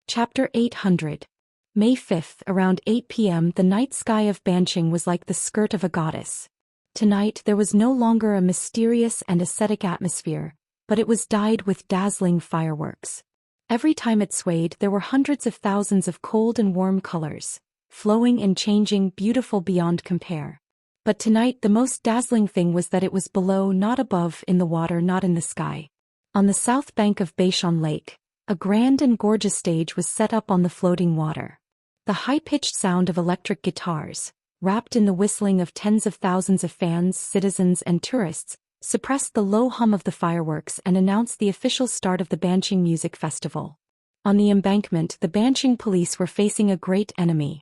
Chapter 800. May 5th, around 8 p.m. The night sky of Banqing was like the skirt of a goddess. Tonight there was no longer a mysterious and ascetic atmosphere, but it was dyed with dazzling fireworks. Every time it swayed there were hundreds of thousands of cold and warm colors, flowing and changing, beautiful beyond compare. But tonight the most dazzling thing was that it was below, not above, in the water, not in the sky. On the south bank of Baishan Lake, a grand and gorgeous stage was set up on the floating water. The high-pitched sound of electric guitars, wrapped in the whistling of tens of thousands of fans, citizens and tourists, suppressed the low hum of the fireworks and announced the official start of the Banqing Music Festival. On the embankment, the Banqing police were facing a great enemy.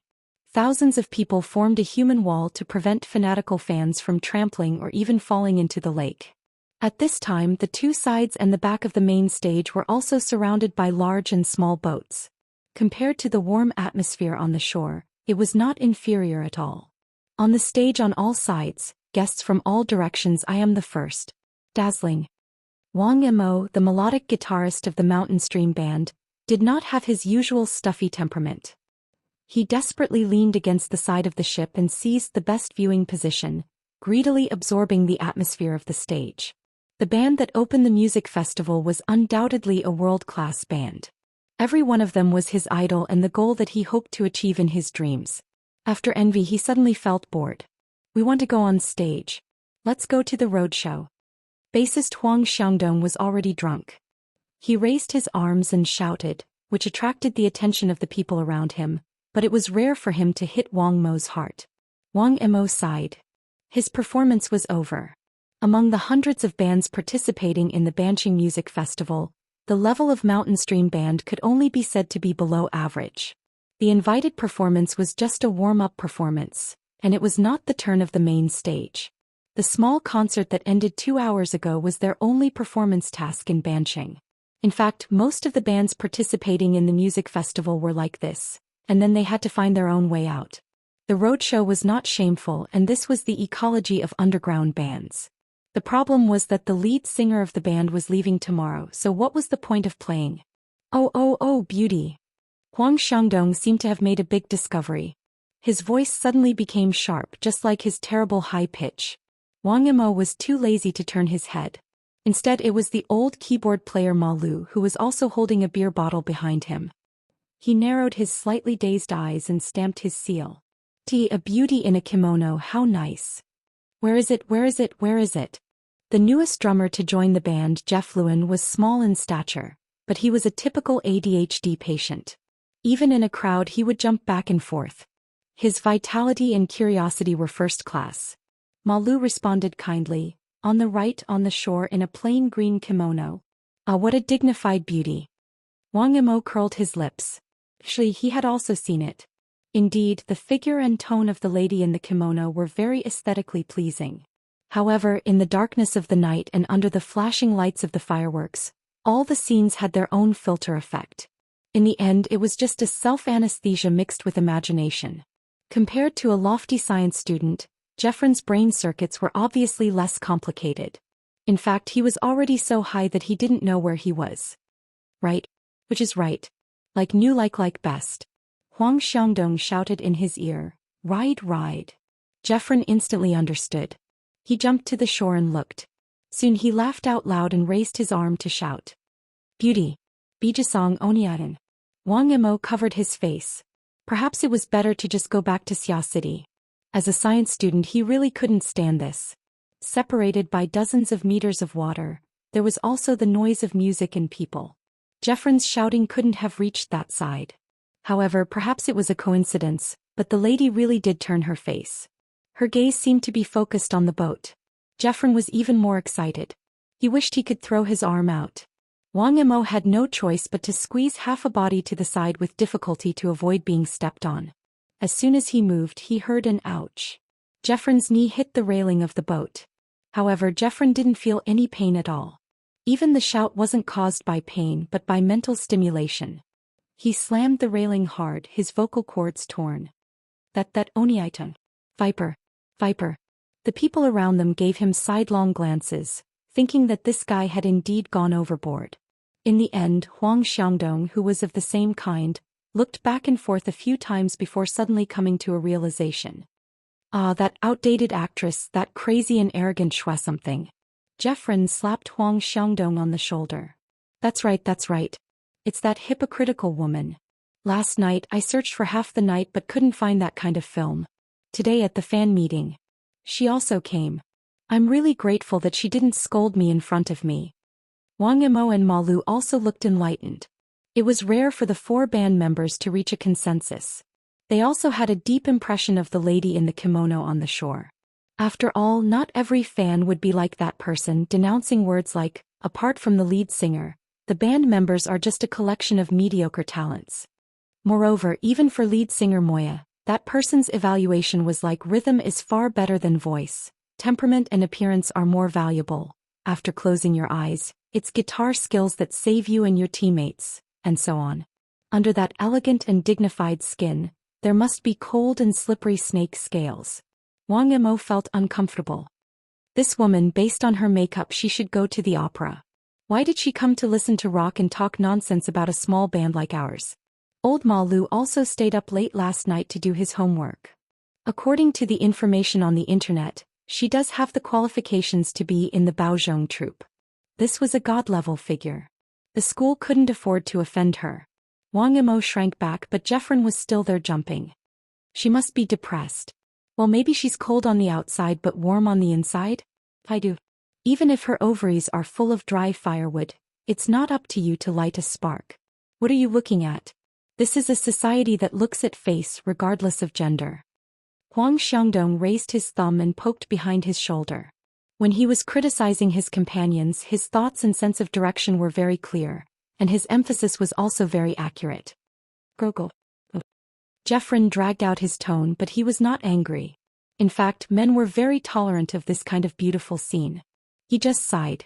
Thousands of people formed a human wall to prevent fanatical fans from trampling or even falling into the lake. At this time, the two sides and the back of the main stage were also surrounded by large and small boats. Compared to the warm atmosphere on the shore, it was not inferior at all. On the stage on all sides, guests from all directions. I am the first. Dazzling. Wang Mo, the melodic guitarist of the Mountain Stream Band, did not have his usual stuffy temperament. He desperately leaned against the side of the ship and seized the best viewing position, greedily absorbing the atmosphere of the stage. The band that opened the music festival was undoubtedly a world-class band. Every one of them was his idol and the goal that he hoped to achieve in his dreams. After envy he suddenly felt bored. We want to go on stage. Let's go to the roadshow. Bassist Huang Xiangdong was already drunk. He raised his arms and shouted, which attracted the attention of the people around him, but it was rare for him to hit Wang Mo's heart. Wang Mo sighed. His performance was over. Among the hundreds of bands participating in the Banqing Music Festival, the level of Mountain Stream Band could only be said to be below average. The invited performance was just a warm-up performance, and it was not the turn of the main stage. The small concert that ended 2 hours ago was their only performance task in Banqing. In fact, most of the bands participating in the music festival were like this, and then they had to find their own way out. The roadshow was not shameful, and this was the ecology of underground bands. The problem was that the lead singer of the band was leaving tomorrow, so what was the point of playing? Oh, beauty. Huang Xiangdong seemed to have made a big discovery. His voice suddenly became sharp, just like his terrible high pitch. Wang Mo was too lazy to turn his head. Instead it was the old keyboard player Ma Lu who was also holding a beer bottle behind him. He narrowed his slightly dazed eyes and stamped his seal. A beauty in a kimono, how nice. Where is it? The newest drummer to join the band, Jeff Lewin, was small in stature, but he was a typical ADHD patient. Even in a crowd he would jump back and forth. His vitality and curiosity were first class. Ma Lu responded kindly, on the right, on the shore, in a plain green kimono. Ah, what a dignified beauty. Wang Mo curled his lips. Actually, he had also seen it. Indeed, the figure and tone of the lady in the kimono were very aesthetically pleasing. However, in the darkness of the night and under the flashing lights of the fireworks, all the scenes had their own filter effect. In the end, it was just a self-anesthesia mixed with imagination. Compared to a lofty science student, Jeffrin's brain circuits were obviously less complicated. In fact, he was already so high that he didn't know where he was. Right? Which is right. Like new, like best. Huang Xiangdong shouted in his ear, ride. Jeffrin instantly understood. He jumped to the shore and looked. Soon he laughed out loud and raised his arm to shout. Beauty. Bijasong Oniaran. Wang Mo covered his face. Perhaps it was better to just go back to Xia City. As a science student he really couldn't stand this. Separated by dozens of meters of water, there was also the noise of music and people. Jeffrin's shouting couldn't have reached that side. However, perhaps it was a coincidence, but the lady really did turn her face. Her gaze seemed to be focused on the boat. Jeffrin was even more excited. He wished he could throw his arm out. Wang Mo had no choice but to squeeze half a body to the side with difficulty to avoid being stepped on. As soon as he moved he heard an ouch. Jeffrin's knee hit the railing of the boat. However, Jeffrin didn't feel any pain at all. Even the shout wasn't caused by pain but by mental stimulation. He slammed the railing hard, his vocal cords torn. That Oniiton. Viper. The people around them gave him sidelong glances, thinking that this guy had indeed gone overboard. In the Huang Xiangdong, who was of the same kind, looked back and forth a few times before suddenly coming to a realization. Ah, that outdated actress, that crazy and arrogant Shua something. Jeffrin slapped Huang Xiangdong on the shoulder. That's right. It's that hypocritical woman. Last night I searched for half the night but couldn't find that kind of film. Today at the fan meeting, she also came. I'm really grateful that she didn't scold me in front of me. Wang Yimou and Ma Lu also looked enlightened. It was rare for the 4 band members to reach a consensus. They also had a deep impression of the lady in the kimono on the shore. After all, not every fan would be like that person, denouncing words like, apart from the lead singer, the band members are just a collection of mediocre talents. Moreover, even for lead singer Moya, that person's evaluation was like, rhythm is far better than voice, temperament and appearance are more valuable. After closing your eyes, it's guitar skills that save you and your teammates, and so on. Under that elegant and dignified skin, there must be cold and slippery snake scales. Wang Yimou felt uncomfortable. This woman, based on her makeup, she should go to the opera. Why did she come to listen to rock and talk nonsense about a small band like ours? Old Ma Lu also stayed up late last night to do his homework. According to the information on the internet, she does have the qualifications to be in the Baozhong troupe. This was a god-level figure. The school couldn't afford to offend her. Wang Yimou shrank back, but Jeffrin was still there jumping. She must be depressed. Well, maybe she's cold on the outside but warm on the inside? I do. Even if her ovaries are full of dry firewood, it's not up to you to light a spark. What are you looking at? This is a society that looks at face regardless of gender. Huang Xiangdong raised his thumb and poked behind his shoulder. When he was criticizing his companions, his thoughts and sense of direction were very clear, and his emphasis was also very accurate. Gurgle. Jeffrin dragged out his tone, but he was not angry. In fact, men were very tolerant of this kind of beautiful scene. He just sighed.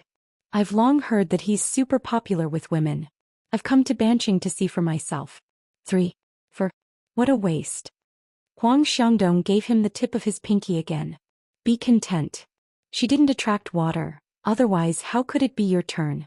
I've long heard that he's super popular with women. I've come to Banqing to see for myself. 3. What a waste. Huang Xiangdong gave him the tip of his pinky again. Be content. She didn't attract water, otherwise how could it be your turn?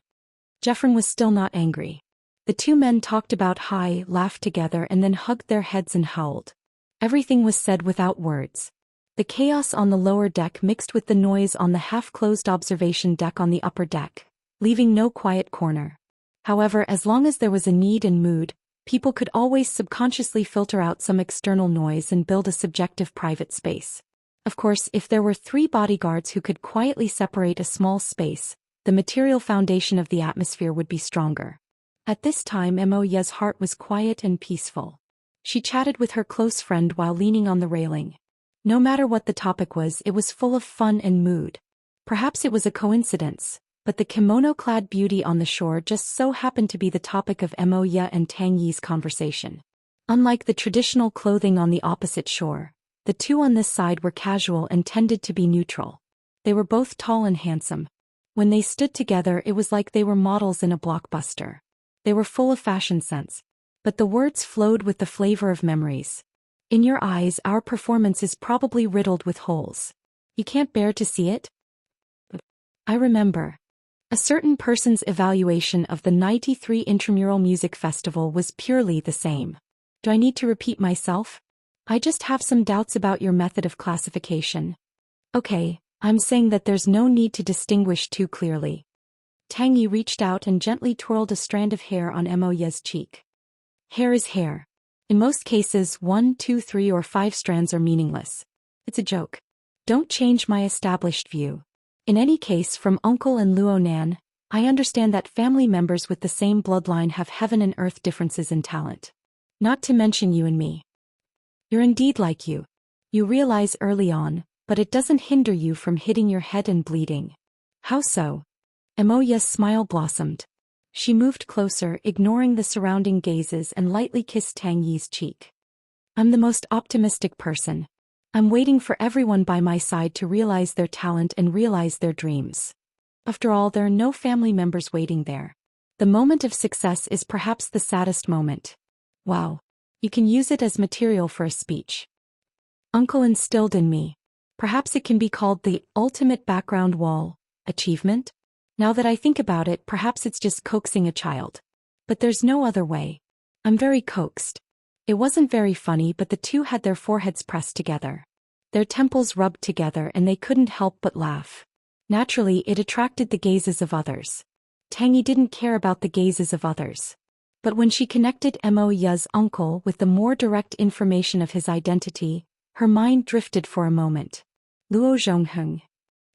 Jeffrin was still not angry. The 2 men talked about laughed together and then hugged their heads and howled. Everything was said without words. The chaos on the lower deck mixed with the noise on the half-closed observation deck on the upper deck, leaving no quiet corner. However, as long as there was a need and mood, people could always subconsciously filter out some external noise and build a subjective private space. Of course, if there were 3 bodyguards who could quietly separate a small space, the material foundation of the atmosphere would be stronger. At this time, Moya's heart was quiet and peaceful. She chatted with her close friend while leaning on the railing. No matter what the topic was, it was full of fun and mood. Perhaps it was a coincidence, but the kimono-clad beauty on the shore just so happened to be the topic of Moya and Tang Yi's conversation. Unlike the traditional clothing on the opposite shore, the 2 on this side were casual and tended to be neutral. They were both tall and handsome. When they stood together, it was like they were models in a blockbuster. They were full of fashion sense. But the words flowed with the flavor of memories. In your eyes, our performance is probably riddled with holes. You can't bear to see it? I remember. A certain person's evaluation of the 93 Intramural Music Festival was purely the same. Do I need to repeat myself? I just have some doubts about your method of classification. Okay, I'm saying that there's no need to distinguish too clearly. Tang Yi reached out and gently twirled a strand of hair on Moya's cheek. Hair is hair. In most cases, 1, 2, 3 or 5 strands are meaningless. It's a joke. Don't change my established view. In any case, from Uncle and Luo Nan, I understand that family members with the same bloodline have heaven and earth differences in talent. Not to mention you and me. You're indeed like you. You realize early on, but it doesn't hinder you from hitting your head and bleeding. How so? Moya's smile blossomed. She moved closer, ignoring the surrounding gazes, and lightly kissed Tang Yi's cheek. I'm the most optimistic person. I'm waiting for everyone by my side to realize their talent and realize their dreams. After all, there are no family members waiting there. The moment of success is perhaps the saddest moment. Wow. You can use it as material for a speech. Uncle instilled in me. Perhaps it can be called the ultimate background wall, achievement? Now that I think about it, perhaps it's just coaxing a child. But there's no other way. I'm very coaxed. It wasn't very funny, but the two had their foreheads pressed together. Their temples rubbed together and they couldn't help but laugh. Naturally, it attracted the gazes of others. Tangy didn't care about the gazes of others. But when she connected Mo Ya's uncle with the more direct information of his identity, her mind drifted for a moment. Luo Zhongheng.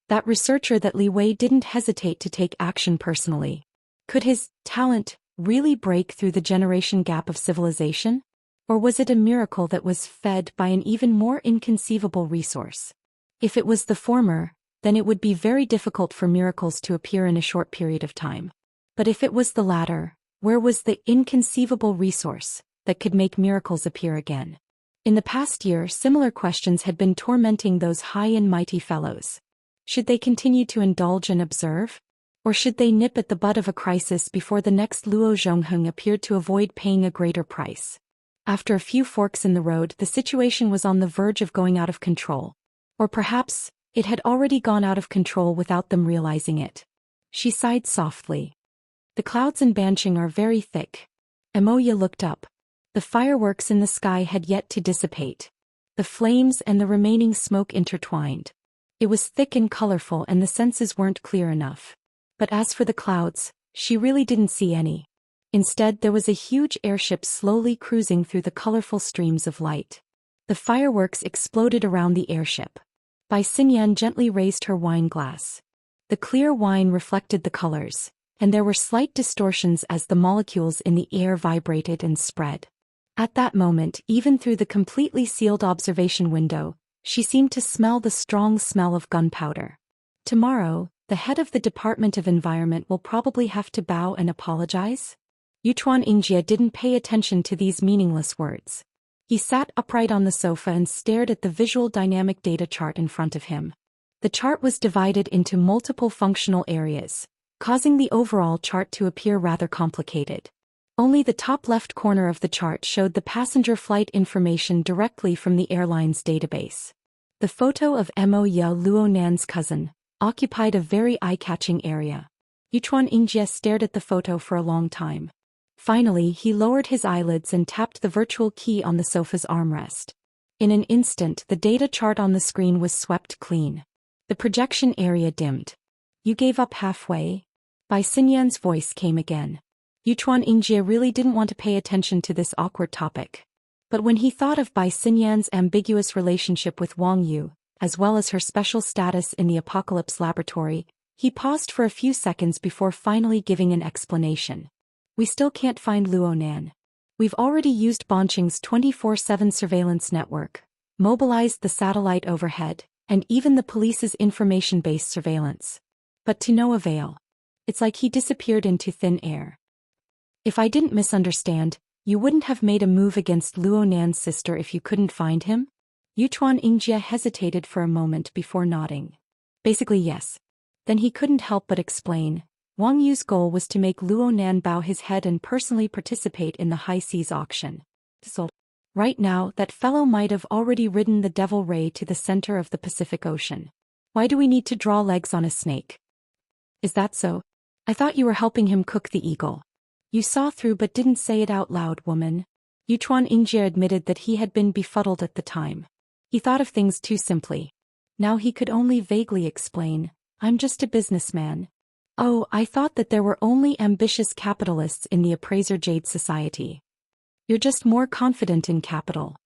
That researcher that Li Wei didn't hesitate to take action personally. Could his talent really break through the generation gap of civilization? Or was it a miracle that was fed by an even more inconceivable resource? If it was the former, then it would be very difficult for miracles to appear in a short period of time. But if it was the latter, where was the inconceivable resource that could make miracles appear again? In the past year, similar questions had been tormenting those high and mighty fellows. Should they continue to indulge and observe? Or should they nip at the bud of a crisis before the next Luo Zhongheng appeared to avoid paying a greater price? After a few forks in the road, the situation was on the verge of going out of control. Or perhaps, it had already gone out of control without them realizing it. She sighed softly. The clouds in Banqing are very thick. Emoya looked up. The fireworks in the sky had yet to dissipate. The flames and the remaining smoke intertwined. It was thick and colorful and the senses weren't clear enough. But as for the clouds, she really didn't see any. Instead, there was a huge airship slowly cruising through the colorful streams of light. The fireworks exploded around the airship. Bai Xinyan gently raised her wine glass. The clear wine reflected the colors, and there were slight distortions as the molecules in the air vibrated and spread. At that moment, even through the completely sealed observation window, she seemed to smell the strong smell of gunpowder. Tomorrow, the head of the Department of Environment will probably have to bow and apologize? Yuchuan Ingjie didn't pay attention to these meaningless words. He sat upright on the sofa and stared at the visual dynamic data chart in front of him. The chart was divided into multiple functional areas, causing the overall chart to appear rather complicated. Only the top left corner of the chart showed the passenger flight information directly from the airline's database. The photo of Mo Ya Luonan's cousin occupied a very eye-catching area. Yuchuan Ingjie stared at the photo for a long time. Finally, he lowered his eyelids and tapped the virtual key on the sofa's armrest. In an instant, the data chart on the screen was swept clean. The projection area dimmed. You gave up halfway? Bai Xinyan's voice came again. Yuchuan Ingjie really didn't want to pay attention to this awkward topic. But when he thought of Bai Xinyan's ambiguous relationship with Wang Yu, as well as her special status in the Apocalypse Laboratory, he paused for a few seconds before finally giving an explanation. We still can't find Luonan. We've already used Banqing's 24/7 surveillance network, mobilized the satellite overhead, and even the police's information-based surveillance. But to no avail. It's like he disappeared into thin air. If I didn't misunderstand, you wouldn't have made a move against Luonan's sister if you couldn't find him? Yuchuan Ingjie hesitated for a moment before nodding. Basically yes. Then he couldn't help but explain. Wang Yu's goal was to make Luonan bow his head and personally participate in the high seas auction. So, right now, that fellow might have already ridden the Devil Ray to the center of the Pacific Ocean. Why do we need to draw legs on a snake? Is that so? I thought you were helping him cook the eagle. You saw through but didn't say it out loud, woman. Yuchuan Ingjie admitted that he had been befuddled at the time. He thought of things too simply. Now he could only vaguely explain, I'm just a businessman. Oh, I thought that there were only ambitious capitalists in the Appraiser Jade Society. You're just more confident in capital.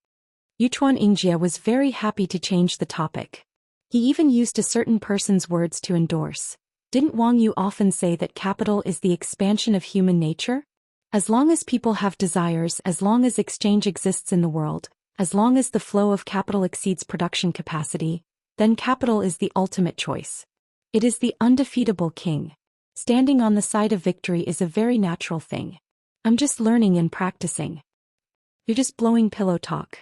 Yuchuan Ingjie was very happy to change the topic. He even used a certain person's words to endorse. Didn't Wang Yu often say that capital is the expansion of human nature? As long as people have desires, as long as exchange exists in the world, as long as the flow of capital exceeds production capacity, then capital is the ultimate choice. It is the undefeatable king. Standing on the side of victory is a very natural thing. I'm just learning and practicing. You're just blowing pillow talk.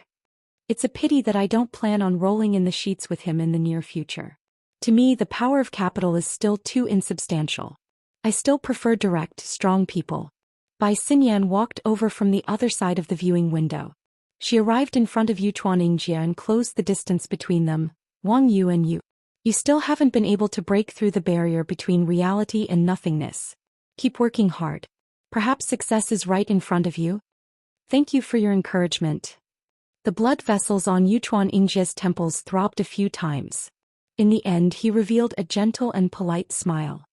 It's a pity that I don't plan on rolling in the sheets with him in the near future. To me, the power of capital is still too insubstantial. I still prefer direct, strong people. Bai Xinyan walked over from the other side of the viewing window. She arrived in front of Yuchuan Ingjie and closed the distance between them. Wang Yu and you. You still haven't been able to break through the barrier between reality and nothingness. Keep working hard. Perhaps success is right in front of you. Thank you for your encouragement. The blood vessels on Yingjia's temples throbbed a few times. In the end, he revealed a gentle and polite smile.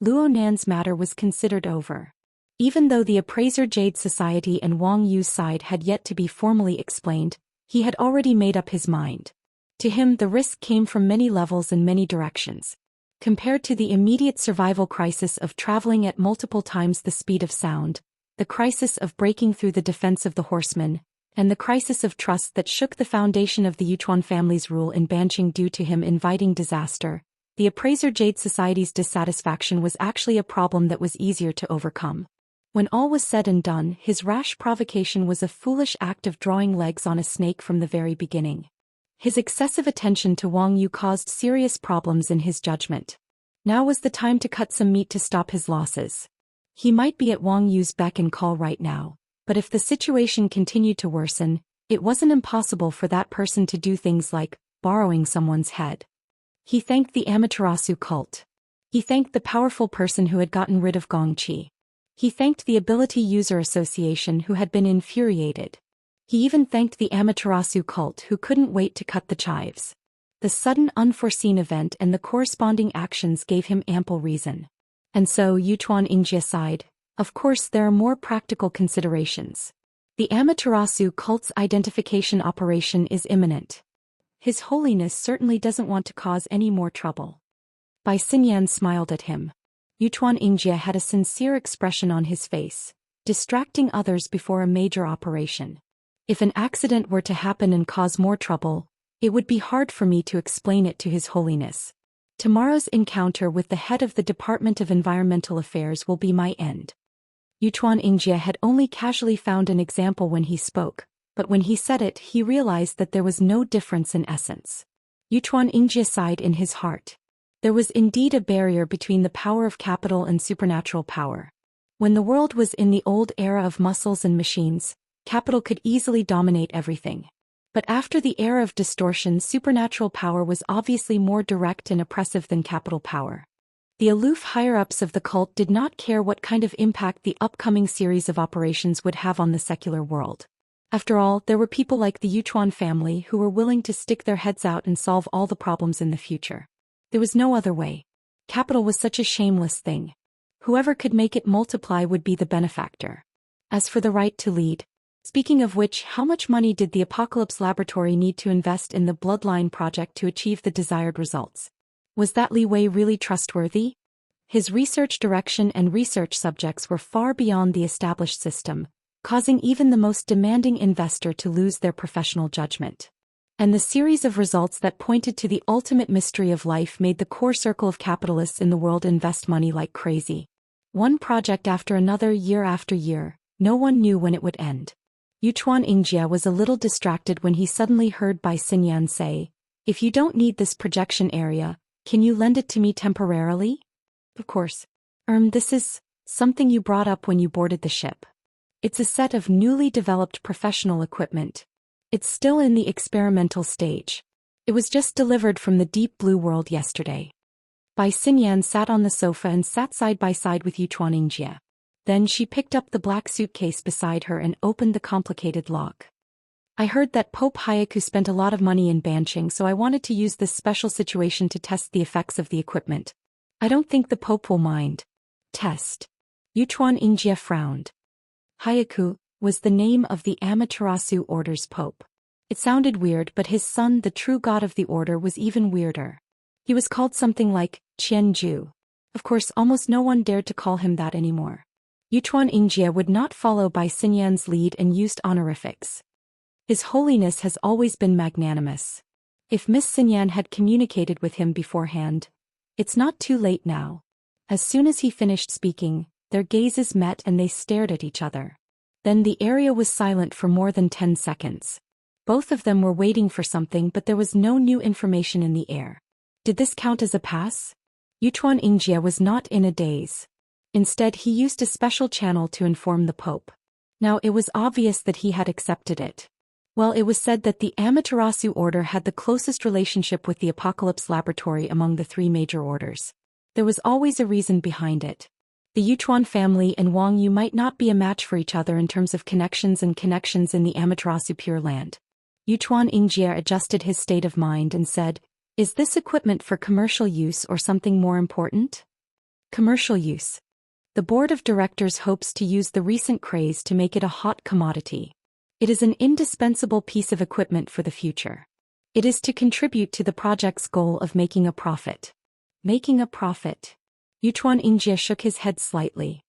Luo Nan's matter was considered over. Even though the appraiser Jade Society and Wang Yu's side had yet to be formally explained, he had already made up his mind. To him, the risk came from many levels and many directions. Compared to the immediate survival crisis of traveling at multiple times the speed of sound, the crisis of breaking through the defense of the horsemen, and the crisis of trust that shook the foundation of the Yuchuan family's rule in Banqing due to him inviting disaster, the appraiser Jade Society's dissatisfaction was actually a problem that was easier to overcome. When all was said and done, his rash provocation was a foolish act of drawing legs on a snake from the very beginning. His excessive attention to Wang Yu caused serious problems in his judgment. Now was the time to cut some meat to stop his losses. He might be at Wang Yu's beck and call right now, but if the situation continued to worsen, it wasn't impossible for that person to do things like borrowing someone's head. He thanked the Amaterasu cult. He thanked the powerful person who had gotten rid of Gongqi. He thanked the Ability User Association who had been infuriated. He even thanked the Amaterasu cult who couldn't wait to cut the chives. The sudden unforeseen event and the corresponding actions gave him ample reason. And so Yingjia sighed. Of course there are more practical considerations. The Amaterasu cult's identification operation is imminent. His Holiness certainly doesn't want to cause any more trouble. Bai Xinyan smiled at him. Yingjia had a sincere expression on his face, distracting others before a major operation. If an accident were to happen and cause more trouble, it would be hard for me to explain it to His Holiness. Tomorrow's encounter with the head of the Department of Environmental Affairs will be my end. Yingjia had only casually found an example when he spoke, but when he said it, he realized that there was no difference in essence. Yingjia sighed in his heart. There was indeed a barrier between the power of capital and supernatural power. When the world was in the old era of muscles and machines, capital could easily dominate everything. But after the era of distortion, supernatural power was obviously more direct and oppressive than capital power. The aloof higher-ups of the cult did not care what kind of impact the upcoming series of operations would have on the secular world. After all, there were people like the Yuchuan family who were willing to stick their heads out and solve all the problems in the future. There was no other way. Capital was such a shameless thing. Whoever could make it multiply would be the benefactor. As for the right to lead, speaking of which, how much money did the Apocalypse Laboratory need to invest in the Bloodline project to achieve the desired results? Was that Li Wei really trustworthy? His research direction and research subjects were far beyond the established system, causing even the most demanding investor to lose their professional judgment. And the series of results that pointed to the ultimate mystery of life made the core circle of capitalists in the world invest money like crazy. One project after another, year after year, no one knew when it would end. Yingjia was a little distracted when he suddenly heard Bai Xinyan say, "If you don't need this projection area, can you lend it to me temporarily?" "Of course. This is something you brought up when you boarded the ship. It's a set of newly developed professional equipment. It's still in the experimental stage. It was just delivered from the deep blue world yesterday." Bai Xinyan sat on the sofa and sat side by side with Yingjia. Then she picked up the black suitcase beside her and opened the complicated lock. "I heard that Pope Hyaku spent a lot of money in Banqing, so I wanted to use this special situation to test the effects of the equipment. I don't think the Pope will mind." "Test?" Yingjia frowned. Hyaku was the name of the Amaterasu Order's Pope. It sounded weird, but his son, the true god of the order, was even weirder. He was called something like Qianju. Of course, almost no one dared to call him that anymore. Yingjia would not follow Bai Xinyan's lead and used honorifics. His Holiness has always been magnanimous. If Miss Xinyan had communicated with him beforehand, it's not too late now. As soon as he finished speaking, their gazes met and they stared at each other. Then the area was silent for more than 10 seconds. Both of them were waiting for something, but there was no new information in the air. Did this count as a pass? Yingjia was not in a daze. Instead, he used a special channel to inform the Pope. Now it was obvious that he had accepted it. Well, it was said that the Amaterasu order had the closest relationship with the Apocalypse Laboratory among the three major orders. There was always a reason behind it. The Yuchuan family and Wang Yu might not be a match for each other in terms of connections in the Amaterasu Pure Land. Yuchuan Ingjie adjusted his state of mind and said, "Is this equipment for commercial use or something more important?" Commercial use. The board of directors hopes to use the recent craze to make it a hot commodity. It is an indispensable piece of equipment for the future. It is to contribute to the project's goal of making a profit. Making a profit. Yuchuan Ingjie shook his head slightly.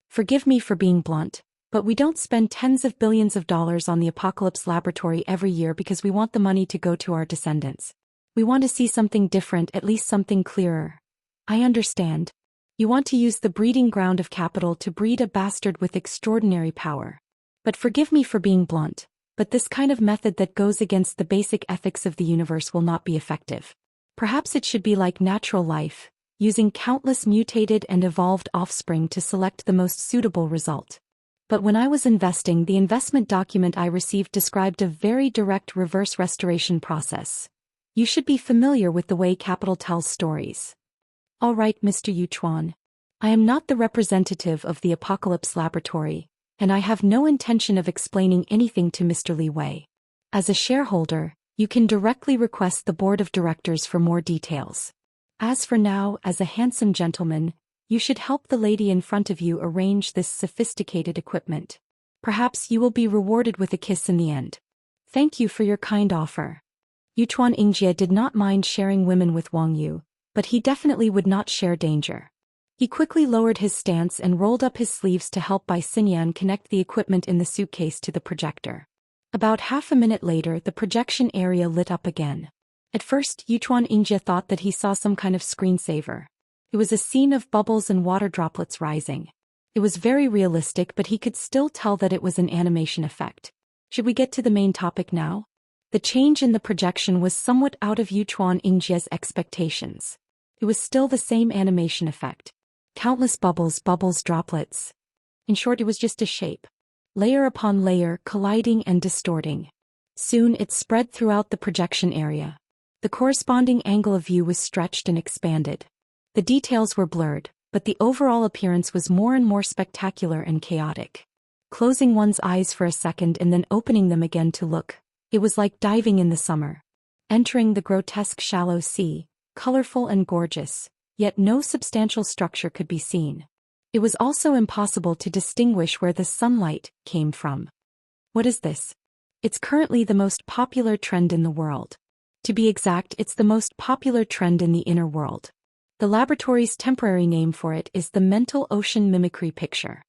Forgive me for being blunt, but we don't spend tens of billions of dollars on the Apocalypse Laboratory every year because we want the money to go to our descendants. We want to see something different, at least something clearer. I understand. You want to use the breeding ground of capital to breed a bastard with extraordinary power. But forgive me for being blunt, but this kind of method that goes against the basic ethics of the universe will not be effective. Perhaps it should be like natural life, using countless mutated and evolved offspring to select the most suitable result. But when I was investing, the investment document I received described a very direct reverse restoration process. You should be familiar with the way capital tells stories. All right, Mr. Yuchuan. I am not the representative of the Apocalypse Laboratory, and I have no intention of explaining anything to Mr. Li Wei. As a shareholder, you can directly request the board of directors for more details. As for now, as a handsome gentleman, you should help the lady in front of you arrange this sophisticated equipment. Perhaps you will be rewarded with a kiss in the end. Thank you for your kind offer. Yuchuan Ingjie did not mind sharing women with Wang Yu, but he definitely would not share danger. He quickly lowered his stance and rolled up his sleeves to help Bai Xinyan connect the equipment in the suitcase to the projector. About half a minute later, the projection area lit up again. At first, Yuchuan Ingjie thought that he saw some kind of screensaver. It was a scene of bubbles and water droplets rising. It was very realistic, but he could still tell that it was an animation effect. Should we get to the main topic now? The change in the projection was somewhat out of Yuchuan Ingjie's expectations. It was still the same animation effect. Countless bubbles, droplets. In short, it was just a shape. Layer upon layer, colliding and distorting. Soon it spread throughout the projection area. The corresponding angle of view was stretched and expanded. The details were blurred, but the overall appearance was more and more spectacular and chaotic. Closing one's eyes for a second and then opening them again to look, it was like diving in the summer. Entering the grotesque shallow sea, colorful and gorgeous, yet no substantial structure could be seen. It was also impossible to distinguish where the sunlight came from. What is this? It's currently the most popular trend in the world. To be exact, it's the most popular trend in the inner world. The laboratory's temporary name for it is the mental ocean mimicry picture.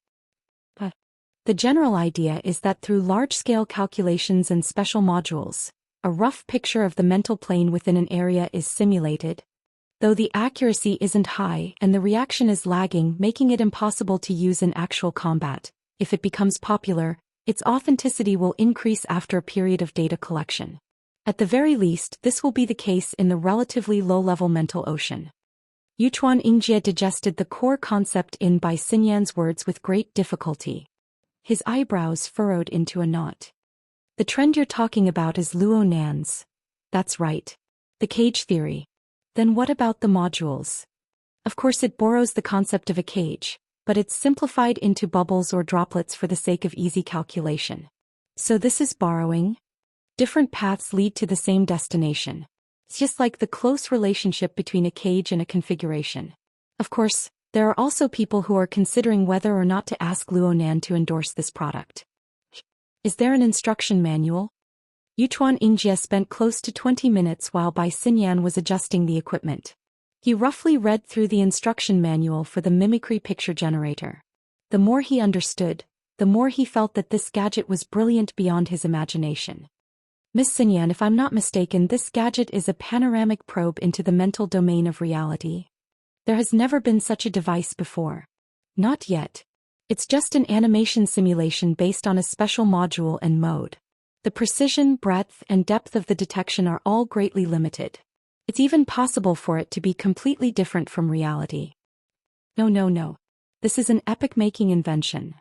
The general idea is that through large-scale calculations and special modules, a rough picture of the mental plane within an area is simulated, though the accuracy isn't high and the reaction is lagging, making it impossible to use in actual combat. If it becomes popular, its authenticity will increase after a period of data collection. At the very least, this will be the case in the relatively low-level mental ocean. Yuchuan Ingjie digested the core concept in Bai Xinyan's words with great difficulty. His eyebrows furrowed into a knot. The trend you're talking about is Luo Nan's. That's right. The cage theory. Then what about the modules? Of course it borrows the concept of a cage, but it's simplified into bubbles or droplets for the sake of easy calculation. So this is borrowing? Different paths lead to the same destination. It's just like the close relationship between a cage and a configuration. Of course, there are also people who are considering whether or not to ask Luonan to endorse this product. Is there an instruction manual? Yuchuan Ingjie spent close to 20 minutes while Bai Xinyan was adjusting the equipment. He roughly read through the instruction manual for the mimicry picture generator. The more he understood, the more he felt that this gadget was brilliant beyond his imagination. Miss Xinyan, if I'm not mistaken, this gadget is a panoramic probe into the mental domain of reality. There has never been such a device before. Not yet. It's just an animation simulation based on a special module and mode. The precision, breadth, and depth of the detection are all greatly limited. It's even possible for it to be completely different from reality. No. This is an epoch-making invention.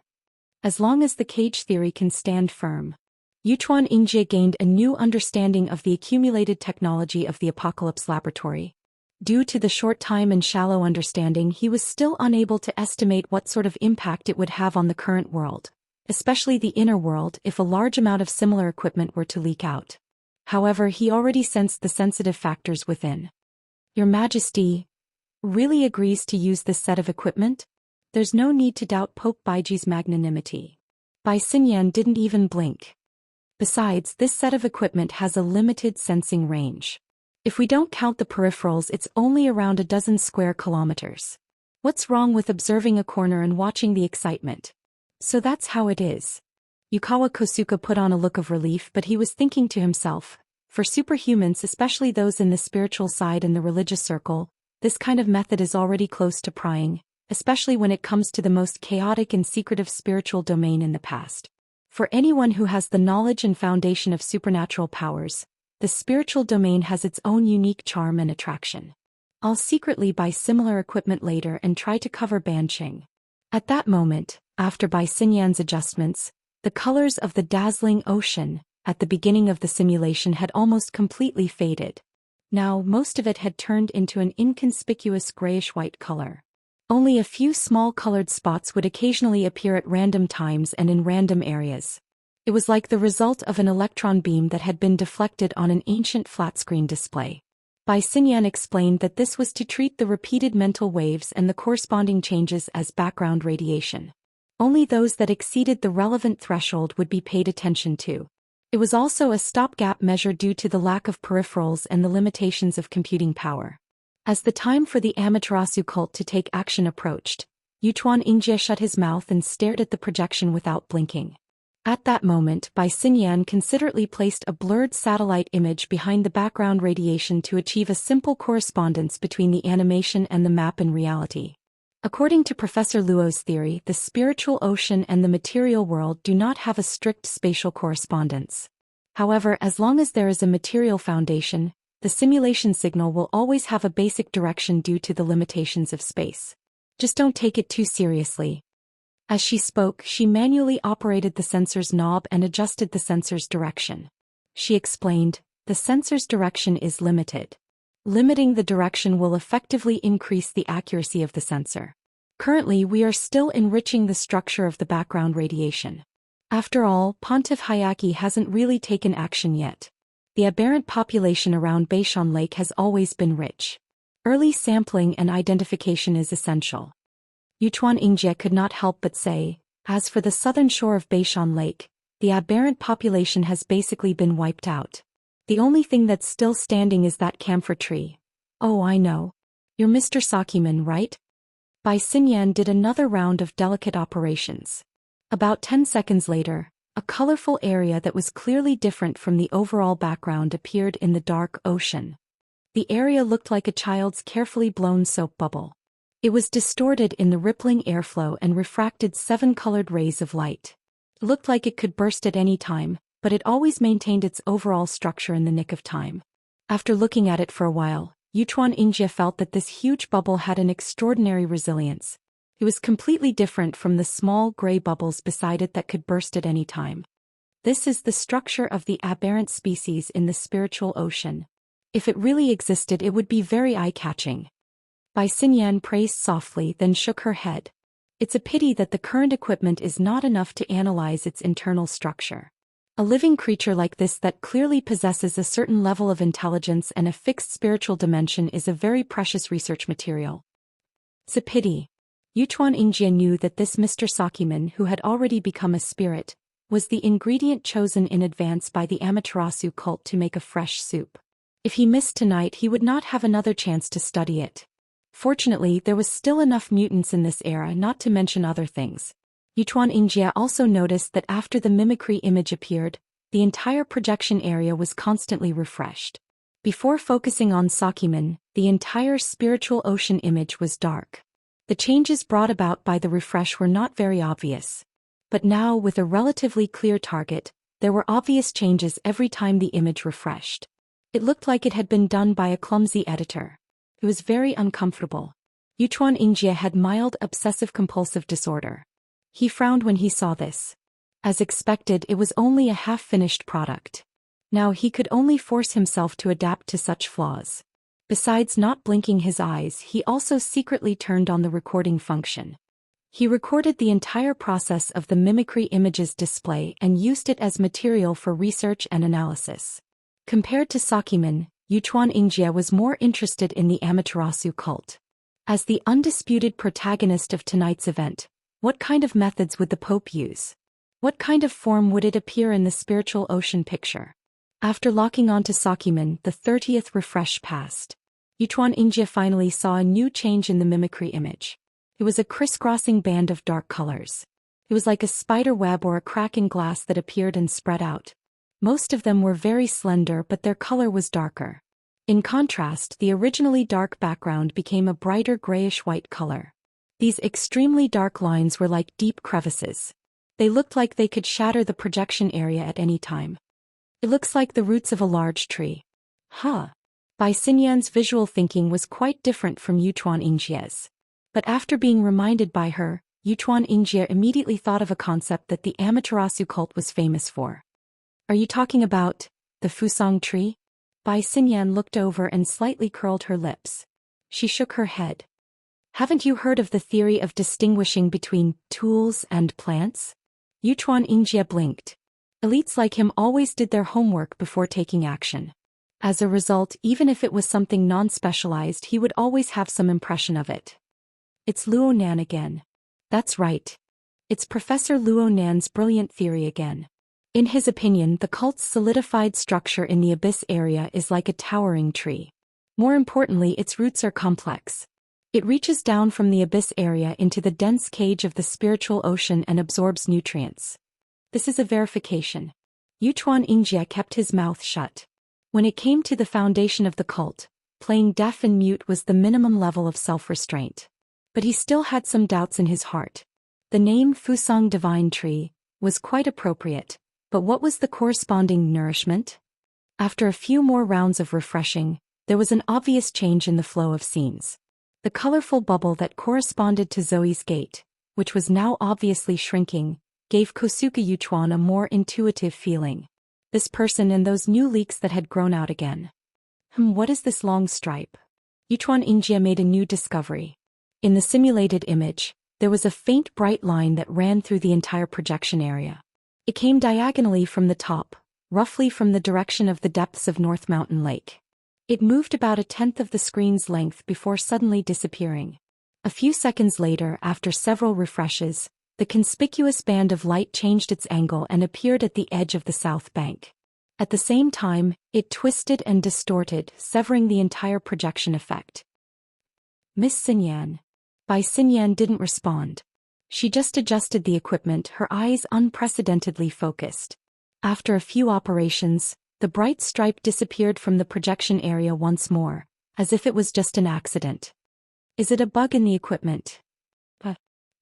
As long as the cage theory can stand firm, Yuchuan Yingjie gained a new understanding of the accumulated technology of the Apocalypse Laboratory. Due to the short time and shallow understanding, he was still unable to estimate what sort of impact it would have on the current world, especially the inner world, if a large amount of similar equipment were to leak out. However, he already sensed the sensitive factors within. Your Majesty really agrees to use this set of equipment? There's no need to doubt Pope Baiji's magnanimity. Bai Xinyan didn't even blink. Besides, this set of equipment has a limited sensing range. If we don't count the peripherals, it's only around a dozen square kilometers. What's wrong with observing a corner and watching the excitement? So that's how it is. Yukawa Kosuke put on a look of relief, but he was thinking to himself, for superhumans, especially those in the spiritual side and the religious circle, this kind of method is already close to prying, especially when it comes to the most chaotic and secretive spiritual domain in the past. For anyone who has the knowledge and foundation of supernatural powers, the spiritual domain has its own unique charm and attraction. I'll secretly buy similar equipment later and try to cover Banqing. At that moment, after Bai Xinyan's adjustments, the colors of the dazzling ocean at the beginning of the simulation had almost completely faded. Now, most of it had turned into an inconspicuous grayish-white color. Only a few small colored spots would occasionally appear at random times and in random areas. It was like the result of an electron beam that had been deflected on an ancient flat-screen display. Bai Xinyan explained that this was to treat the repeated mental waves and the corresponding changes as background radiation. Only those that exceeded the relevant threshold would be paid attention to. It was also a stopgap measure due to the lack of peripherals and the limitations of computing power. As the time for the Amaterasu cult to take action approached, Yuchuan Yingjie shut his mouth and stared at the projection without blinking. At that moment, Bai Xinyan considerately placed a blurred satellite image behind the background radiation to achieve a simple correspondence between the animation and the map in reality. According to Professor Luo's theory, the spiritual ocean and the material world do not have a strict spatial correspondence. However, as long as there is a material foundation, the simulation signal will always have a basic direction due to the limitations of space. Just don't take it too seriously. As she spoke, she manually operated the sensor's knob and adjusted the sensor's direction. She explained, the sensor's direction is limited. Limiting the direction will effectively increase the accuracy of the sensor. Currently, we are still enriching the structure of the background radiation. After all, Pontiff Hayaki hasn't really taken action yet. The aberrant population around Beishan Lake has always been rich. Early sampling and identification is essential. Yuchuan Yingjie could not help but say, as for the southern shore of Beishan Lake, the aberrant population has basically been wiped out. The only thing that's still standing is that camphor tree. Oh, I know. You're Mr. Sakiman, right? Bai Xinyan did another round of delicate operations. About 10 seconds later, a colorful area that was clearly different from the overall background appeared in the dark ocean. The area looked like a child's carefully blown soap bubble. It was distorted in the rippling airflow and refracted 7 colored rays of light. It looked like it could burst at any time, but it always maintained its overall structure in the nick of time. After looking at it for a while, Yuchuan Yingjie felt that this huge bubble had an extraordinary resilience. It was completely different from the small gray bubbles beside it that could burst at any time. This is the structure of the aberrant species in the spiritual ocean. If it really existed, it would be very eye-catching. Bai Xinyan praised softly, then shook her head. It's a pity that the current equipment is not enough to analyze its internal structure. A living creature like this that clearly possesses a certain level of intelligence and a fixed spiritual dimension is a very precious research material. It's a pity. Yuchuan Yingjie knew that this Mr. Sakiman, who had already become a spirit, was the ingredient chosen in advance by the Amaterasu cult to make a fresh soup. If he missed tonight, he would not have another chance to study it. Fortunately, there was still enough mutants in this era, not to mention other things. Yuchuan Yingjie also noticed that after the mimicry image appeared, the entire projection area was constantly refreshed. Before focusing on Sakiman, the entire spiritual ocean image was dark. The changes brought about by the refresh were not very obvious. But now, with a relatively clear target, there were obvious changes every time the image refreshed. It looked like it had been done by a clumsy editor. It was very uncomfortable. Yuchuan Yingjie had mild obsessive-compulsive disorder. He frowned when he saw this. As expected, it was only a half-finished product. Now he could only force himself to adapt to such flaws. Besides not blinking his eyes, he also secretly turned on the recording function. He recorded the entire process of the mimicry image's display and used it as material for research and analysis. Compared to Sakiman, Xianxia was more interested in the Amaterasu cult. As the undisputed protagonist of tonight's event, what kind of methods would the Pope use? What kind of form would it appear in the spiritual ocean picture? After locking onto Sakiman, the 30th refresh passed. Xianxia finally saw a new change in the mimicry image. It was a crisscrossing band of dark colors. It was like a spider web or a crack in glass that appeared and spread out. Most of them were very slender, but their color was darker. In contrast, the originally dark background became a brighter grayish-white color. These extremely dark lines were like deep crevices. They looked like they could shatter the projection area at any time. It looks like the roots of a large tree. Huh. Bai Xinyan's visual thinking was quite different from Xianxia's. But after being reminded by her, Xianxia immediately thought of a concept that the Amaterasu cult was famous for. Are you talking about the Fusang tree? Bai Xinyan looked over and slightly curled her lips. She shook her head. Haven't you heard of the theory of distinguishing between tools and plants? Xianxia blinked. Elites like him always did their homework before taking action. As a result, even if it was something non-specialized, he would always have some impression of it. It's Luo Nan again. That's right. It's Professor Luo Nan's brilliant theory again. In his opinion, the cult's solidified structure in the abyss area is like a towering tree. More importantly, its roots are complex. It reaches down from the abyss area into the dense cage of the spiritual ocean and absorbs nutrients. This is a verification. Xianxia kept his mouth shut. When it came to the foundation of the cult, playing deaf and mute was the minimum level of self-restraint. But he still had some doubts in his heart. The name Fusang Divine Tree was quite appropriate, but what was the corresponding nourishment? After a few more rounds of refreshing, there was an obvious change in the flow of scenes. The colorful bubble that corresponded to Zoe's gate, which was now obviously shrinking, gave Kosuke Yuchuan a more intuitive feeling. This person and those new leaks that had grown out again. What is this long stripe? Xianxia made a new discovery. In the simulated image, there was a faint bright line that ran through the entire projection area. It came diagonally from the top, roughly from the direction of the depths of North Mountain Lake. It moved about a tenth of the screen's length before suddenly disappearing. A few seconds later, after several refreshes, the conspicuous band of light changed its angle and appeared at the edge of the south bank. At the same time, it twisted and distorted, severing the entire projection effect. Miss Xinyan. Bai Xinyan didn't respond. She just adjusted the equipment, her eyes unprecedentedly focused. After a few operations, the bright stripe disappeared from the projection area once more, as if it was just an accident. Is it a bug in the equipment?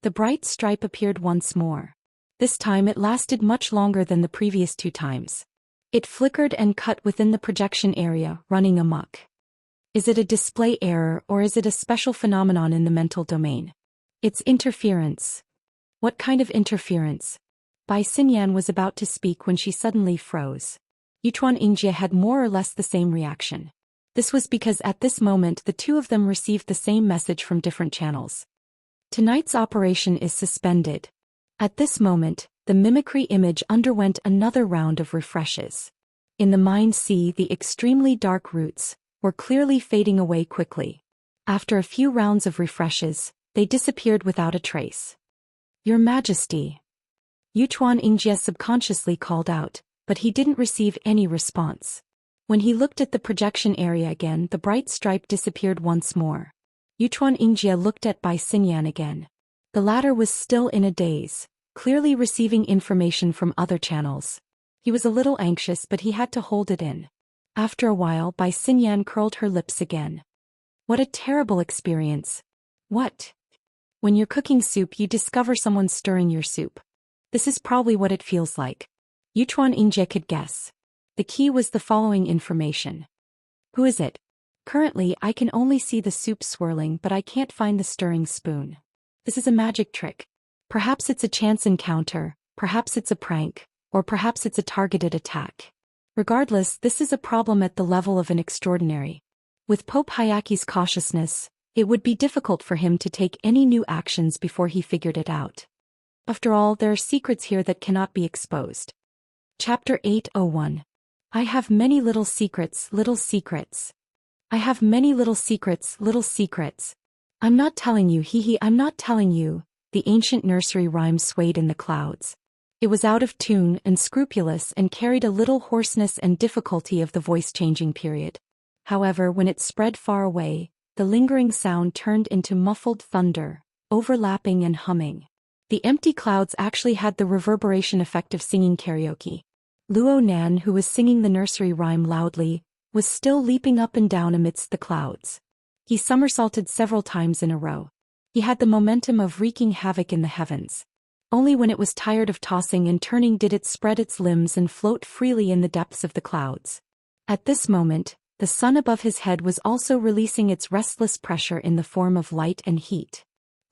The bright stripe appeared once more. This time it lasted much longer than the previous two times. It flickered and cut within the projection area, running amok. Is it a display error or is it a special phenomenon in the mental domain? It's interference. What kind of interference? Bai Xinyan was about to speak when she suddenly froze. Xianxia had more or less the same reaction. This was because at this moment the two of them received the same message from different channels. Tonight's operation is suspended. At this moment, the mimicry image underwent another round of refreshes. In the mind sea, the extremely dark roots were clearly fading away quickly. After a few rounds of refreshes, they disappeared without a trace. Your Majesty. Xianxia subconsciously called out, but he didn't receive any response. When he looked at the projection area again, the bright stripe disappeared once more. Xianxia looked at Bai Xinyan again. The latter was still in a daze, clearly receiving information from other channels. He was a little anxious, but he had to hold it in. After a while, Bai Xinyan curled her lips again. What a terrible experience. What? When you're cooking soup, you discover someone stirring your soup. This is probably what it feels like. Xianxia could guess. The key was the following information. Who is it? Currently, I can only see the soup swirling, but I can't find the stirring spoon. This is a magic trick. Perhaps it's a chance encounter, perhaps it's a prank, or perhaps it's a targeted attack. Regardless, this is a problem at the level of an extraordinary. With Pope Hayaki's cautiousness, it would be difficult for him to take any new actions before he figured it out. After all, there are secrets here that cannot be exposed. Chapter 801. I have many little secrets, little secrets. I have many little secrets, little secrets. I'm not telling you, I'm not telling you, the ancient nursery rhyme swayed in the clouds. It was out of tune, unscrupulous, and carried a little hoarseness and difficulty of the voice-changing period. However, when it spread far away, the lingering sound turned into muffled thunder, overlapping and humming. The empty clouds actually had the reverberation effect of singing karaoke. Luo Nan, who was singing the nursery rhyme loudly, was still leaping up and down amidst the clouds. He somersaulted several times in a row. He had the momentum of wreaking havoc in the heavens. Only when it was tired of tossing and turning did it spread its limbs and float freely in the depths of the clouds. At this moment, the sun above his head was also releasing its restless pressure in the form of light and heat.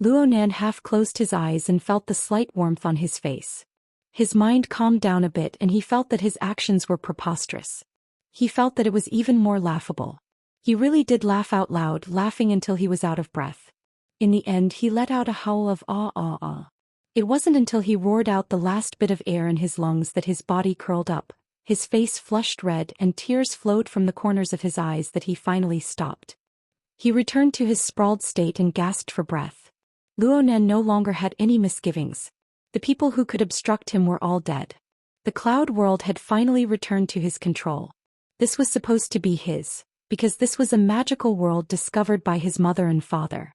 Luo Nan half closed his eyes and felt the slight warmth on his face. His mind calmed down a bit and he felt that his actions were preposterous. He felt that it was even more laughable. He really did laugh out loud, laughing until he was out of breath. In the end, he let out a howl of ah. It wasn't until he roared out the last bit of air in his lungs that his body curled up, his face flushed red and tears flowed from the corners of his eyes that he finally stopped. He returned to his sprawled state and gasped for breath. Luo Nan no longer had any misgivings. The people who could obstruct him were all dead. The cloud world had finally returned to his control. This was supposed to be his, because this was a magical world discovered by his mother and father.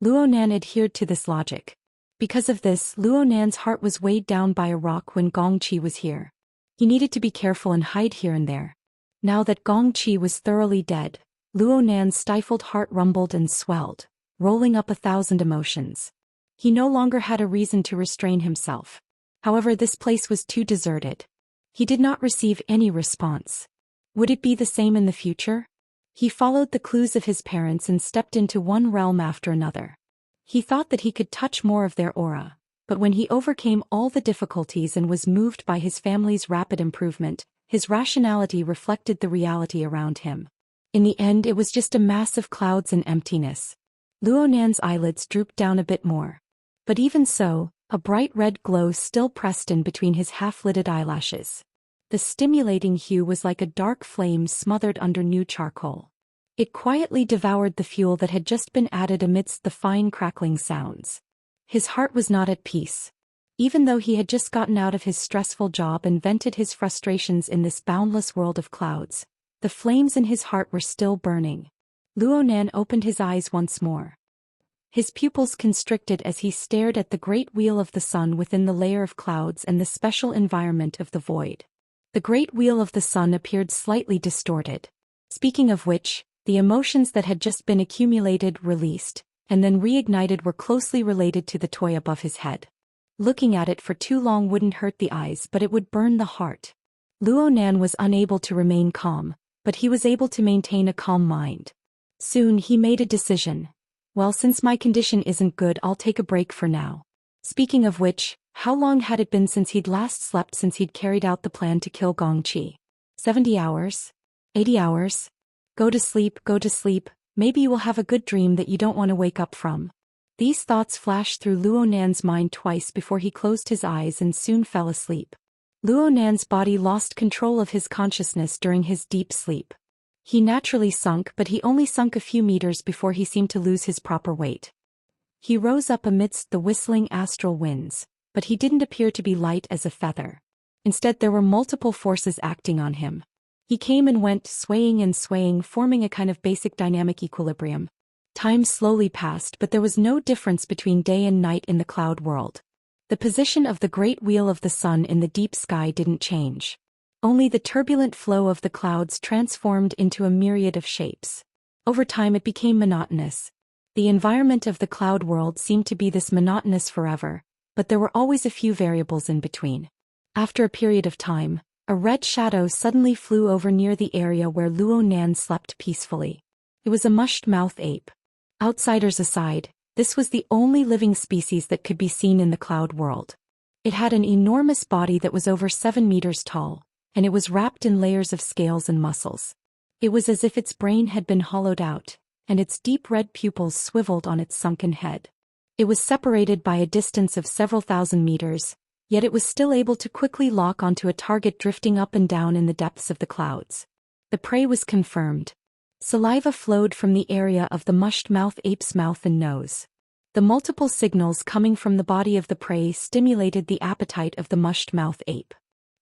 Luo Nan adhered to this logic. Because of this, Luo Nan's heart was weighed down by a rock when Gong Qi was here. He needed to be careful and hide here and there. Now that Gong Qi was thoroughly dead, Luo Nan's stifled heart rumbled and swelled, rolling up 1,000 emotions. He no longer had a reason to restrain himself. However, this place was too deserted. He did not receive any response. Would it be the same in the future? He followed the clues of his parents and stepped into one realm after another. He thought that he could touch more of their aura, but when he overcame all the difficulties and was moved by his family's rapid improvement, his rationality reflected the reality around him. In the end, it was just a mass of clouds and emptiness. Luo Nan's eyelids drooped down a bit more. But even so, a bright red glow still pressed in between his half-lidded eyelashes. The stimulating hue was like a dark flame smothered under new charcoal. It quietly devoured the fuel that had just been added amidst the fine crackling sounds. His heart was not at peace. Even though he had just gotten out of his stressful job and vented his frustrations in this boundless world of clouds, the flames in his heart were still burning. Luo Nan opened his eyes once more. His pupils constricted as he stared at the great wheel of the sun within the layer of clouds and the special environment of the void. The great wheel of the sun appeared slightly distorted. Speaking of which, the emotions that had just been accumulated, released, and then reignited were closely related to the toy above his head. Looking at it for too long wouldn't hurt the eyes, but it would burn the heart. Luo Nan was unable to remain calm, but he was able to maintain a calm mind. Soon he made a decision. Well, since my condition isn't good, I'll take a break for now. Speaking of which, how long had it been since he'd last slept since he'd carried out the plan to kill Gong Qi? 70 hours? 80 hours? Go to sleep, maybe you will have a good dream that you don't want to wake up from. These thoughts flashed through Luo Nan's mind twice before he closed his eyes and soon fell asleep. Luo Nan's body lost control of his consciousness during his deep sleep. He naturally sunk, but he only sunk a few meters before he seemed to lose his proper weight. He rose up amidst the whistling astral winds, but he didn't appear to be light as a feather. Instead, there were multiple forces acting on him. He came and went, swaying and swaying, forming a kind of basic dynamic equilibrium. Time slowly passed, but there was no difference between day and night in the cloud world. The position of the great wheel of the sun in the deep sky didn't change. Only the turbulent flow of the clouds transformed into a myriad of shapes. Over time it became monotonous. The environment of the cloud world seemed to be this monotonous forever, but there were always a few variables in between. After a period of time, a red shadow suddenly flew over near the area where Luo Nan slept peacefully. It was a mushed-mouthed ape. Outsiders aside, this was the only living species that could be seen in the cloud world. It had an enormous body that was over 7 meters tall, and it was wrapped in layers of scales and muscles. It was as if its brain had been hollowed out, and its deep red pupils swiveled on its sunken head. It was separated by a distance of several thousand meters, yet it was still able to quickly lock onto a target drifting up and down in the depths of the clouds. The prey was confirmed. Saliva flowed from the area of the mushed-mouth ape's mouth and nose. The multiple signals coming from the body of the prey stimulated the appetite of the mushed-mouth ape.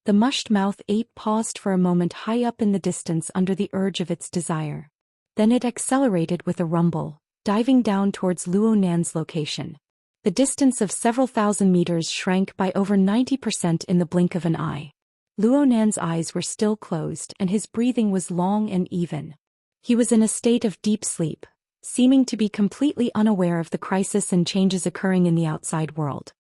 The mushed-mouth ape paused for a moment high up in the distance under the urge of its desire. Then it accelerated with a rumble, diving down towards Luo Nan's location. The distance of several thousand meters shrank by over 90% in the blink of an eye. Luo Nan's eyes were still closed and his breathing was long and even. He was in a state of deep sleep, seeming to be completely unaware of the crisis and changes occurring in the outside world.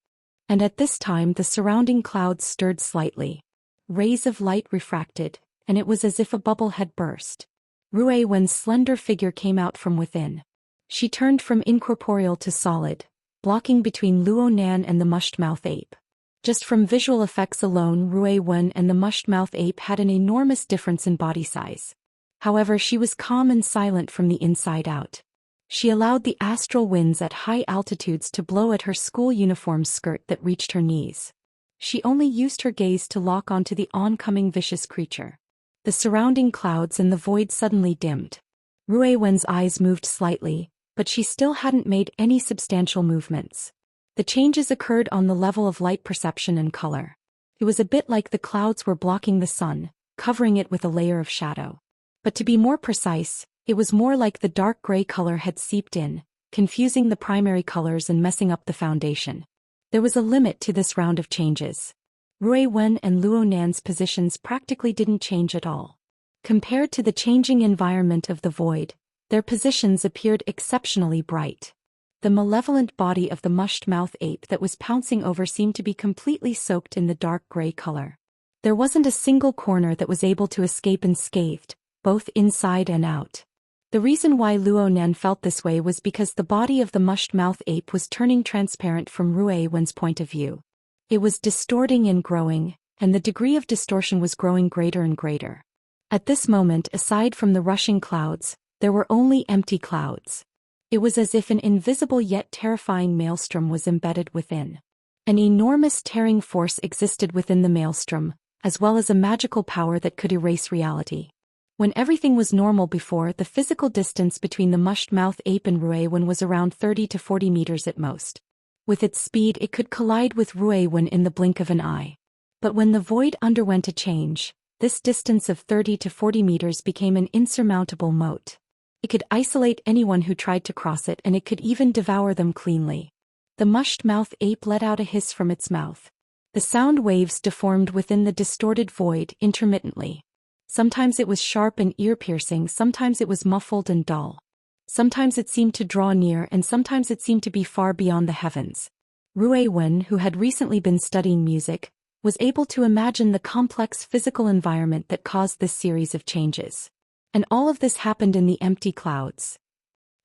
And at this time the surrounding clouds stirred slightly. Rays of light refracted, and it was as if a bubble had burst. Rui Wen's slender figure came out from within. She turned from incorporeal to solid, blocking between Luo Nan and the mushed-mouth ape. Just from visual effects alone, Rui Wen and the mushed-mouth ape had an enormous difference in body size. However, she was calm and silent from the inside out. She allowed the astral winds at high altitudes to blow at her school uniform skirt that reached her knees. She only used her gaze to lock onto the oncoming vicious creature. The surrounding clouds and the void suddenly dimmed. Rui Wen's eyes moved slightly, but she still hadn't made any substantial movements. The changes occurred on the level of light perception and color. It was a bit like the clouds were blocking the sun, covering it with a layer of shadow. But to be more precise, it was more like the dark gray color had seeped in, confusing the primary colors and messing up the foundation. There was a limit to this round of changes. Rui Wen and Luo Nan's positions practically didn't change at all. Compared to the changing environment of the void, their positions appeared exceptionally bright. The malevolent body of the mushed-mouth ape that was pouncing over seemed to be completely soaked in the dark gray color. There wasn't a single corner that was able to escape unscathed, both inside and out. The reason why Luo Nan felt this way was because the body of the mushed-mouth ape was turning transparent from Rui Wen's point of view. It was distorting and growing, and the degree of distortion was growing greater and greater. At this moment, aside from the rushing clouds, there were only empty clouds. It was as if an invisible yet terrifying maelstrom was embedded within. An enormous tearing force existed within the maelstrom, as well as a magical power that could erase reality. When everything was normal before, the physical distance between the mushed-mouth ape and Rui Wen was around 30 to 40 meters at most. With its speed, it could collide with Rui Wen in the blink of an eye. But when the void underwent a change, this distance of 30 to 40 meters became an insurmountable moat. It could isolate anyone who tried to cross it, and it could even devour them cleanly. The mushed-mouth ape let out a hiss from its mouth. The sound waves deformed within the distorted void intermittently. Sometimes it was sharp and ear-piercing, sometimes it was muffled and dull. Sometimes it seemed to draw near and sometimes it seemed to be far beyond the heavens. Rui Wen, who had recently been studying music, was able to imagine the complex physical environment that caused this series of changes. And all of this happened in the empty clouds.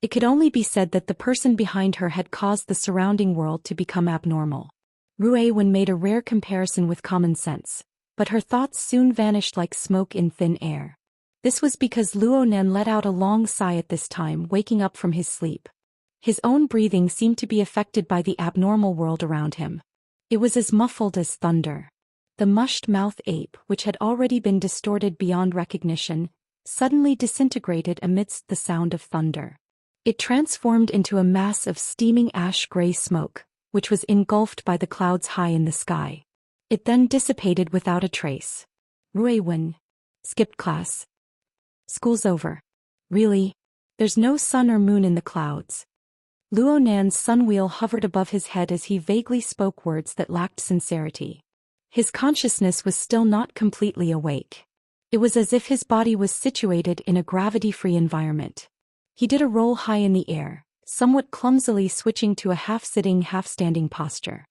It could only be said that the person behind her had caused the surrounding world to become abnormal. Rui Wen made a rare comparison with common sense, but her thoughts soon vanished like smoke in thin air. This was because Luo Nan let out a long sigh at this time, waking up from his sleep. His own breathing seemed to be affected by the abnormal world around him. It was as muffled as thunder. The mushed-mouth ape, which had already been distorted beyond recognition, suddenly disintegrated amidst the sound of thunder. It transformed into a mass of steaming ash-gray smoke, which was engulfed by the clouds high in the sky. It then dissipated without a trace. Rui Wen. Skipped class. School's over. Really? There's no sun or moon in the clouds. Luo Nan's sun wheel hovered above his head as he vaguely spoke words that lacked sincerity. His consciousness was still not completely awake. It was as if his body was situated in a gravity-free environment. He did a roll high in the air, somewhat clumsily switching to a half-sitting, half-standing posture.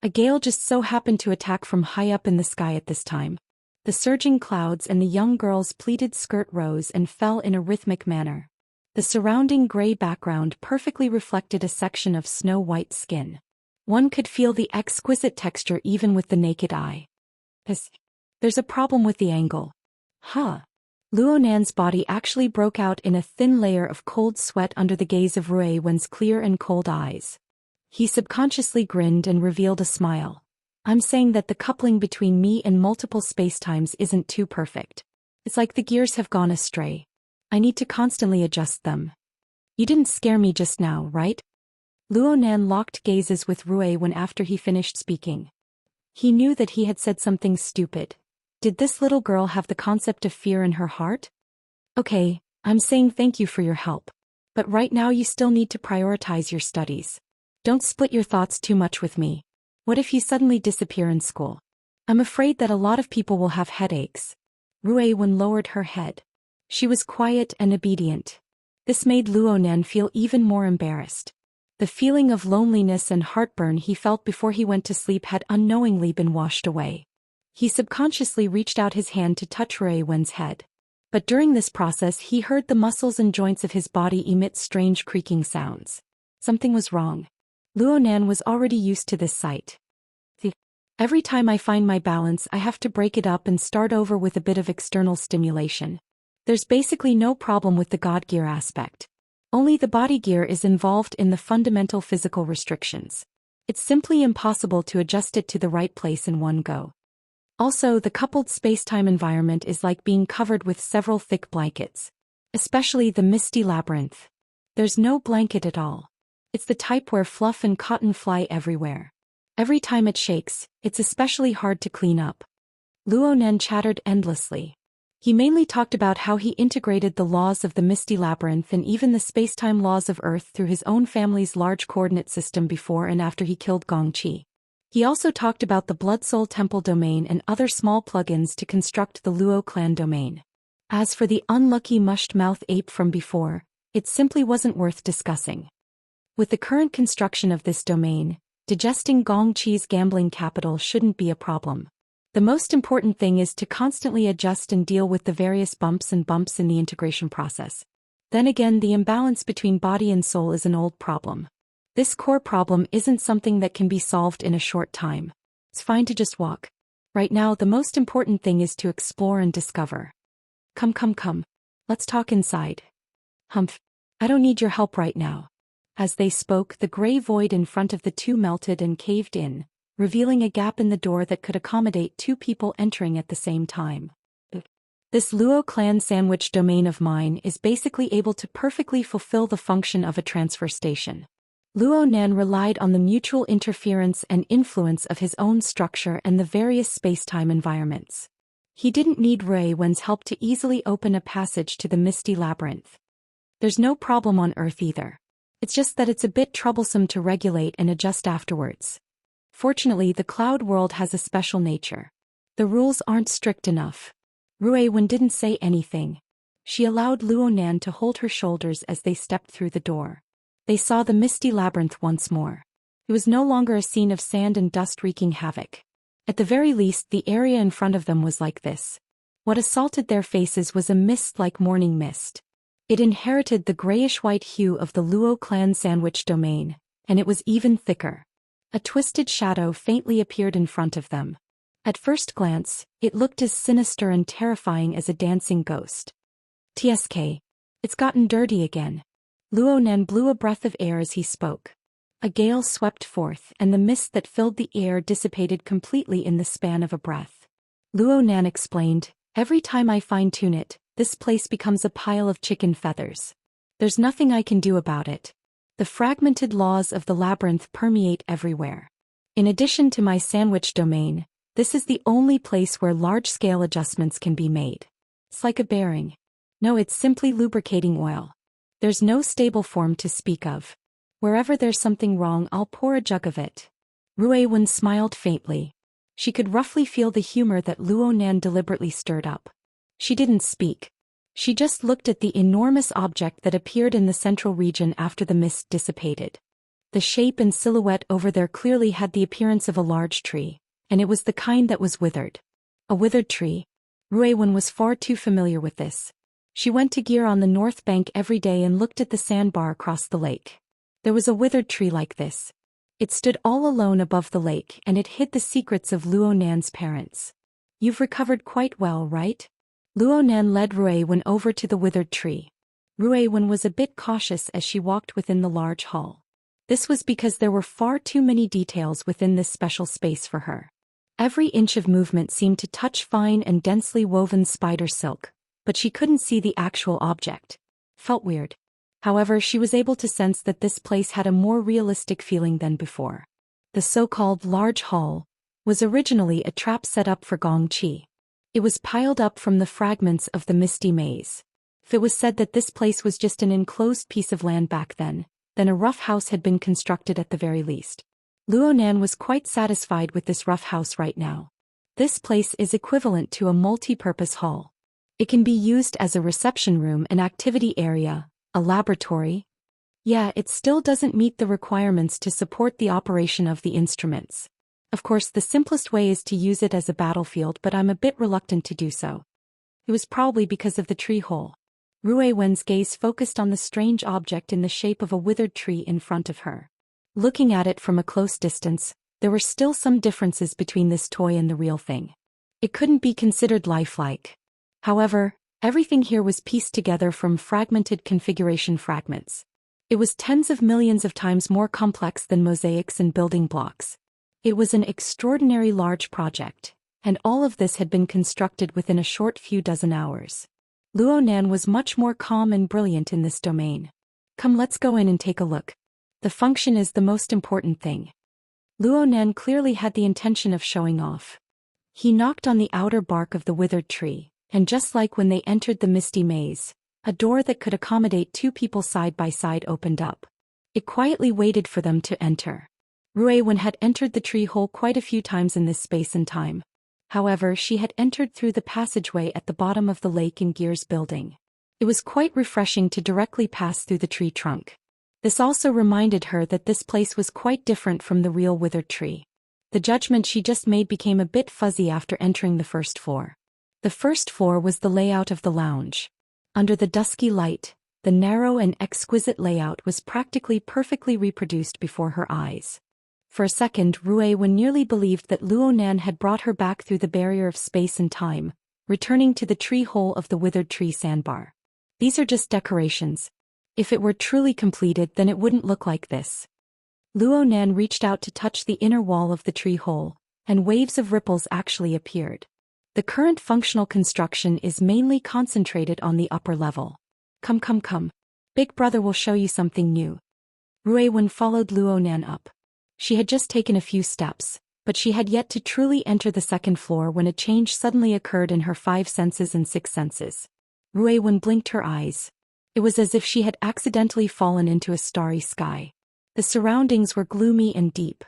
A gale just so happened to attack from high up in the sky at this time. The surging clouds and the young girl's pleated skirt rose and fell in a rhythmic manner. The surrounding gray background perfectly reflected a section of snow-white skin. One could feel the exquisite texture even with the naked eye. There's a problem with the angle. Huh. Luonan's body actually broke out in a thin layer of cold sweat under the gaze of Rui Wen's clear and cold eyes. He subconsciously grinned and revealed a smile. I'm saying that the coupling between me and multiple spacetimes isn't too perfect. It's like the gears have gone astray. I need to constantly adjust them. You didn't scare me just now, right? Luonan locked gazes with Rui Wen after he finished speaking. He knew that he had said something stupid. Did this little girl have the concept of fear in her heart? Okay, I'm saying thank you for your help. But right now you still need to prioritize your studies. Don't split your thoughts too much with me. What if you suddenly disappear in school? I'm afraid that a lot of people will have headaches. Rui Wen lowered her head. She was quiet and obedient. This made Luonan feel even more embarrassed. The feeling of loneliness and heartburn he felt before he went to sleep had unknowingly been washed away. He subconsciously reached out his hand to touch Rui Wen's head. But during this process he heard the muscles and joints of his body emit strange creaking sounds. Something was wrong. Luonan was already used to this sight. Every time I find my balance I have to break it up and start over with a bit of external stimulation. There's basically no problem with the God gear aspect. Only the body gear is involved in the fundamental physical restrictions. It's simply impossible to adjust it to the right place in one go. Also, the coupled spacetime environment is like being covered with several thick blankets. Especially the misty labyrinth. There's no blanket at all. It's the type where fluff and cotton fly everywhere. Every time it shakes, it's especially hard to clean up. Luonan chattered endlessly. He mainly talked about how he integrated the laws of the misty labyrinth and even the spacetime laws of Earth through his own family's large coordinate system before and after he killed Gongqi. He also talked about the Blood Soul Temple domain and other small plugins to construct the Luo clan domain. As for the unlucky mushed-mouth ape from before, it simply wasn't worth discussing. With the current construction of this domain, digesting Gongqi's gambling capital shouldn't be a problem. The most important thing is to constantly adjust and deal with the various bumps in the integration process. Then again, the imbalance between body and soul is an old problem. This core problem isn't something that can be solved in a short time. It's fine to just walk. Right now, the most important thing is to explore and discover. Come. Let's talk inside. Humph. I don't need your help right now. As they spoke, the gray void in front of the two melted and caved in, revealing a gap in the door that could accommodate two people entering at the same time. This Luo clan sandwich domain of mine is basically able to perfectly fulfill the function of a transfer station. Luonan relied on the mutual interference and influence of his own structure and the various spacetime environments. He didn't need Rui Wen's help to easily open a passage to the misty labyrinth. There's no problem on Earth either. It's just that it's a bit troublesome to regulate and adjust afterwards. Fortunately, the cloud world has a special nature. The rules aren't strict enough. Rui Wen didn't say anything. She allowed Luonan to hold her shoulders as they stepped through the door. They saw the misty labyrinth once more. It was no longer a scene of sand and dust wreaking havoc. At the very least, the area in front of them was like this. What assaulted their faces was a mist like morning mist. It inherited the grayish-white hue of the Luo clan sandwich domain, and it was even thicker. A twisted shadow faintly appeared in front of them. At first glance, it looked as sinister and terrifying as a dancing ghost. TSK. It's gotten dirty again. Luonan blew a breath of air as he spoke. A gale swept forth, and the mist that filled the air dissipated completely in the span of a breath. Luonan explained, every time I fine-tune it, this place becomes a pile of chicken feathers. There's nothing I can do about it. The fragmented laws of the labyrinth permeate everywhere. In addition to my sandwich domain, this is the only place where large-scale adjustments can be made. It's like a bearing. No, it's simply lubricating oil. There's no stable form to speak of. Wherever there's something wrong, I'll pour a jug of it. Rui Wen smiled faintly. She could roughly feel the humor that Luonan deliberately stirred up. She didn't speak. She just looked at the enormous object that appeared in the central region after the mist dissipated. The shape and silhouette over there clearly had the appearance of a large tree, and it was the kind that was withered. A withered tree? Rui Wen was far too familiar with this. She went to Gear on the north bank every day and looked at the sandbar across the lake. There was a withered tree like this. It stood all alone above the lake and it hid the secrets of Luo Nan's parents. You've recovered quite well, right? Luo Nan led Rui Wen over to the withered tree. Rui Wen was a bit cautious as she walked within the large hall. This was because there were far too many details within this special space for her. Every inch of movement seemed to touch fine and densely woven spider silk, but she couldn't see the actual object. Felt weird. However, she was able to sense that this place had a more realistic feeling than before. The so-called large hall was originally a trap set up for Gong Qi. It was piled up from the fragments of the misty maze. If it was said that this place was just an enclosed piece of land back then a rough house had been constructed at the very least. Luo Nan was quite satisfied with this rough house right now. This place is equivalent to a multi-purpose hall. It can be used as a reception room, an activity area, a laboratory. Yeah, it still doesn't meet the requirements to support the operation of the instruments. Of course, the simplest way is to use it as a battlefield, but I'm a bit reluctant to do so. It was probably because of the tree hole. Rui Wen's gaze focused on the strange object in the shape of a withered tree in front of her. Looking at it from a close distance, there were still some differences between this toy and the real thing. It couldn't be considered lifelike. However, everything here was pieced together from fragmented configuration fragments. It was tens of millions of times more complex than mosaics and building blocks. It was an extraordinary large project, and all of this had been constructed within a short few dozen hours. Luo Nan was much more calm and brilliant in this domain. Come, let's go in and take a look. The function is the most important thing. Luo Nan clearly had the intention of showing off. He knocked on the outer bark of the withered tree, and just like when they entered the misty maze, a door that could accommodate two people side by side opened up. It quietly waited for them to enter. Rui Wen had entered the tree hole quite a few times in this space and time. However, she had entered through the passageway at the bottom of the lake in Gear's building. It was quite refreshing to directly pass through the tree trunk. This also reminded her that this place was quite different from the real withered tree. The judgment she just made became a bit fuzzy after entering the first floor. The first floor was the layout of the lounge. Under the dusky light, the narrow and exquisite layout was practically perfectly reproduced before her eyes. For a second, Rui Wen nearly believed that Luo Nan had brought her back through the barrier of space and time, returning to the tree hole of the withered tree sandbar. These are just decorations. If it were truly completed, then it wouldn't look like this. Luo Nan reached out to touch the inner wall of the tree hole, and waves of ripples actually appeared. The current functional construction is mainly concentrated on the upper level. Come. Big brother will show you something new. Rui Wen followed Luo Nan up. She had just taken a few steps, but she had yet to truly enter the second floor when a change suddenly occurred in her 5 senses and 6 senses. Rui Wen blinked her eyes. It was as if she had accidentally fallen into a starry sky. The surroundings were gloomy and deep.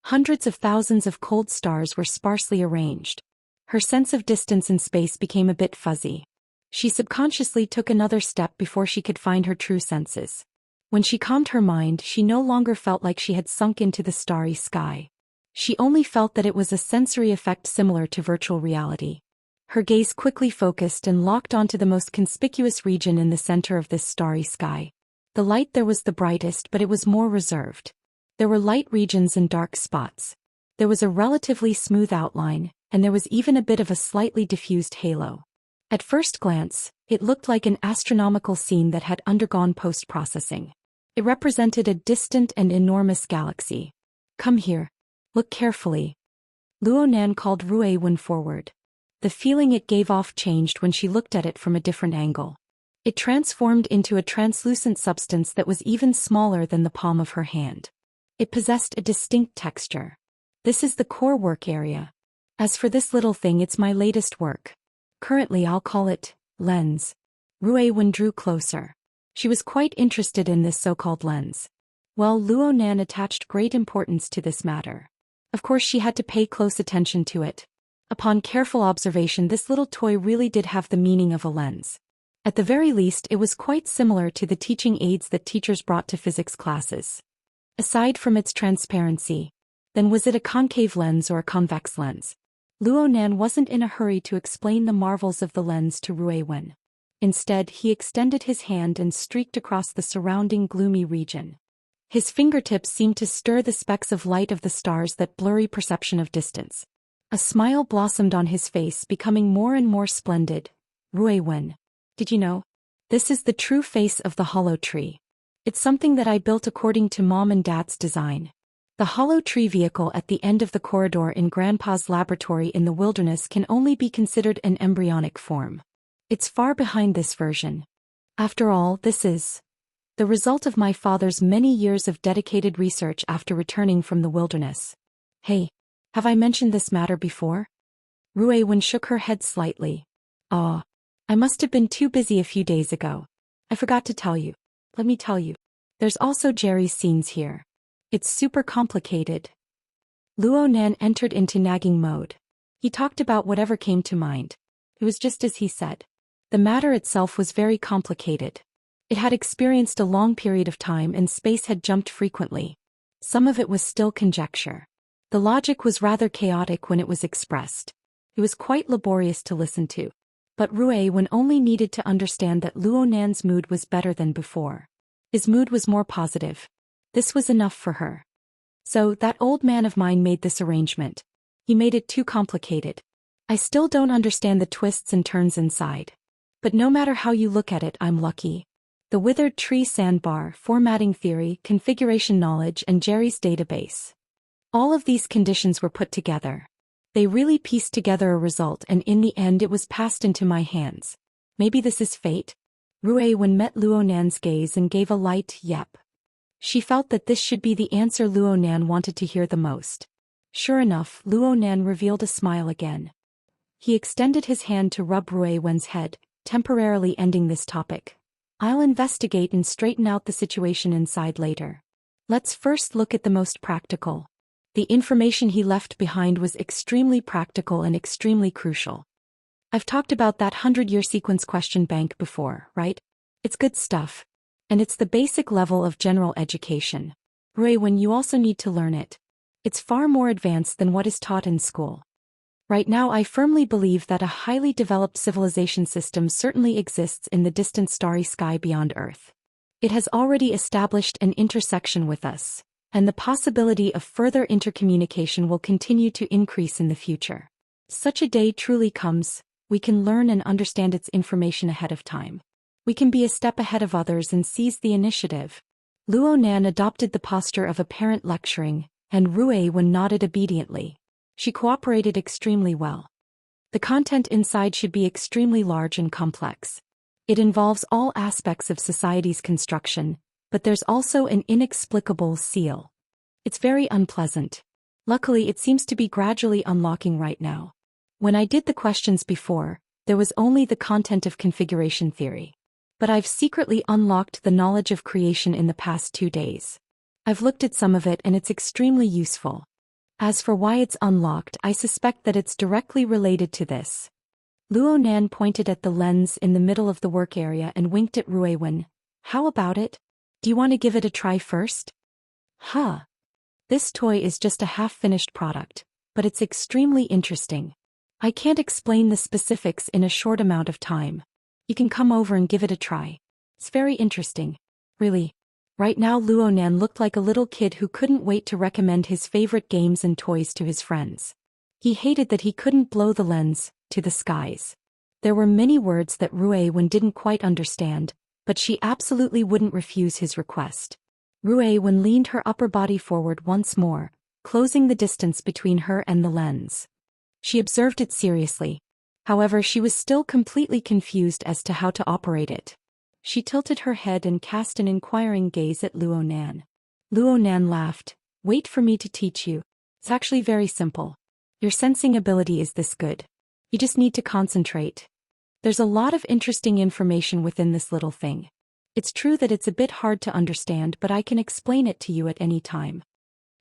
Hundreds of thousands of cold stars were sparsely arranged. Her sense of distance and space became a bit fuzzy. She subconsciously took another step before she could find her true senses. When she calmed her mind, she no longer felt like she had sunk into the starry sky. She only felt that it was a sensory effect similar to virtual reality. Her gaze quickly focused and locked onto the most conspicuous region in the center of this starry sky. The light there was the brightest, but it was more reserved. There were light regions and dark spots. There was a relatively smooth outline, and there was even a bit of a slightly diffused halo. At first glance, it looked like an astronomical scene that had undergone post-processing. It represented a distant and enormous galaxy. Come here. Look carefully. Luo Nan called Rui Wen forward. The feeling it gave off changed when she looked at it from a different angle. It transformed into a translucent substance that was even smaller than the palm of her hand. It possessed a distinct texture. This is the core work area. As for this little thing, it's my latest work. Currently I'll call it lens. Rui Wen drew closer. She was quite interested in this so-called lens. Well, Luo Nan attached great importance to this matter. Of course she had to pay close attention to it. Upon careful observation, this little toy really did have the meaning of a lens. At the very least, it was quite similar to the teaching aids that teachers brought to physics classes. Aside from its transparency, then was it a concave lens or a convex lens? Luo Nan wasn't in a hurry to explain the marvels of the lens to Rui Wen. Instead, he extended his hand and streaked across the surrounding gloomy region. His fingertips seemed to stir the specks of light of the stars that blurry perception of distance. A smile blossomed on his face, becoming more and more splendid. Rui Wen. Did you know? This is the true face of the hollow tree. It's something that I built according to Mom and Dad's design. The hollow tree vehicle at the end of the corridor in Grandpa's laboratory in the wilderness can only be considered an embryonic form. It's far behind this version. After all, this is the result of my father's many years of dedicated research after returning from the wilderness. Hey, have I mentioned this matter before? Rui Wen shook her head slightly. Ah, I must have been too busy a few days ago. I forgot to tell you. Let me tell you. There's also Jerry's scenes here. It's super complicated. Luo Nan entered into nagging mode. He talked about whatever came to mind. It was just as he said. The matter itself was very complicated. It had experienced a long period of time and space had jumped frequently. Some of it was still conjecture. The logic was rather chaotic when it was expressed. It was quite laborious to listen to. But Rui Wen only needed to understand that Luo Nan's mood was better than before. His mood was more positive. This was enough for her. So, that old man of mine made this arrangement. He made it too complicated. I still don't understand the twists and turns inside. But no matter how you look at it, I'm lucky. The withered tree sandbar, formatting theory, configuration knowledge, and Jerry's database. All of these conditions were put together. They really pieced together a result, and in the end it was passed into my hands. Maybe this is fate? Rui Wen met Luo Nan's gaze and gave a light yep. She felt that this should be the answer Luo Nan wanted to hear the most. Sure enough, Luo Nan revealed a smile again. He extended his hand to rub Rui Wen's head, temporarily ending this topic. I'll investigate and straighten out the situation inside later. Let's first look at the most practical. The information he left behind was extremely practical and extremely crucial. I've talked about that 100-year sequence question bank before, right? It's good stuff. And it's the basic level of general education. Rui Wen, you also need to learn it. It's far more advanced than what is taught in school. Right now I firmly believe that a highly developed civilization system certainly exists in the distant starry sky beyond Earth. It has already established an intersection with us, and the possibility of further intercommunication will continue to increase in the future. Such a day truly comes, we can learn and understand its information ahead of time. We can be a step ahead of others and seize the initiative. Luo Nan adopted the posture of a parent lecturing, and Rui Wen nodded obediently. She cooperated extremely well. The content inside should be extremely large and complex. It involves all aspects of society's construction, but there's also an inexplicable seal. It's very unpleasant. Luckily, it seems to be gradually unlocking right now. When I did the questions before, there was only the content of configuration theory. But I've secretly unlocked the knowledge of creation in the past 2 days. I've looked at some of it and it's extremely useful. As for why it's unlocked, I suspect that it's directly related to this. Luo Nan pointed at the lens in the middle of the work area and winked at Rui Wen. How about it? Do you want to give it a try first? Huh. This toy is just a half-finished product, but it's extremely interesting. I can't explain the specifics in a short amount of time. You can come over and give it a try. It's very interesting. Really. Right now Luo Nan looked like a little kid who couldn't wait to recommend his favorite games and toys to his friends. He hated that he couldn't blow the lens to the skies. There were many words that Rui Wen didn't quite understand, but she absolutely wouldn't refuse his request. Rui Wen leaned her upper body forward once more, closing the distance between her and the lens. She observed it seriously. However, she was still completely confused as to how to operate it. She tilted her head and cast an inquiring gaze at Luo Nan. Luo Nan laughed. Wait for me to teach you. It's actually very simple. Your sensing ability is this good. You just need to concentrate. There's a lot of interesting information within this little thing. It's true that it's a bit hard to understand, but I can explain it to you at any time.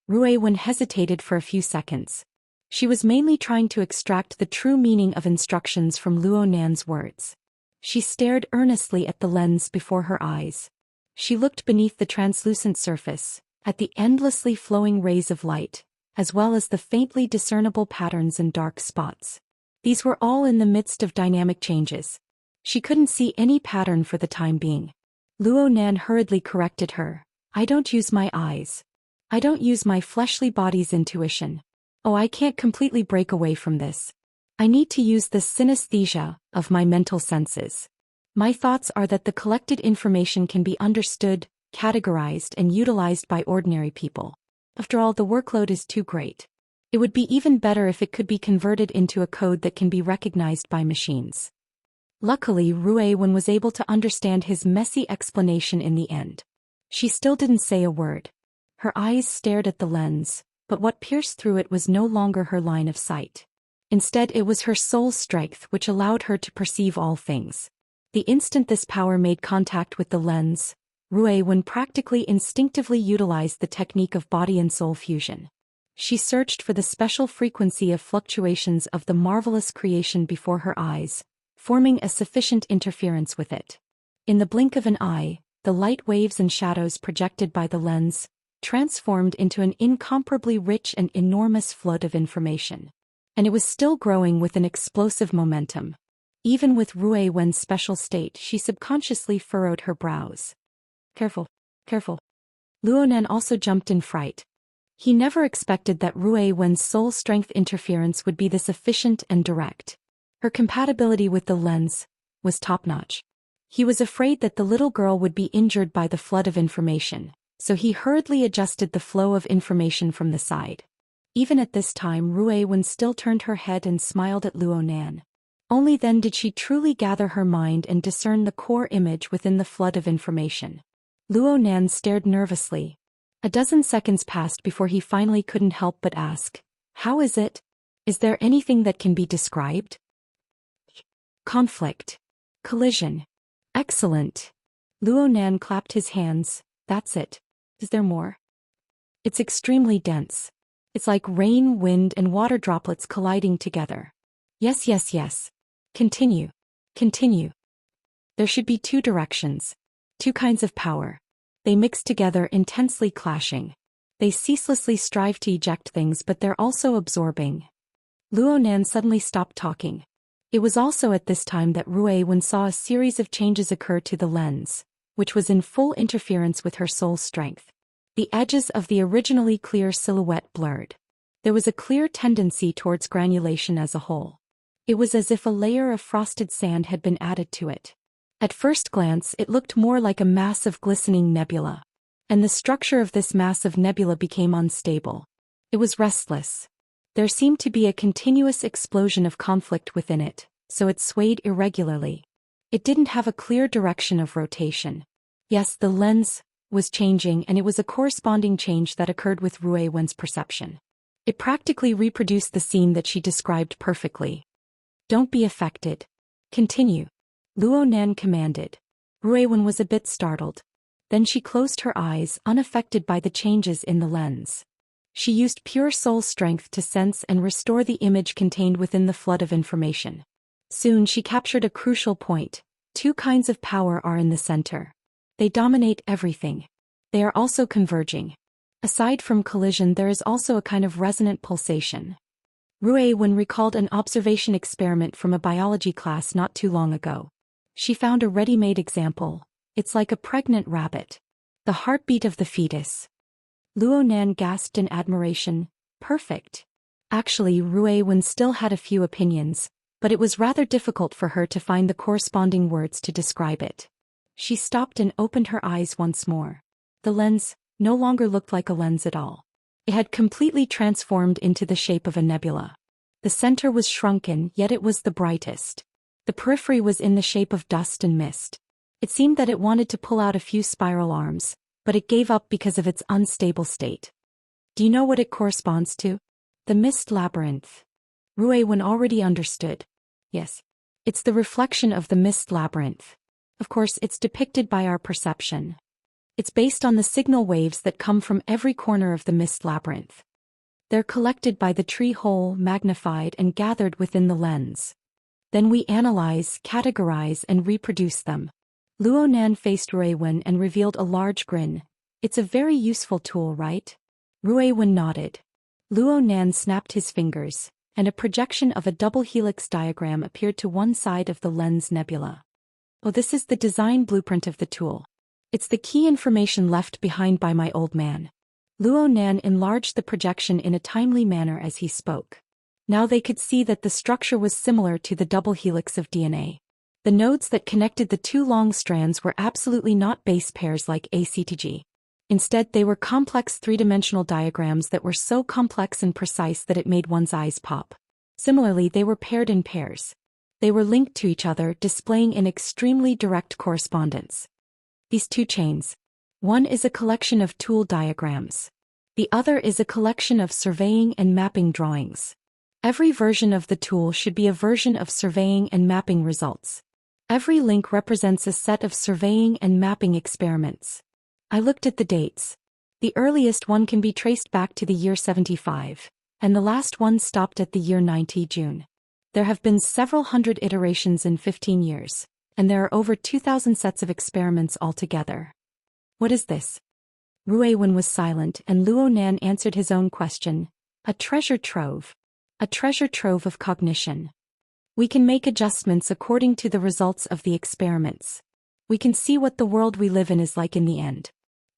Rui Wen hesitated for a few seconds. She was mainly trying to extract the true meaning of instructions from Luo Nan's words. She stared earnestly at the lens before her eyes. She looked beneath the translucent surface, at the endlessly flowing rays of light, as well as the faintly discernible patterns and dark spots. These were all in the midst of dynamic changes. She couldn't see any pattern for the time being. Luo Nan hurriedly corrected her. I don't use my eyes. I don't use my fleshly body's intuition. Oh, I can't completely break away from this. I need to use the synesthesia of my mental senses. My thoughts are that the collected information can be understood, categorized and utilized by ordinary people. After all, the workload is too great. It would be even better if it could be converted into a code that can be recognized by machines. Luckily, Ruiwen was able to understand his messy explanation in the end. She still didn't say a word. Her eyes stared at the lens, but what pierced through it was no longer her line of sight. Instead, it was her soul strength which allowed her to perceive all things. The instant this power made contact with the lens, Ruiwen practically instinctively utilized the technique of body and soul fusion. She searched for the special frequency of fluctuations of the marvelous creation before her eyes, forming a sufficient interference with it. In the blink of an eye, the light waves and shadows projected by the lens transformed into an incomparably rich and enormous flood of information. And it was still growing with an explosive momentum. Even with Ruiwen's special state, she subconsciously furrowed her brows. Careful, careful. Luonan also jumped in fright. He never expected that Ruiwen's soul strength interference would be this efficient and direct. Her compatibility with the lens was top-notch. He was afraid that the little girl would be injured by the flood of information, so he hurriedly adjusted the flow of information from the side. Even at this time, Ruiwen still turned her head and smiled at Luonan. Only then did she truly gather her mind and discern the core image within the flood of information. Luonan stared nervously. A dozen seconds passed before he finally couldn't help but ask, "How is it? Is there anything that can be described?" Conflict. Collision. Excellent. Luonan clapped his hands. That's it. Is there more? It's extremely dense. It's like rain, wind, and water droplets colliding together. Yes, yes, yes. Continue. Continue. There should be two directions. Two kinds of power. They mix together, intensely clashing. They ceaselessly strive to eject things, but they're also absorbing. Luonan suddenly stopped talking. It was also at this time that Ruiwen saw a series of changes occur to the lens, which was in full interference with her soul strength. The edges of the originally clear silhouette blurred. There was a clear tendency towards granulation as a whole. It was as if a layer of frosted sand had been added to it. At first glance, it looked more like a mass of glistening nebula. And the structure of this massive nebula became unstable. It was restless. There seemed to be a continuous explosion of conflict within it, so it swayed irregularly. It didn't have a clear direction of rotation. Yes, the lens was changing, and it was a corresponding change that occurred with Ruiwen's perception. It practically reproduced the scene that she described perfectly. Don't be affected. Continue. Luonan commanded. Ruiwen was a bit startled. Then she closed her eyes, unaffected by the changes in the lens. She used pure soul strength to sense and restore the image contained within the flood of information. Soon she captured a crucial point. Two kinds of power are in the center. They dominate everything. They are also converging. Aside from collision, there is also a kind of resonant pulsation. Ruiwen recalled an observation experiment from a biology class not too long ago. She found a ready-made example. It's like a pregnant rabbit. The heartbeat of the fetus. Luonan gasped in admiration. Perfect. Actually, Ruiwen still had a few opinions, but it was rather difficult for her to find the corresponding words to describe it. She stopped and opened her eyes once more. The lens no longer looked like a lens at all. It had completely transformed into the shape of a nebula. The center was shrunken, yet it was the brightest. The periphery was in the shape of dust and mist. It seemed that it wanted to pull out a few spiral arms, but it gave up because of its unstable state. Do you know what it corresponds to? The mist labyrinth. Ruiwen already understood. Yes. It's the reflection of the mist labyrinth. Of course, it's depicted by our perception. It's based on the signal waves that come from every corner of the mist labyrinth. They're collected by the tree hole, magnified and gathered within the lens. Then we analyze, categorize and reproduce them. Luonan faced Ruiwen and revealed a large grin. It's a very useful tool, right? Ruiwen nodded. Luonan snapped his fingers, and a projection of a double helix diagram appeared to one side of the lens nebula. Oh, this is the design blueprint of the tool. It's the key information left behind by my old man. Luo Nan enlarged the projection in a timely manner as he spoke. Now they could see that the structure was similar to the double helix of DNA. The nodes that connected the two long strands were absolutely not base pairs like ACTG. Instead, they were complex three-dimensional diagrams that were so complex and precise that it made one's eyes pop. Similarly, they were paired in pairs. They were linked to each other, displaying an extremely direct correspondence. These two chains. One is a collection of tool diagrams. The other is a collection of surveying and mapping drawings. Every version of the tool should be a version of surveying and mapping results. Every link represents a set of surveying and mapping experiments. I looked at the dates. The earliest one can be traced back to the year 75, and the last one stopped at the year 90 June. There have been several hundred iterations in 15 years, and there are over 2,000 sets of experiments altogether. What is this? Ruiwen was silent, and Luo Nan answered his own question. A treasure trove. A treasure trove of cognition. We can make adjustments according to the results of the experiments. We can see what the world we live in is like in the end.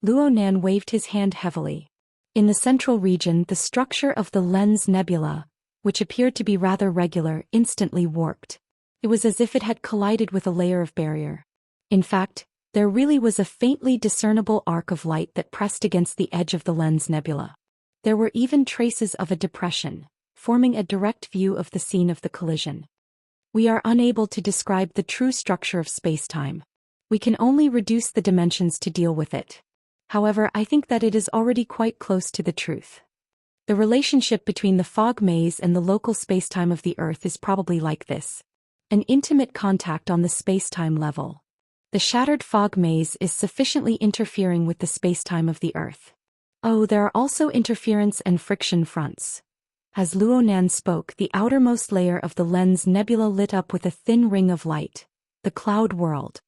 Luo Nan waved his hand heavily. In the central region, the structure of the lens nebula, which appeared to be rather regular, instantly warped. It was as if it had collided with a layer of barrier. In fact, there really was a faintly discernible arc of light that pressed against the edge of the lens nebula. There were even traces of a depression, forming a direct view of the scene of the collision. We are unable to describe the true structure of space-time. We can only reduce the dimensions to deal with it. However, I think that it is already quite close to the truth. The relationship between the fog maze and the local spacetime of the Earth is probably like this. An intimate contact on the spacetime level. The shattered fog maze is sufficiently interfering with the spacetime of the Earth. Oh, there are also interference and friction fronts. As Luo Nan spoke, the outermost layer of the lens nebula lit up with a thin ring of light. The Cloud World.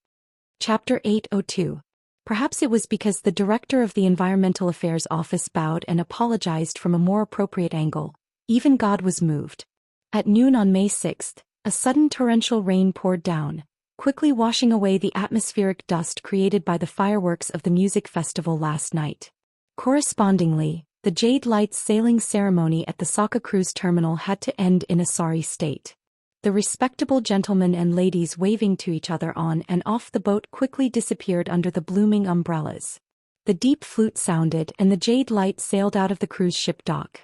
Chapter 802. Perhaps it was because the director of the Environmental Affairs Office bowed and apologized from a more appropriate angle. Even God was moved. At noon on May 6th, a sudden torrential rain poured down, quickly washing away the atmospheric dust created by the fireworks of the music festival last night. Correspondingly, the Jade Lights sailing ceremony at the Saga cruise terminal had to end in a sorry state. The respectable gentlemen and ladies waving to each other on and off the boat quickly disappeared under the blooming umbrellas. The deep flute sounded and the Jade Light sailed out of the cruise ship dock.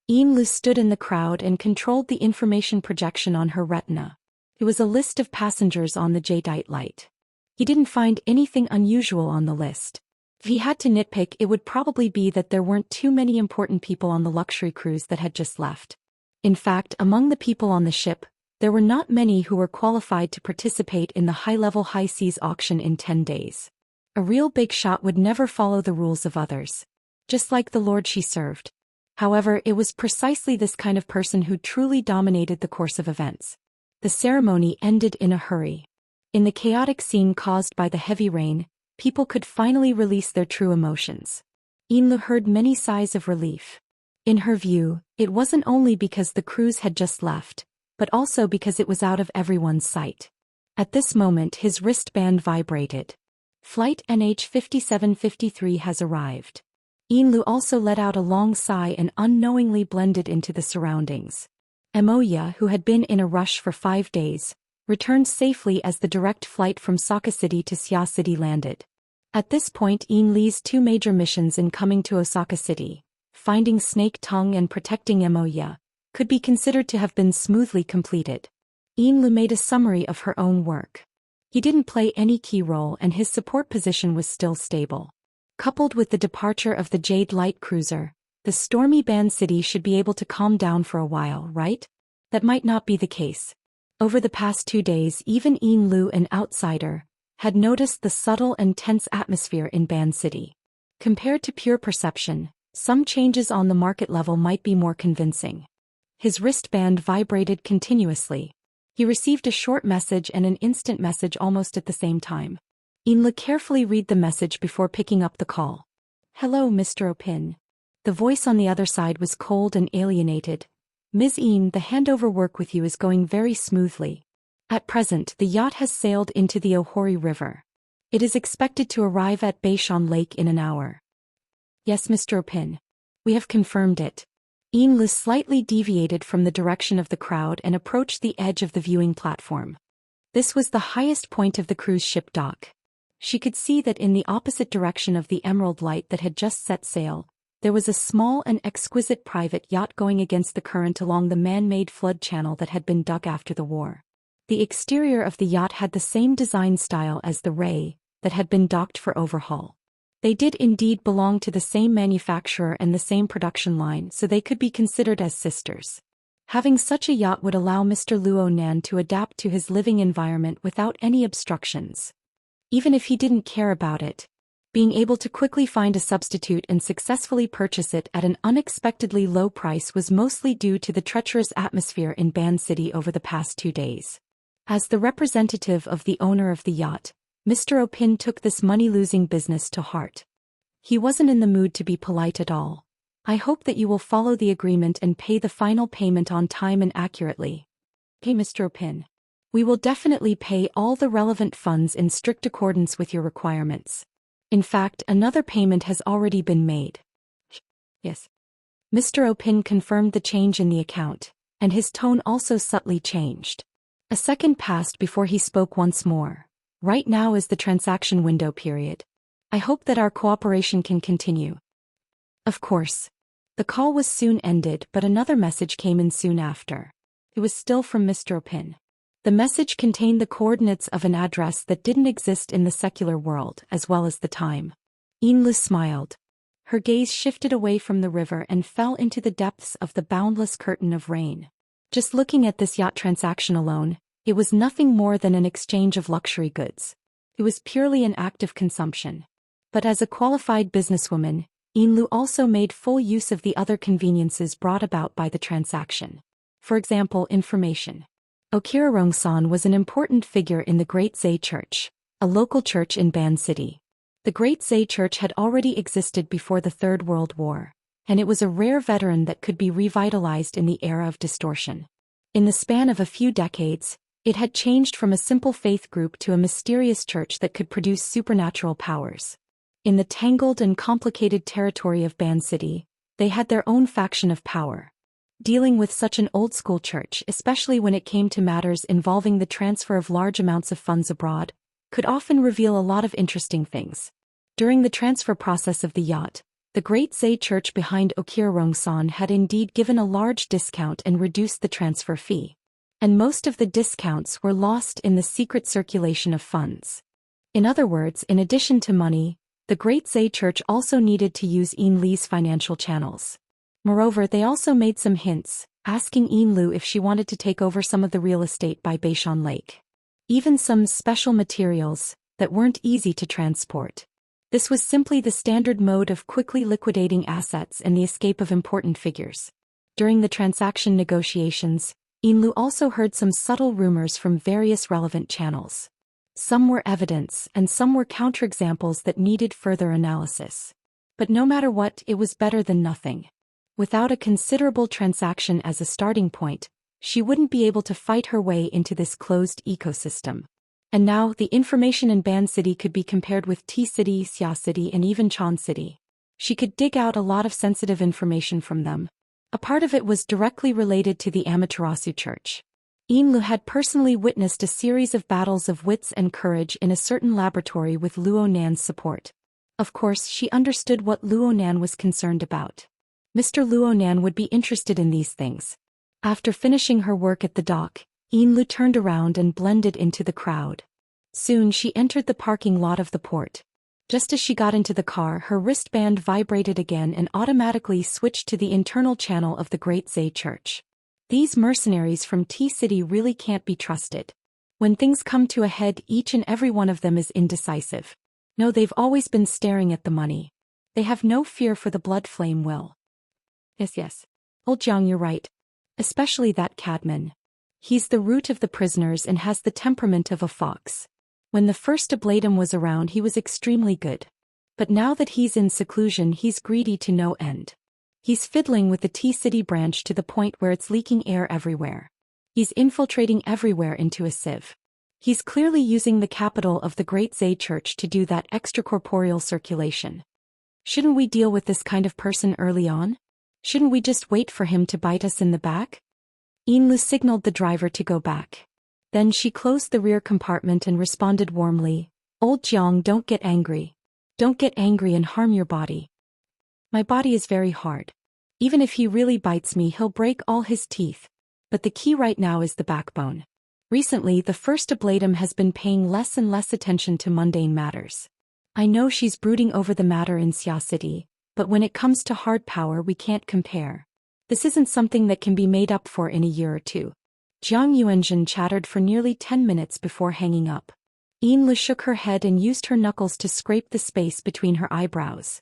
Lu stood in the crowd and controlled the information projection on her retina. It was a list of passengers on the Jadeite Light. He didn't find anything unusual on the list. If he had to nitpick, it would probably be that there weren't too many important people on the luxury cruise that had just left. In fact, among the people on the ship, there were not many who were qualified to participate in the high-level high seas auction in 10 days. A real big shot would never follow the rules of others. Just like the lord she served. However, it was precisely this kind of person who truly dominated the course of events. The ceremony ended in a hurry. In the chaotic scene caused by the heavy rain, people could finally release their true emotions. Lu heard many sighs of relief. In her view, it wasn't only because the cruise had just left, but also because it was out of everyone's sight. At this moment his wristband vibrated. Flight NH5753 has arrived. Lu also let out a long sigh and unknowingly blended into the surroundings. Emoya, who had been in a rush for 5 days, returned safely as the direct flight from Saga City to Xia City landed. At this point Li's two major missions in coming to Osaka City, finding Snake Tongue and protecting Emoya, could be considered to have been smoothly completed. Lu made a summary of her own work. He didn't play any key role and his support position was still stable. Coupled with the departure of the Jade Light cruiser, the stormy Ban City should be able to calm down for a while, right? That might not be the case. Over the past 2 days, even Lu, an outsider, had noticed the subtle and tense atmosphere in Ban City. Compared to pure perception, some changes on the market level might be more convincing. His wristband vibrated continuously. He received a short message and an instant message almost at the same time. Lu carefully read the message before picking up the call. "Hello, Mr. Opin." The voice on the other side was cold and alienated. "Ms. The handover work with you is going very smoothly. At present, the yacht has sailed into the Ohori River. It is expected to arrive at Beishan Lake in an hour. Yes, Mr. Opin. We have confirmed it. Lu slightly deviated from the direction of the crowd and approached the edge of the viewing platform. This was the highest point of the cruise ship dock. She could see that in the opposite direction of the emerald light that had just set sail, there was a small and exquisite private yacht going against the current along the man-made flood channel that had been dug after the war. The exterior of the yacht had the same design style as the Ray, that had been docked for overhaul. They did indeed belong to the same manufacturer and the same production line, so they could be considered as sisters. Having such a yacht would allow Mr. Luo Nan to adapt to his living environment without any obstructions. Even if he didn't care about it, being able to quickly find a substitute and successfully purchase it at an unexpectedly low price was mostly due to the treacherous atmosphere in Ban City over the past 2 days. As the representative of the owner of the yacht, Mr. Opin took this money-losing business to heart. He wasn't in the mood to be polite at all. I hope that you will follow the agreement and pay the final payment on time and accurately. Okay, Mr. Opin. We will definitely pay all the relevant funds in strict accordance with your requirements. In fact, another payment has already been made. Yes. Mr. Opin confirmed the change in the account, and his tone also subtly changed. A second passed before he spoke once more. Right now is the transaction window period. I hope that our cooperation can continue. Of course. The call was soon ended, but another message came in soon after. It was still from Mr. Opin. The message contained the coordinates of an address that didn't exist in the secular world, as well as the time. Lu smiled. Her gaze shifted away from the river and fell into the depths of the boundless curtain of rain. Just looking at this yacht transaction alone, it was nothing more than an exchange of luxury goods. It was purely an act of consumption. But as a qualified businesswoman, Lu also made full use of the other conveniences brought about by the transaction. For example, information. Okirarong-san was an important figure in the Great Zhe Church, a local church in Ban City. The Great Zhe Church had already existed before the Third World War, and it was a rare veteran that could be revitalized in the era of distortion. In the span of a few decades, it had changed from a simple faith group to a mysterious church that could produce supernatural powers. In the tangled and complicated territory of Ban City, they had their own faction of power. Dealing with such an old-school church, especially when it came to matters involving the transfer of large amounts of funds abroad, could often reveal a lot of interesting things. During the transfer process of the yacht, the Great Zhe Church behind Okirarong-san had indeed given a large discount and reduced the transfer fee. And most of the discounts were lost in the secret circulation of funds. In other words, in addition to money, the Great Zhe Church also needed to use Li's financial channels. Moreover, they also made some hints, asking Lu if she wanted to take over some of the real estate by Beishan Lake. Even some special materials that weren't easy to transport. This was simply the standard mode of quickly liquidating assets and the escape of important figures. During the transaction negotiations, Lu also heard some subtle rumors from various relevant channels. Some were evidence and some were counterexamples that needed further analysis. But no matter what, it was better than nothing. Without a considerable transaction as a starting point, she wouldn't be able to fight her way into this closed ecosystem. And now, the information in Ban City could be compared with T-City, Xia City, and even Chan City. She could dig out a lot of sensitive information from them. A part of it was directly related to the Amaterasu Church. Lu had personally witnessed a series of battles of wits and courage in a certain laboratory with Luo Nan's support. Of course, she understood what Luo Nan was concerned about. Mr. Luo Nan would be interested in these things. After finishing her work at the dock, Lu turned around and blended into the crowd. Soon she entered the parking lot of the port. Just as she got into the car, her wristband vibrated again and automatically switched to the internal channel of the Great Zhe Church. These mercenaries from T-City really can't be trusted. When things come to a head, each and every one of them is indecisive. No, they've always been staring at the money. They have no fear for the blood flame will. Yes. Old Jiang, you're right. Especially that Cadman. He's the root of the prisoners and has the temperament of a fox. When the first Ablatum was around, he was extremely good. But now that he's in seclusion, he's greedy to no end. He's fiddling with the T-City branch to the point where it's leaking air everywhere. He's infiltrating everywhere into a sieve. He's clearly using the capital of the Great Zhe Church to do that extracorporeal circulation. Shouldn't we deal with this kind of person early on? Shouldn't we just wait for him to bite us in the back? Yinlu signaled the driver to go back. Then she closed the rear compartment and responded warmly, "Old Jiang, don't get angry. Don't get angry and harm your body. My body is very hard. Even if he really bites me, he'll break all his teeth. But the key right now is the backbone." Recently, the first ablatum has been paying less and less attention to mundane matters. I know she's brooding over the matter in Xia City, but when it comes to hard power, we can't compare. This isn't something that can be made up for in a year or two. Jiang Yuanzhen chattered for nearly 10 minutes before hanging up. Yinlu shook her head and used her knuckles to scrape the space between her eyebrows.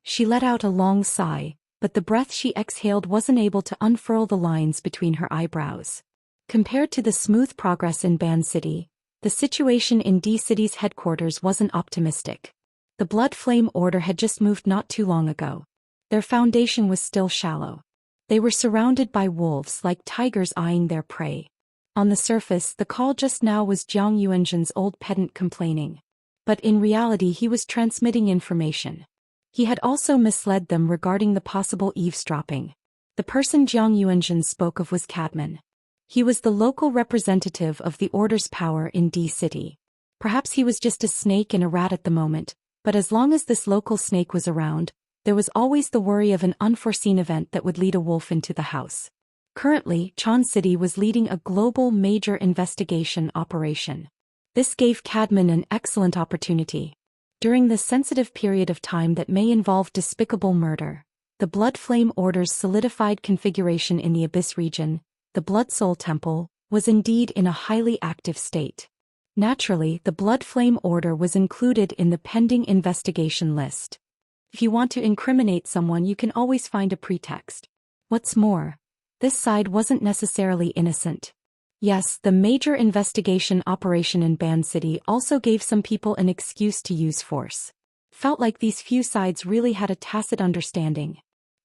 She let out a long sigh, but the breath she exhaled wasn't able to unfurl the lines between her eyebrows. Compared to the smooth progress in Ban City, the situation in D City's headquarters wasn't optimistic. The Blood Flame Order had just moved not too long ago. Their foundation was still shallow. They were surrounded by wolves like tigers eyeing their prey. On the surface, the call just now was Jiang Yuanzhen's old pedant complaining. But in reality, he was transmitting information. He had also misled them regarding the possible eavesdropping. The person Jiang Yuanzhen spoke of was Cadman. He was the local representative of the Order's power in D City. Perhaps he was just a snake in a rat at the moment, but as long as this local snake was around, there was always the worry of an unforeseen event that would lead a wolf into the house. Currently, Chan City was leading a global major investigation operation. This gave Cadman an excellent opportunity. During this sensitive period of time that may involve despicable murder, the Blood Flame Order's solidified configuration in the Abyss region, the Blood Soul Temple, was indeed in a highly active state. Naturally, the Blood Flame Order was included in the pending investigation list. If you want to incriminate someone, you can always find a pretext. What's more, this side wasn't necessarily innocent. Yes, the major investigation operation in Ban City also gave some people an excuse to use force. Felt like these few sides really had a tacit understanding.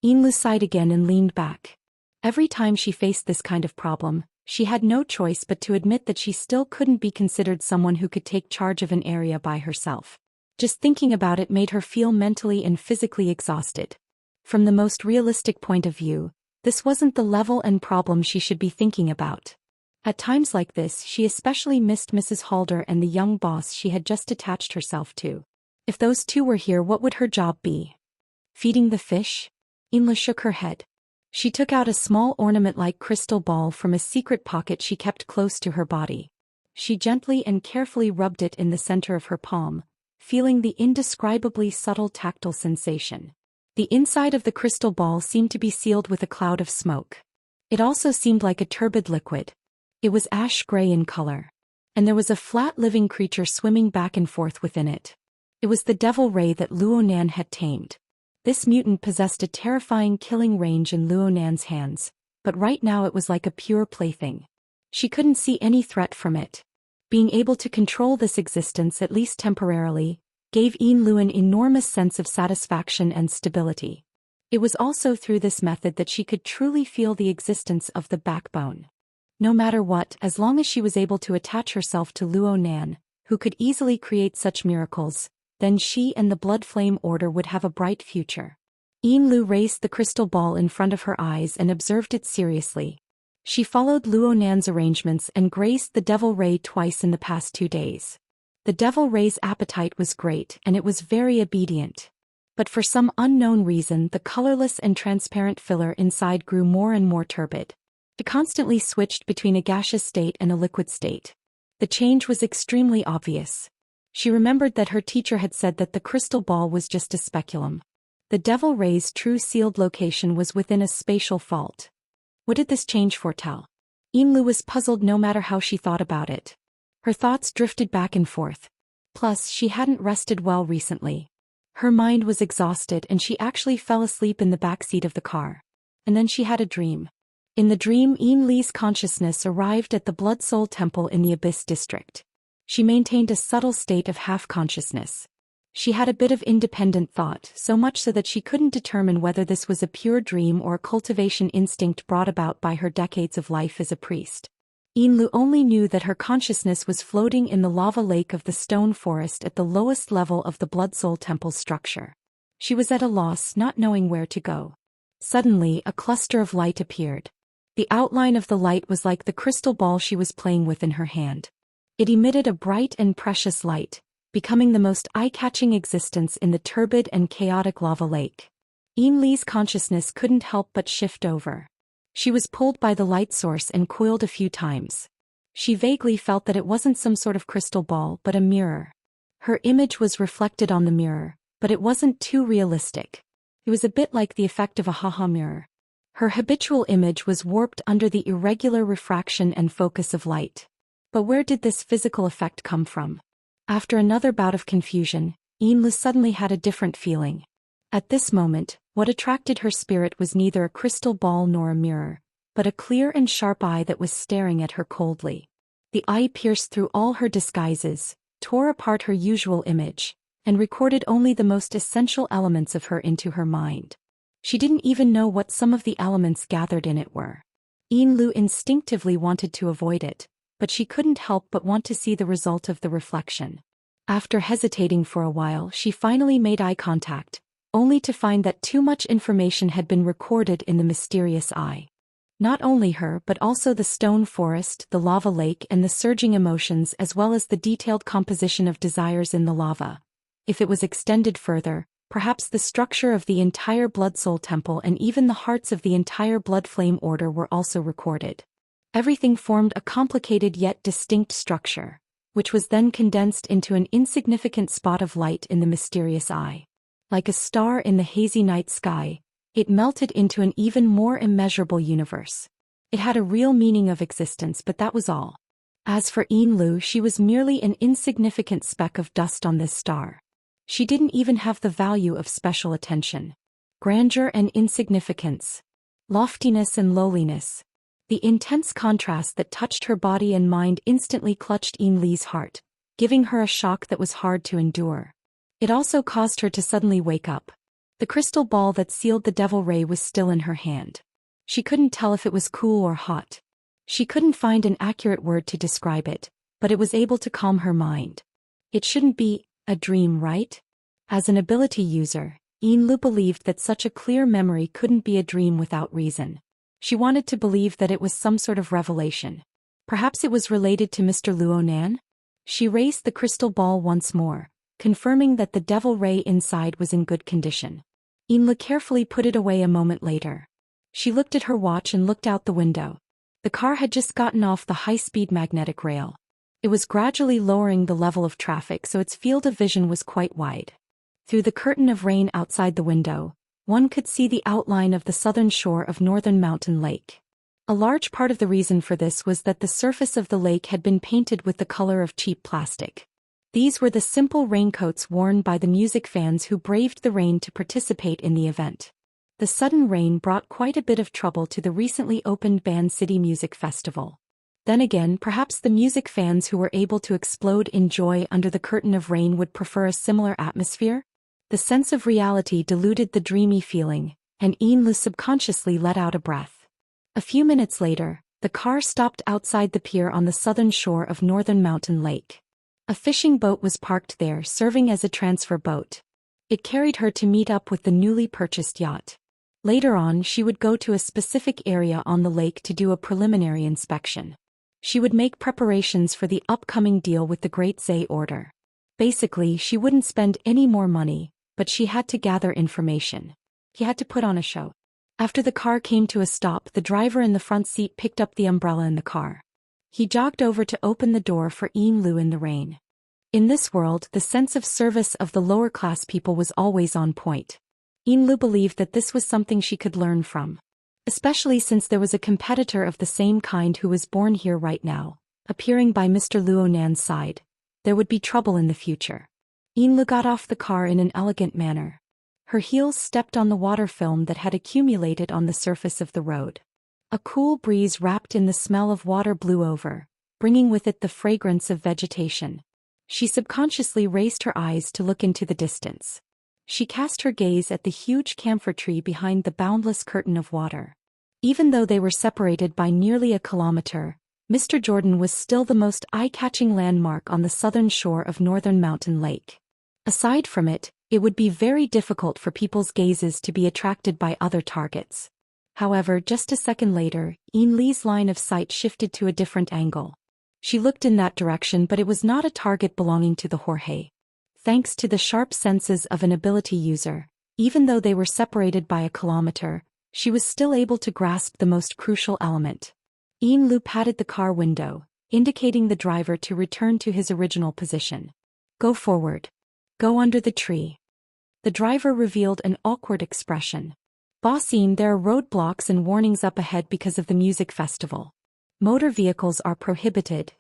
Yinlu sighed again and leaned back. Every time she faced this kind of problem, she had no choice but to admit that she still couldn't be considered someone who could take charge of an area by herself. Just thinking about it made her feel mentally and physically exhausted. From the most realistic point of view, this wasn't the level and problem she should be thinking about. At times like this, she especially missed Mrs. Halder and the young boss she had just attached herself to. If those two were here, what would her job be? Feeding the fish? Inla shook her head. She took out a small ornament-like crystal ball from a secret pocket she kept close to her body. She gently and carefully rubbed it in the center of her palm, feeling the indescribably subtle tactile sensation. The inside of the crystal ball seemed to be sealed with a cloud of smoke. It also seemed like a turbid liquid. It was ash-gray in color. And there was a flat living creature swimming back and forth within it. It was the devil ray that Luonan had tamed. This mutant possessed a terrifying killing range in Luonan's hands, but right now it was like a pure plaything. She couldn't see any threat from it. Being able to control this existence at least temporarily, gave Yinlu an enormous sense of satisfaction and stability. It was also through this method that she could truly feel the existence of the backbone. No matter what, as long as she was able to attach herself to Luonan, who could easily create such miracles, then she and the Blood Flame Order would have a bright future. Yinlu raised the crystal ball in front of her eyes and observed it seriously. She followed Luonan's arrangements and grazed the Devil Ray twice in the past 2 days. The Devil Ray's appetite was great and it was very obedient. But for some unknown reason, the colorless and transparent filler inside grew more and more turbid. It constantly switched between a gaseous state and a liquid state. The change was extremely obvious. She remembered that her teacher had said that the crystal ball was just a speculum. The Devil Ray's true sealed location was within a spatial fault. What did this change foretell? Yinlu was puzzled no matter how she thought about it. Her thoughts drifted back and forth. Plus, she hadn't rested well recently. Her mind was exhausted and she actually fell asleep in the back seat of the car. And then she had a dream. In the dream, Yinli's consciousness arrived at the Blood Soul Temple in the Abyss district. She maintained a subtle state of half-consciousness. She had a bit of independent thought, so much so that she couldn't determine whether this was a pure dream or a cultivation instinct brought about by her decades of life as a priest. Yinlu only knew that her consciousness was floating in the lava lake of the stone forest at the lowest level of the Blood Soul Temple structure. She was at a loss, not knowing where to go. Suddenly, a cluster of light appeared. The outline of the light was like the crystal ball she was playing with in her hand. It emitted a bright and precious light, becoming the most eye-catching existence in the turbid and chaotic lava lake. Yinlu's consciousness couldn't help but shift over. She was pulled by the light source and coiled a few times. She vaguely felt that it wasn't some sort of crystal ball but a mirror. Her image was reflected on the mirror, but it wasn't too realistic. It was a bit like the effect of a haha mirror. Her habitual image was warped under the irregular refraction and focus of light. But where did this physical effect come from? After another bout of confusion, Yinlu suddenly had a different feeling. At this moment, what attracted her spirit was neither a crystal ball nor a mirror, but a clear and sharp eye that was staring at her coldly. The eye pierced through all her disguises, tore apart her usual image, and recorded only the most essential elements of her into her mind. She didn't even know what some of the elements gathered in it were. Yinlu instinctively wanted to avoid it, but she couldn't help but want to see the result of the reflection. After hesitating for a while, she finally made eye contact, only to find that too much information had been recorded in the mysterious eye. Not only her but also the stone forest, the lava lake and the surging emotions as well as the detailed composition of desires in the lava. If it was extended further, perhaps the structure of the entire Blood Soul Temple and even the hearts of the entire Blood Flame Order were also recorded. Everything formed a complicated yet distinct structure, which was then condensed into an insignificant spot of light in the mysterious eye. Like a star in the hazy night sky, it melted into an even more immeasurable universe. It had a real meaning of existence, but that was all. As for Yinlu, she was merely an insignificant speck of dust on this star. She didn't even have the value of special attention. Grandeur and insignificance. Loftiness and lowliness. The intense contrast that touched her body and mind instantly clutched Yinlu's heart, giving her a shock that was hard to endure. It also caused her to suddenly wake up. The crystal ball that sealed the devil ray was still in her hand. She couldn't tell if it was cool or hot. She couldn't find an accurate word to describe it, but it was able to calm her mind. It shouldn't be a dream, right? As an ability user, Yinlu believed that such a clear memory couldn't be a dream without reason. She wanted to believe that it was some sort of revelation. Perhaps it was related to Mr. Luonan? She raised the crystal ball once more, confirming that the devil ray inside was in good condition. Yinlu carefully put it away a moment later. She looked at her watch and looked out the window. The car had just gotten off the high-speed magnetic rail. It was gradually lowering the level of traffic so its field of vision was quite wide. Through the curtain of rain outside the window, one could see the outline of the southern shore of Northern Mountain Lake. A large part of the reason for this was that the surface of the lake had been painted with the color of cheap plastic. These were the simple raincoats worn by the music fans who braved the rain to participate in the event. The sudden rain brought quite a bit of trouble to the recently opened Band City Music Festival. Then again, perhaps the music fans who were able to explode in joy under the curtain of rain would prefer a similar atmosphere? The sense of reality diluted the dreamy feeling, and Yinlu subconsciously let out a breath. A few minutes later, the car stopped outside the pier on the southern shore of Northern Mountain Lake. A fishing boat was parked there, serving as a transfer boat. It carried her to meet up with the newly purchased yacht. Later on, she would go to a specific area on the lake to do a preliminary inspection. She would make preparations for the upcoming deal with the Great Zay Order. Basically, she wouldn't spend any more money, but she had to gather information. He had to put on a show. After the car came to a stop, the driver in the front seat picked up the umbrella in the car. He jogged over to open the door for Yinlu in the rain. In this world, the sense of service of the lower-class people was always on point. Yinlu believed that this was something she could learn from. Especially since there was a competitor of the same kind who was born here right now, appearing by Mr. Luonan's side. There would be trouble in the future. Yinlu got off the car in an elegant manner. Her heels stepped on the water film that had accumulated on the surface of the road. A cool breeze wrapped in the smell of water blew over, bringing with it the fragrance of vegetation. She subconsciously raised her eyes to look into the distance. She cast her gaze at the huge camphor tree behind the boundless curtain of water. Even though they were separated by nearly a kilometer, Mr. Jordan was still the most eye-catching landmark on the southern shore of Northern Mountain Lake. Aside from it, it would be very difficult for people's gazes to be attracted by other targets. However, just a second later, Yin Li's line of sight shifted to a different angle. She looked in that direction, but it was not a target belonging to the Jorge. Thanks to the sharp senses of an ability user, even though they were separated by a kilometer, she was still able to grasp the most crucial element. Yin Lu patted the car window, indicating the driver to return to his original position. Go forward. Go under the tree. The driver revealed an awkward expression. Boss Yin, there are roadblocks and warnings up ahead because of the music festival. Motor vehicles are prohibited.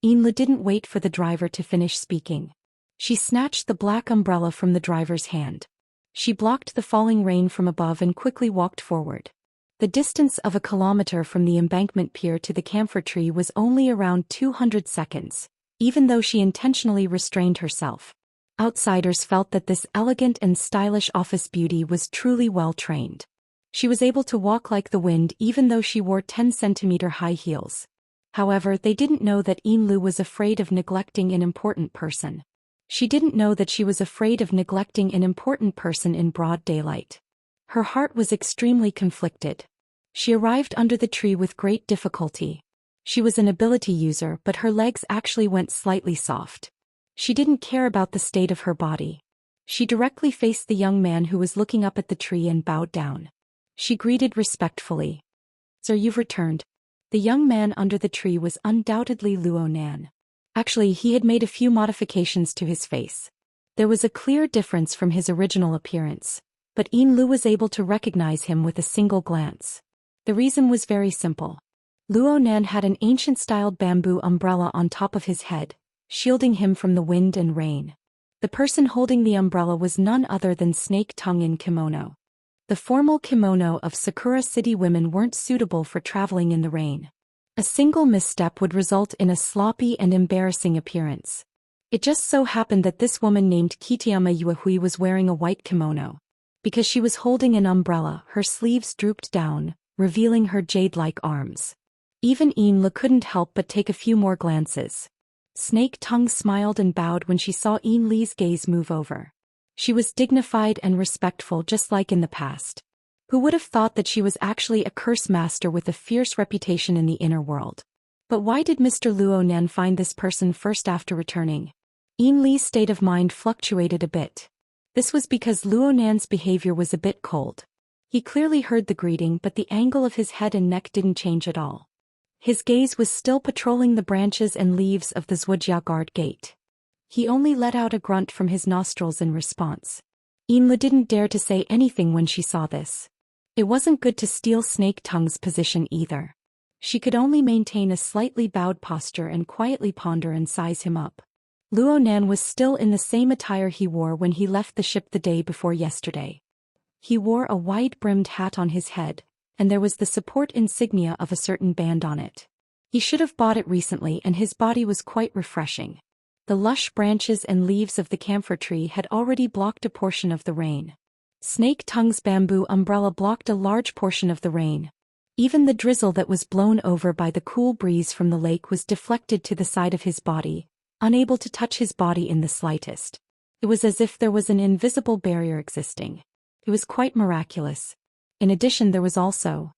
Yin Lu didn't wait for the driver to finish speaking. She snatched the black umbrella from the driver's hand. She blocked the falling rain from above and quickly walked forward. The distance of a kilometer from the embankment pier to the camphor tree was only around 200 seconds, even though she intentionally restrained herself. Outsiders felt that this elegant and stylish office beauty was truly well-trained. She was able to walk like the wind even though she wore 10-centimeter high heels. However, they didn't know that Yin Lu was afraid of neglecting an important person. She didn't know that she was afraid of neglecting an important person in broad daylight. Her heart was extremely conflicted. She arrived under the tree with great difficulty. She was an ability user, but her legs actually went slightly soft. She didn't care about the state of her body. She directly faced the young man who was looking up at the tree and bowed down. She greeted respectfully. Sir, you've returned. The young man under the tree was undoubtedly Luo Nan. Actually, he had made a few modifications to his face. There was a clear difference from his original appearance, but Yin Lu was able to recognize him with a single glance. The reason was very simple. Luo Nan had an ancient-styled bamboo umbrella on top of his head, shielding him from the wind and rain. The person holding the umbrella was none other than Snake Tongue in kimono. The formal kimono of Sakura City women weren't suitable for traveling in the rain. A single misstep would result in a sloppy and embarrassing appearance. It just so happened that this woman named Kitayama Yuehui was wearing a white kimono. Because she was holding an umbrella, her sleeves drooped down, revealing her jade-like arms. Even Yin Lu couldn't help but take a few more glances. Snake Tongue smiled and bowed when she saw Yin Li's gaze move over. She was dignified and respectful just like in the past. Who would have thought that she was actually a curse master with a fierce reputation in the inner world? But why did Mr. Luo Nan find this person first after returning? Yin Li's state of mind fluctuated a bit. This was because Luo Nan's behavior was a bit cold. He clearly heard the greeting, but the angle of his head and neck didn't change at all. His gaze was still patrolling the branches and leaves of the Wuxia guard gate. He only let out a grunt from his nostrils in response. Yin Lu didn't dare to say anything when she saw this. It wasn't good to steal Snake Tongue's position either. She could only maintain a slightly bowed posture and quietly ponder and size him up. Luo Nan was still in the same attire he wore when he left the ship the day before yesterday. He wore a wide-brimmed hat on his head, and there was the support insignia of a certain band on it. He should have bought it recently, and his body was quite refreshing. The lush branches and leaves of the camphor tree had already blocked a portion of the rain. Snake Tongue's bamboo umbrella blocked a large portion of the rain. Even the drizzle that was blown over by the cool breeze from the lake was deflected to the side of his body, unable to touch his body in the slightest. It was as if there was an invisible barrier existing. It was quite miraculous. In addition, there was also.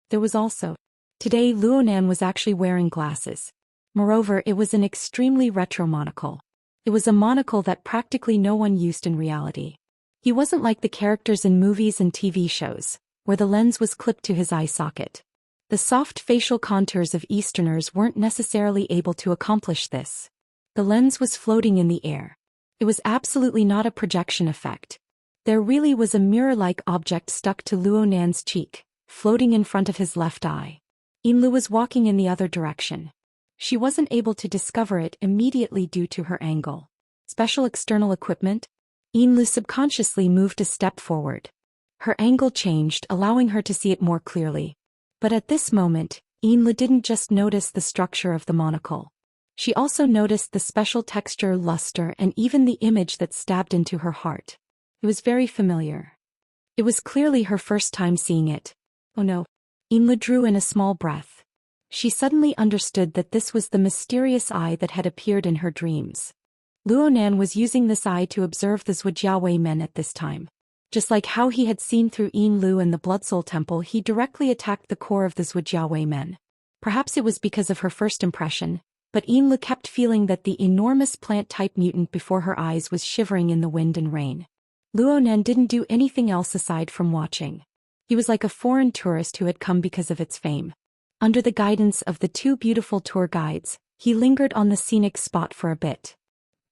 Today Luo Nan was actually wearing glasses. Moreover, it was an extremely retro monocle. It was a monocle that practically no one used in reality. He wasn't like the characters in movies and TV shows, where the lens was clipped to his eye socket. The soft facial contours of Easterners weren't necessarily able to accomplish this. The lens was floating in the air. It was absolutely not a projection effect. There really was a mirror-like object stuck to Luo Nan's cheek, floating in front of his left eye. Yin Lu was walking in the other direction. She wasn't able to discover it immediately due to her angle. Special external equipment? Yin Lu subconsciously moved a step forward. Her angle changed, allowing her to see it more clearly. But at this moment, Yin Lu didn't just notice the structure of the monocle. She also noticed the special texture, luster, and even the image that stabbed into her heart. It was very familiar. It was clearly her first time seeing it. Oh no. Yin Lu drew in a small breath. She suddenly understood that this was the mysterious eye that had appeared in her dreams. Luonan was using this eye to observe the Zhujiawei men at this time. Just like how he had seen through Yin Lu and the Blood Soul Temple, he directly attacked the core of the Zhujiawei men. Perhaps it was because of her first impression, but Yin Lu kept feeling that the enormous plant-type mutant before her eyes was shivering in the wind and rain. Luonan didn't do anything else aside from watching. He was like a foreign tourist who had come because of its fame. Under the guidance of the two beautiful tour guides, he lingered on the scenic spot for a bit.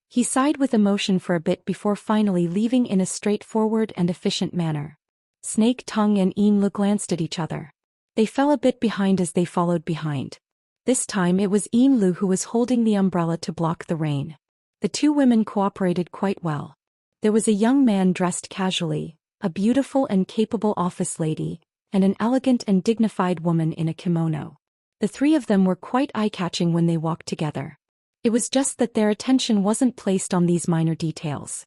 He sighed with emotion for a bit before finally leaving in a straightforward and efficient manner. Snake Tongue and Yin Lu glanced at each other. They fell a bit behind as they followed behind. This time it was Yin Lu who was holding the umbrella to block the rain. The two women cooperated quite well. There was a young man dressed casually, a beautiful and capable office lady, and an elegant and dignified woman in a kimono. The three of them were quite eye-catching when they walked together. It was just that their attention wasn't placed on these minor details.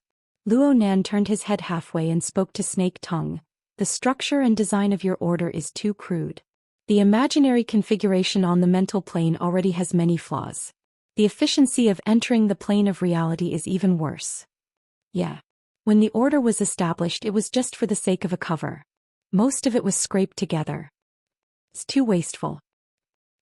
Luonan turned his head halfway and spoke to Snake Tongue. The structure and design of your order is too crude. The imaginary configuration on the mental plane already has many flaws. The efficiency of entering the plane of reality is even worse. Yeah. When the order was established, it was just for the sake of a cover. Most of it was scraped together. It's too wasteful.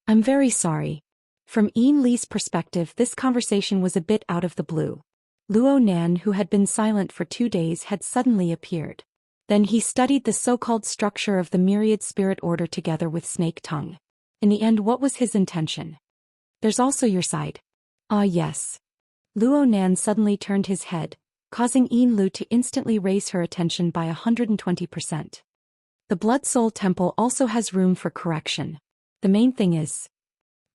I'm very sorry. From Yin Li's perspective, this conversation was a bit out of the blue. Luonan, who had been silent for 2 days, had suddenly appeared. Then he studied the so-called structure of the myriad spirit order together with Snake Tongue. In the end, what was his intention? There's also your side. Ah yes. Luonan suddenly turned his head, causing Yin Lu to instantly raise her attention by 120%. The Blood Soul Temple also has room for correction. The main thing is...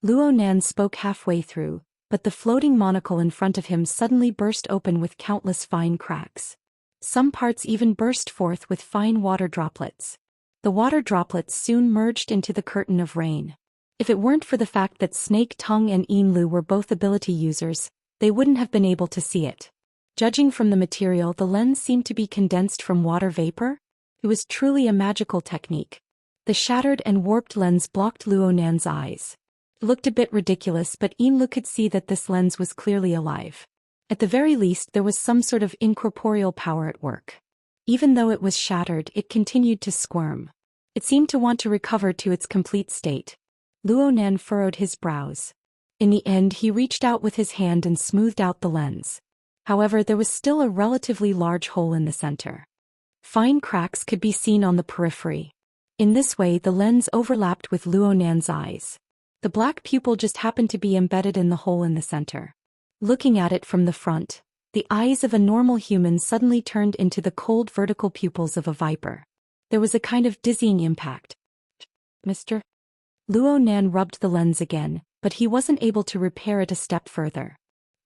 Luonan spoke halfway through, but the floating monocle in front of him suddenly burst open with countless fine cracks. Some parts even burst forth with fine water droplets. The water droplets soon merged into the curtain of rain. If it weren't for the fact that Snake Tongue and Yin Lu were both ability users, they wouldn't have been able to see it. Judging from the material, the lens seemed to be condensed from water vapor. It was truly a magical technique. The shattered and warped lens blocked Luonan's eyes. It looked a bit ridiculous, but Yin Lu could see that this lens was clearly alive. At the very least, there was some sort of incorporeal power at work. Even though it was shattered, it continued to squirm. It seemed to want to recover to its complete state. Luonan furrowed his brows. In the end, he reached out with his hand and smoothed out the lens. However, there was still a relatively large hole in the center. Fine cracks could be seen on the periphery. In this way, the lens overlapped with Luonan's eyes. The black pupil just happened to be embedded in the hole in the center. Looking at it from the front, the eyes of a normal human suddenly turned into the cold vertical pupils of a viper. There was a kind of dizzying impact. Mr. Luonan rubbed the lens again, but he wasn't able to repair it a step further.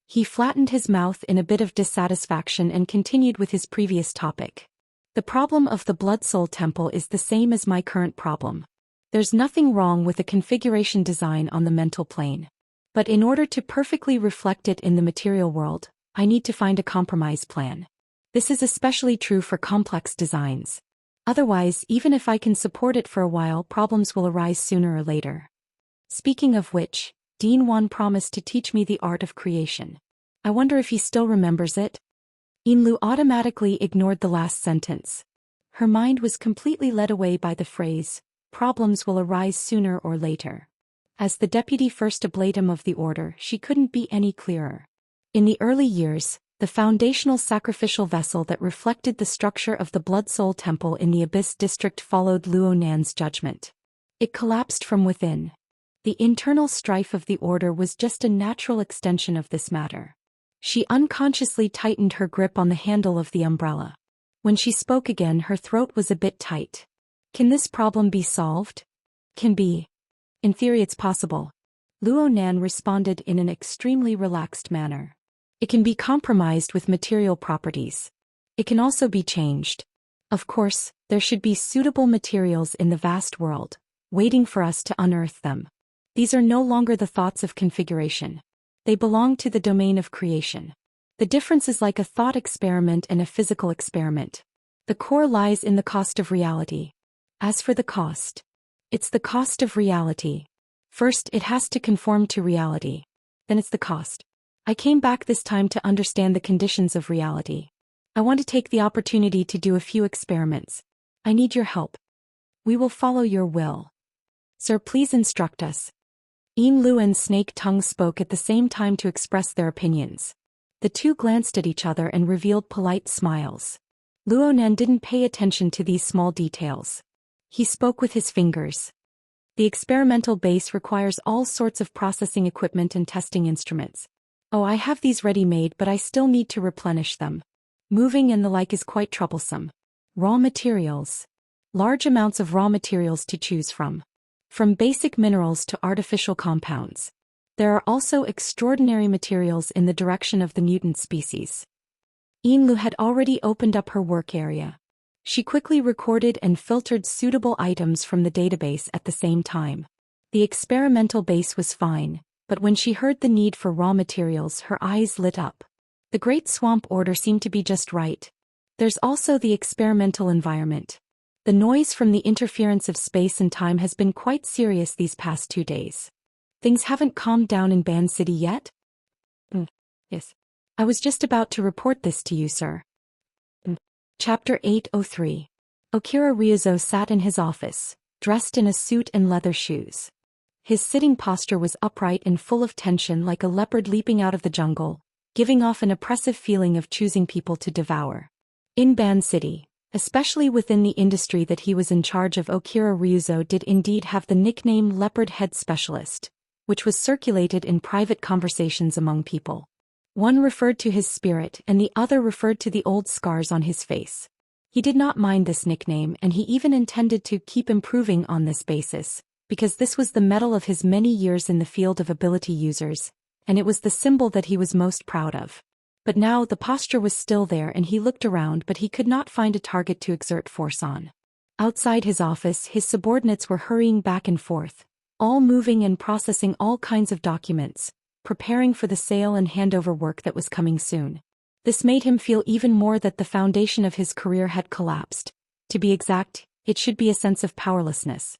He flattened his mouth in a bit of dissatisfaction and continued with his previous topic. The problem of the Blood Soul Temple is the same as my current problem. There's nothing wrong with the configuration design on the mental plane. But in order to perfectly reflect it in the material world, I need to find a compromise plan. This is especially true for complex designs. Otherwise, even if I can support it for a while, problems will arise sooner or later. Speaking of which, Dean Wan promised to teach me the art of creation. I wonder if he still remembers it? Yin Lu automatically ignored the last sentence. Her mind was completely led away by the phrase, problems will arise sooner or later. As the deputy first oblatum of the order, she couldn't be any clearer. In the early years, the foundational sacrificial vessel that reflected the structure of the Blood Soul Temple in the Abyss district followed Luonan's judgment. It collapsed from within. The internal strife of the order was just a natural extension of this matter. She unconsciously tightened her grip on the handle of the umbrella. When she spoke again, her throat was a bit tight. Can this problem be solved? Can be. In theory it's possible. Luonan responded in an extremely relaxed manner. It can be compromised with material properties. It can also be changed. Of course, there should be suitable materials in the vast world, waiting for us to unearth them. These are no longer the thoughts of configuration. They belong to the domain of creation. The difference is like a thought experiment and a physical experiment. The core lies in the cost of reality. As for the cost, it's the cost of reality. First, it has to conform to reality. Then it's the cost. I came back this time to understand the conditions of reality. I want to take the opportunity to do a few experiments. I need your help. We will follow your will. Sir, please instruct us. Yin Lu and Snake Tongue spoke at the same time to express their opinions. The two glanced at each other and revealed polite smiles. Luonan didn't pay attention to these small details. He spoke with his fingers. The experimental base requires all sorts of processing equipment and testing instruments. Oh, I have these ready-made, but I still need to replenish them. Moving and the like is quite troublesome. Raw materials. Large amounts of raw materials to choose from. From basic minerals to artificial compounds. There are also extraordinary materials in the direction of the mutant species. Yinlu had already opened up her work area. She quickly recorded and filtered suitable items from the database at the same time. The experimental base was fine, but when she heard the need for raw materials, her eyes lit up. The Great Swamp Order seemed to be just right. There's also the experimental environment. The noise from the interference of space and time has been quite serious these past 2 days. Things haven't calmed down in Ban City yet? Yes. I was just about to report this to you, sir. Chapter 803. Okira Ryuzo sat in his office, dressed in a suit and leather shoes. His sitting posture was upright and full of tension like a leopard leaping out of the jungle, giving off an oppressive feeling of choosing people to devour. In Ban City, especially within the industry that he was in charge of, Okira Ryuzo did indeed have the nickname Leopard Head Specialist, which was circulated in private conversations among people. One referred to his spirit and the other referred to the old scars on his face. He did not mind this nickname, and he even intended to keep improving on this basis, because this was the medal of his many years in the field of ability users, and it was the symbol that he was most proud of. But now the posture was still there and he looked around, but he could not find a target to exert force on. Outside his office, his subordinates were hurrying back and forth, all moving and processing all kinds of documents, preparing for the sale and handover work that was coming soon. This made him feel even more that the foundation of his career had collapsed. To be exact, it should be a sense of powerlessness.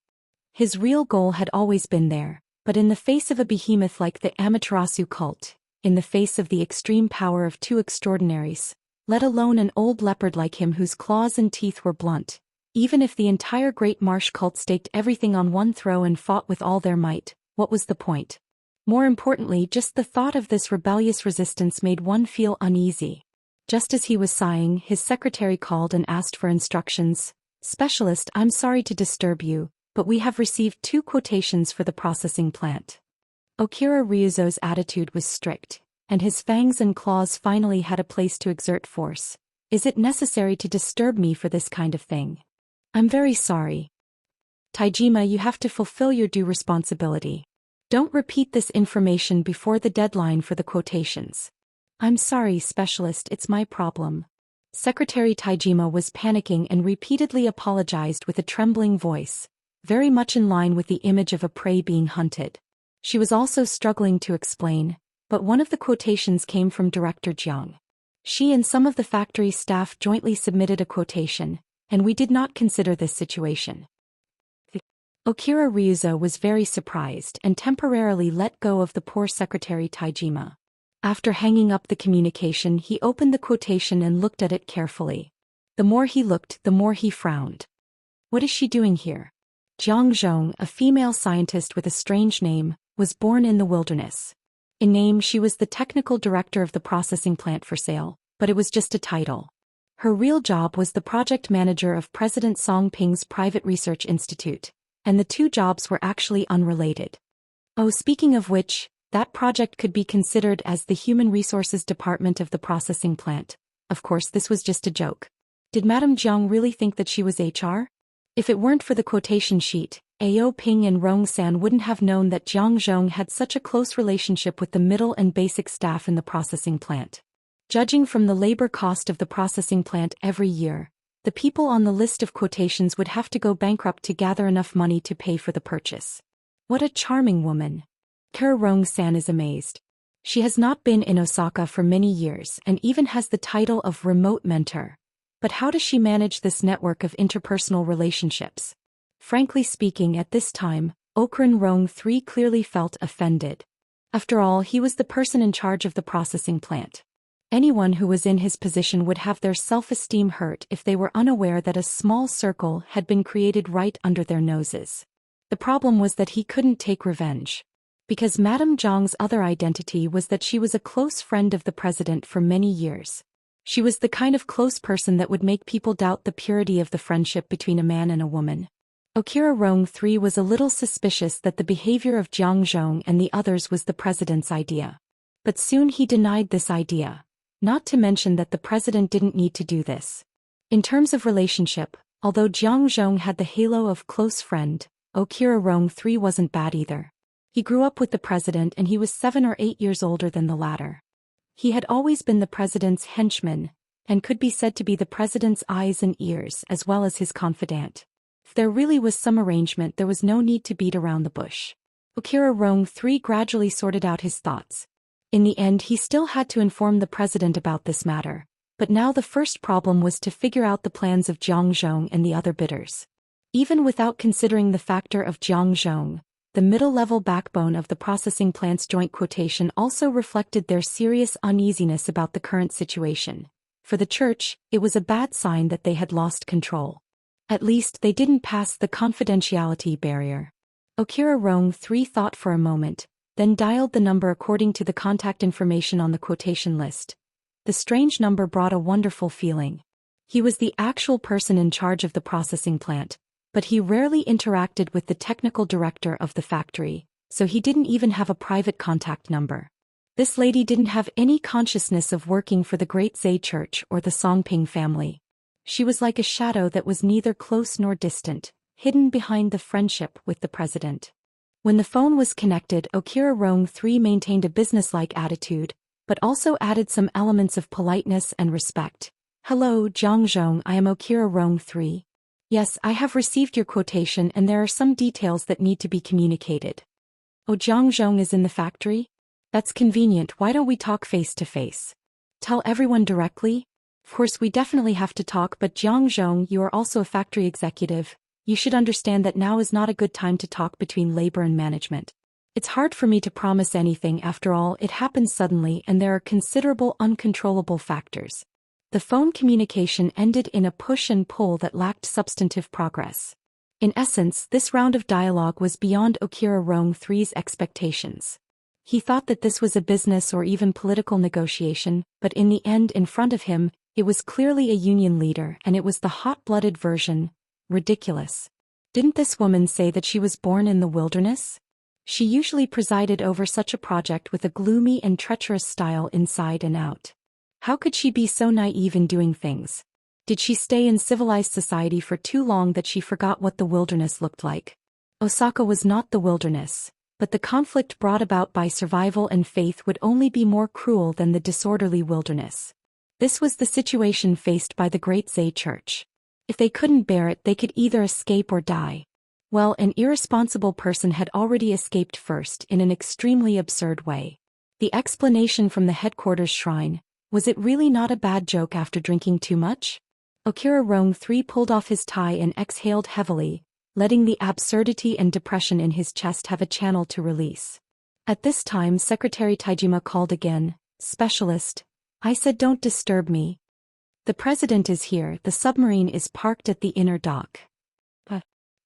His real goal had always been there, but in the face of a behemoth like the Amaterasu cult, in the face of the extreme power of two extraordinaries, let alone an old leopard like him whose claws and teeth were blunt, even if the entire Great Marsh cult staked everything on one throw and fought with all their might, what was the point? More importantly, just the thought of this rebellious resistance made one feel uneasy. Just as he was sighing, his secretary called and asked for instructions. "Specialist, I'm sorry to disturb you, but we have received 2 quotations for the processing plant." Okira Ryuzo's attitude was strict, and his fangs and claws finally had a place to exert force. "Is it necessary to disturb me for this kind of thing?" "I'm very sorry. Taijima, you have to fulfill your due responsibility. Don't repeat this information before the deadline for the quotations." "I'm sorry, Specialist, it's my problem." Secretary Taijima was panicking and repeatedly apologized with a trembling voice, very much in line with the image of a prey being hunted. She was also struggling to explain, but one of the quotations came from Director Jiang. She and some of the factory staff jointly submitted a quotation, and we did not consider this situation. Okira Ryuzo was very surprised and temporarily let go of the poor Secretary Taijima. After hanging up the communication, he opened the quotation and looked at it carefully. The more he looked, the more he frowned. What is she doing here? Jiang Zhong, a female scientist with a strange name, was born in the wilderness. In name, she was the technical director of the processing plant for sale, but it was just a title. Her real job was the project manager of President Song Ping's private research institute, and the 2 jobs were actually unrelated. Oh, speaking of which, that project could be considered as the human resources department of the processing plant. Of course, this was just a joke. Did Madame Jiang really think that she was HR? If it weren't for the quotation sheet, Ao Ping and Rong San wouldn't have known that Jiang Zhong had such a close relationship with the middle and basic staff in the processing plant. Judging from the labor cost of the processing plant every year, the people on the list of quotations would have to go bankrupt to gather enough money to pay for the purchase. What a charming woman. Kara Rong-san is amazed. She has not been in Osaka for many years and even has the title of remote mentor. But how does she manage this network of interpersonal relationships? Frankly speaking, at this time, Okran Rong III clearly felt offended. After all, he was the person in charge of the processing plant. Anyone who was in his position would have their self-esteem hurt if they were unaware that a small circle had been created right under their noses. The problem was that he couldn't take revenge. Because Madame Zhang's other identity was that she was a close friend of the president for many years. She was the kind of close person that would make people doubt the purity of the friendship between a man and a woman. Okira Rong III was a little suspicious that the behavior of Jiang Zhong and the others was the president's idea. But soon he denied this idea. Not to mention that the president didn't need to do this. In terms of relationship, although Jiang Zhong had the halo of close friend, Okira Rong III wasn't bad either. He grew up with the president and he was 7 or 8 years older than the latter. He had always been the president's henchman, and could be said to be the president's eyes and ears as well as his confidant. If there really was some arrangement, there was no need to beat around the bush. Okira Rong III gradually sorted out his thoughts. In the end, he still had to inform the president about this matter, but now the first problem was to figure out the plans of Jiang Zhong and the other bidders. Even without considering the factor of Jiang Zhong, the middle-level backbone of the processing plant's joint quotation also reflected their serious uneasiness about the current situation. For the church, it was a bad sign that they had lost control. At least they didn't pass the confidentiality barrier. Okira Rong III thought for a moment, then dialed the number according to the contact information on the quotation list. The strange number brought a wonderful feeling. He was the actual person in charge of the processing plant, but he rarely interacted with the technical director of the factory, so he didn't even have a private contact number. This lady didn't have any consciousness of working for the Great Zhe Church or the Songping family. She was like a shadow that was neither close nor distant, hidden behind the friendship with the president. When the phone was connected, Okira Rong III maintained a businesslike attitude, but also added some elements of politeness and respect. Hello, Jiang Zhong, I am Okira Rong III. Yes, I have received your quotation and there are some details that need to be communicated. Oh, Jiang Zhong is in the factory? That's convenient, why don't we talk face to face? Tell everyone directly? Of course we definitely have to talk, but Jiang Zhong, you are also a factory executive. You should understand that now is not a good time to talk between labor and management. It's hard for me to promise anything, after all it happens suddenly and there are considerable uncontrollable factors. The phone communication ended in a push and pull that lacked substantive progress. In essence, this round of dialogue was beyond Okira Rong III's expectations. He thought that this was a business or even political negotiation, but in the end, in front of him, it was clearly a union leader, and it was the hot-blooded version. Ridiculous. Didn't this woman say that she was born in the wilderness? She usually presided over such a project with a gloomy and treacherous style inside and out. How could she be so naive in doing things? Did she stay in civilized society for too long that she forgot what the wilderness looked like? Osaka was not the wilderness, but the conflict brought about by survival and faith would only be more cruel than the disorderly wilderness. This was the situation faced by the Great Zhe Church. If they couldn't bear it, they could either escape or die. Well, an irresponsible person had already escaped first in an extremely absurd way. The explanation from the headquarters shrine: was it really not a bad joke after drinking too much? Okira Rong III pulled off his tie and exhaled heavily, letting the absurdity and depression in his chest have a channel to release. At this time, Secretary Taijima called again. Specialist, I said don't disturb me. The president is here, the submarine is parked at the inner dock.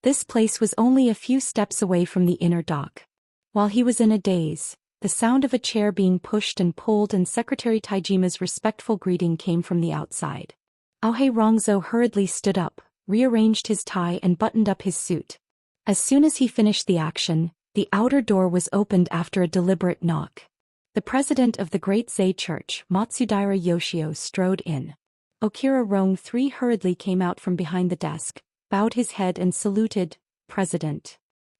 This place was only a few steps away from the inner dock. While he was in a daze, the sound of a chair being pushed and pulled and Secretary Taijima's respectful greeting came from the outside. Aohei Rongzhou hurriedly stood up, rearranged his tie and buttoned up his suit. As soon as he finished the action, the outer door was opened after a deliberate knock. The president of the Great Zhe Church, Matsudaira Yoshio, strode in. Okira Rong III hurriedly came out from behind the desk, bowed his head and saluted. President.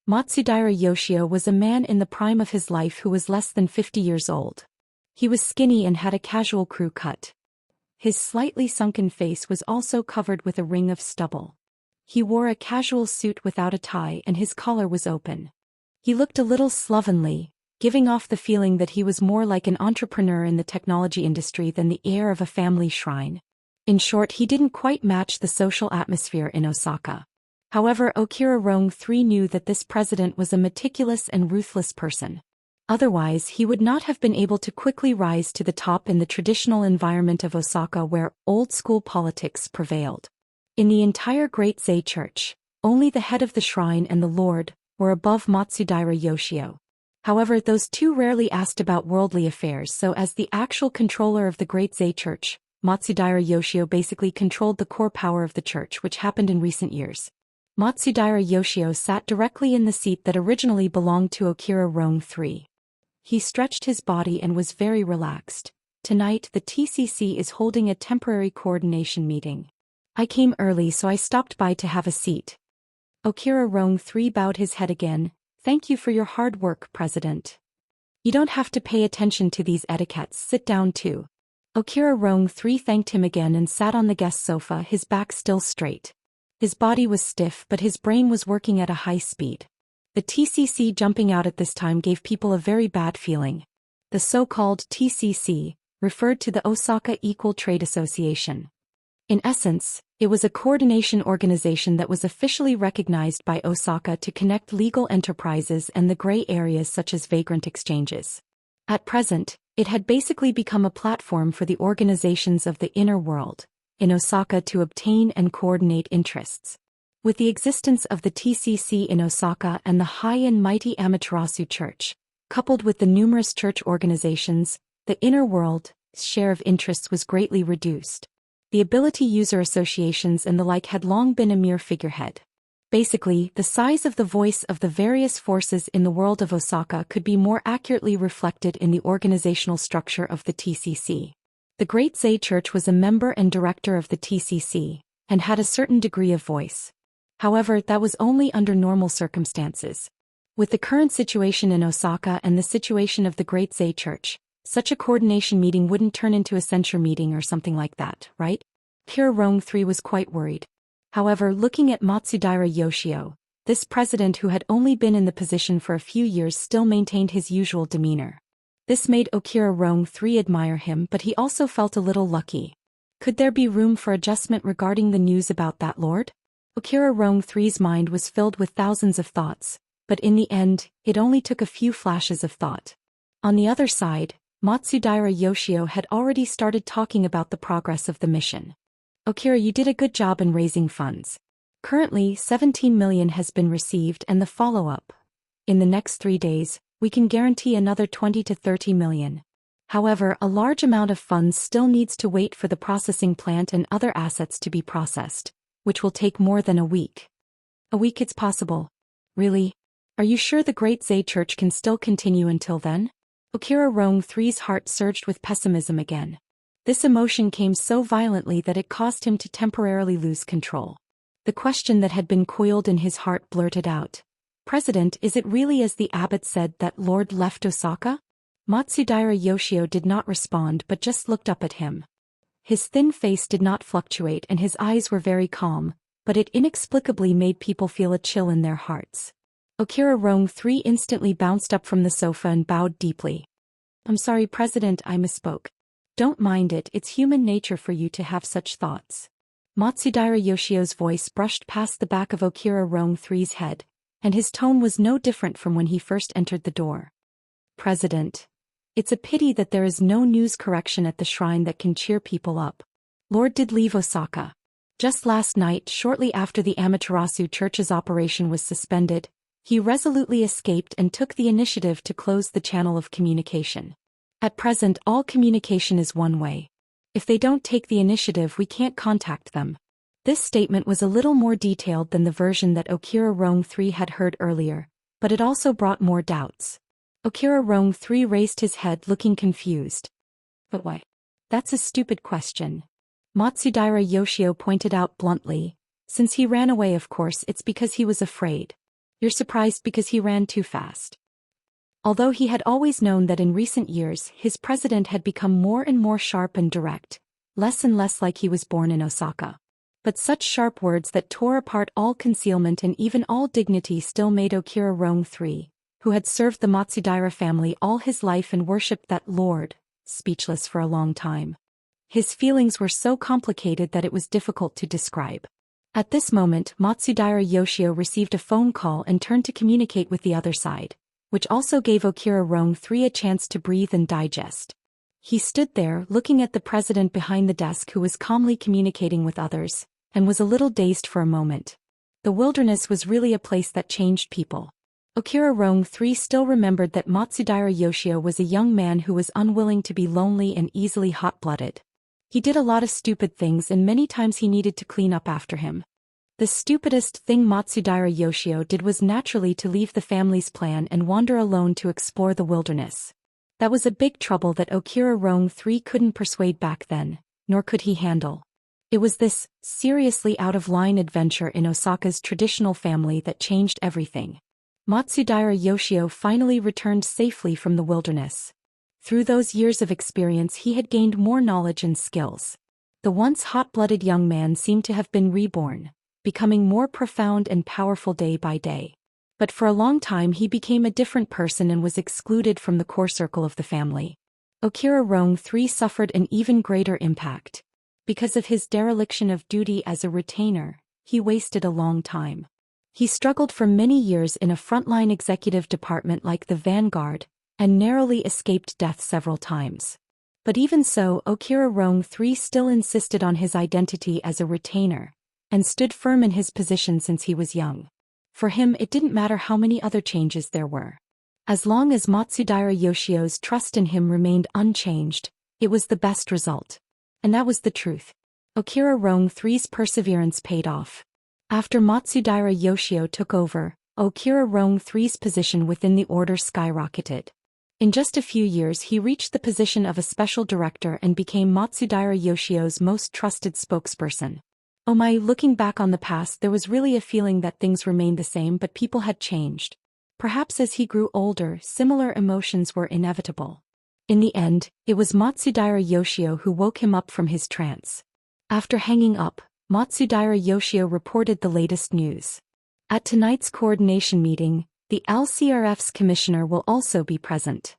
Matsudaira Yoshio was a man in the prime of his life who was less than 50 years old. He was skinny and had a casual crew cut. His slightly sunken face was also covered with a ring of stubble. He wore a casual suit without a tie and his collar was open. He looked a little slovenly, giving off the feeling that he was more like an entrepreneur in the technology industry than the heir of a family shrine. In short, he didn't quite match the social atmosphere in Osaka. However, Okira Rong III knew that this president was a meticulous and ruthless person. Otherwise, he would not have been able to quickly rise to the top in the traditional environment of Osaka where old-school politics prevailed. In the entire Great Zei Church, only the head of the shrine and the lord were above Matsudaira Yoshio. However, those two rarely asked about worldly affairs, so as the actual controller of the Great Zei Church, Matsudaira Yoshio basically controlled the core power of the church, which happened in recent years. Matsudaira Yoshio sat directly in the seat that originally belonged to Okira Rong III. He stretched his body and was very relaxed. Tonight the TCC is holding a temporary coordination meeting. I came early, so I stopped by to have a seat. Okira Rong III bowed his head again. Thank you for your hard work, President. You don't have to pay attention to these etiquettes, sit down too. Okira Rong III thanked him again and sat on the guest sofa, his back still straight. His body was stiff, but his brain was working at a high speed. The TCC jumping out at this time gave people a very bad feeling. The so-called TCC referred to the Osaka Equal Trade Association. In essence, it was a coordination organization that was officially recognized by Osaka to connect legal enterprises and the gray areas such as vagrant exchanges. At present, it had basically become a platform for the organizations of the inner world in Osaka to obtain and coordinate interests. With the existence of the TCC in Osaka and the high and mighty Amaterasu Church, coupled with the numerous church organizations, the inner world's share of interests was greatly reduced. The ability user associations and the like had long been a mere figurehead. Basically, the size of the voice of the various forces in the world of Osaka could be more accurately reflected in the organizational structure of the TCC. The Great Zei Church was a member and director of the TCC, and had a certain degree of voice. However, that was only under normal circumstances. With the current situation in Osaka and the situation of the Great Zei Church, such a coordination meeting wouldn't turn into a censure meeting or something like that, right? Okira Rong III was quite worried. However, looking at Matsudaira Yoshio, this president who had only been in the position for a few years still maintained his usual demeanor. This made Okira Rong III admire him, but he also felt a little lucky. Could there be room for adjustment regarding the news about that lord? Okira Rong III's mind was filled with thousands of thoughts, but in the end, it only took a few flashes of thought. On the other side, Matsudaira Yoshio had already started talking about the progress of the mission. Okira, you did a good job in raising funds. Currently, 17 million has been received and the follow-up. In the next 3 days, we can guarantee another 20 to 30 million. However, a large amount of funds still needs to wait for the processing plant and other assets to be processed, which will take more than a week. A week? It's possible. Really? Are you sure the Great Zei Church can still continue until then? Okira Rong III's heart surged with pessimism again. This emotion came so violently that it caused him to temporarily lose control. The question that had been coiled in his heart blurted out. President, is it really as the abbot said that Lord left Osaka? Matsudaira Yoshio did not respond but just looked up at him. His thin face did not fluctuate and his eyes were very calm, but it inexplicably made people feel a chill in their hearts. Okira Rong III instantly bounced up from the sofa and bowed deeply. I'm sorry, President, I misspoke. Don't mind it, it's human nature for you to have such thoughts. Matsudaira Yoshio's voice brushed past the back of Okira Rong III's head, and his tone was no different from when he first entered the door. President. It's a pity that there is no news correction at the shrine that can cheer people up. Lord did leave Osaka. Just last night, shortly after the Amaterasu Church's operation was suspended, he resolutely escaped and took the initiative to close the channel of communication. At present, all communication is one way. If they don't take the initiative, we can't contact them. This statement was a little more detailed than the version that Okira Rong III had heard earlier, but it also brought more doubts. Okira Rong III raised his head, looking confused. But why? That's a stupid question. Matsudaira Yoshio pointed out bluntly. Since he ran away, of course, it's because he was afraid. You're surprised because he ran too fast. Although he had always known that in recent years his president had become more and more sharp and direct, less and less like he was born in Osaka. But such sharp words that tore apart all concealment and even all dignity still made Okira Rong III, who had served the Matsudaira family all his life and worshipped that lord, speechless for a long time. His feelings were so complicated that it was difficult to describe. At this moment, Matsudaira Yoshio received a phone call and turned to communicate with the other side, which also gave Okira Rong 3 a chance to breathe and digest. He stood there, looking at the president behind the desk who was calmly communicating with others, and was a little dazed for a moment. The wilderness was really a place that changed people. Okira Rong 3 still remembered that Matsudaira Yoshio was a young man who was unwilling to be lonely and easily hot-blooded. He did a lot of stupid things and many times he needed to clean up after him. The stupidest thing Matsudaira Yoshio did was naturally to leave the family's plan and wander alone to explore the wilderness. That was a big trouble that Okira Rong 3 couldn't persuade back then, nor could he handle. It was this seriously out-of-line adventure in Osaka's traditional family that changed everything. Matsudaira Yoshio finally returned safely from the wilderness. Through those years of experience he had gained more knowledge and skills. The once hot-blooded young man seemed to have been reborn, becoming more profound and powerful day by day. But for a long time he became a different person and was excluded from the core circle of the family. Okira Rong 3 suffered an even greater impact. Because of his dereliction of duty as a retainer, he wasted a long time. He struggled for many years in a frontline executive department like the Vanguard, and narrowly escaped death several times. But even so, Okira Rong 3 still insisted on his identity as a retainer, and stood firm in his position since he was young. For him it didn't matter how many other changes there were. As long as Matsudaira Yoshio's trust in him remained unchanged, it was the best result. And that was the truth. Okira Rong 3's perseverance paid off. After Matsudaira Yoshio took over, Okira Rong 3's position within the order skyrocketed. In just a few years he reached the position of a special director and became Matsudaira Yoshio's most trusted spokesperson. Oh my, looking back on the past there was really a feeling that things remained the same but people had changed. Perhaps as he grew older, similar emotions were inevitable. In the end, it was Matsudaira Yoshio who woke him up from his trance. After hanging up, Matsudaira Yoshio reported the latest news. At tonight's coordination meeting, the LCRF's commissioner will also be present.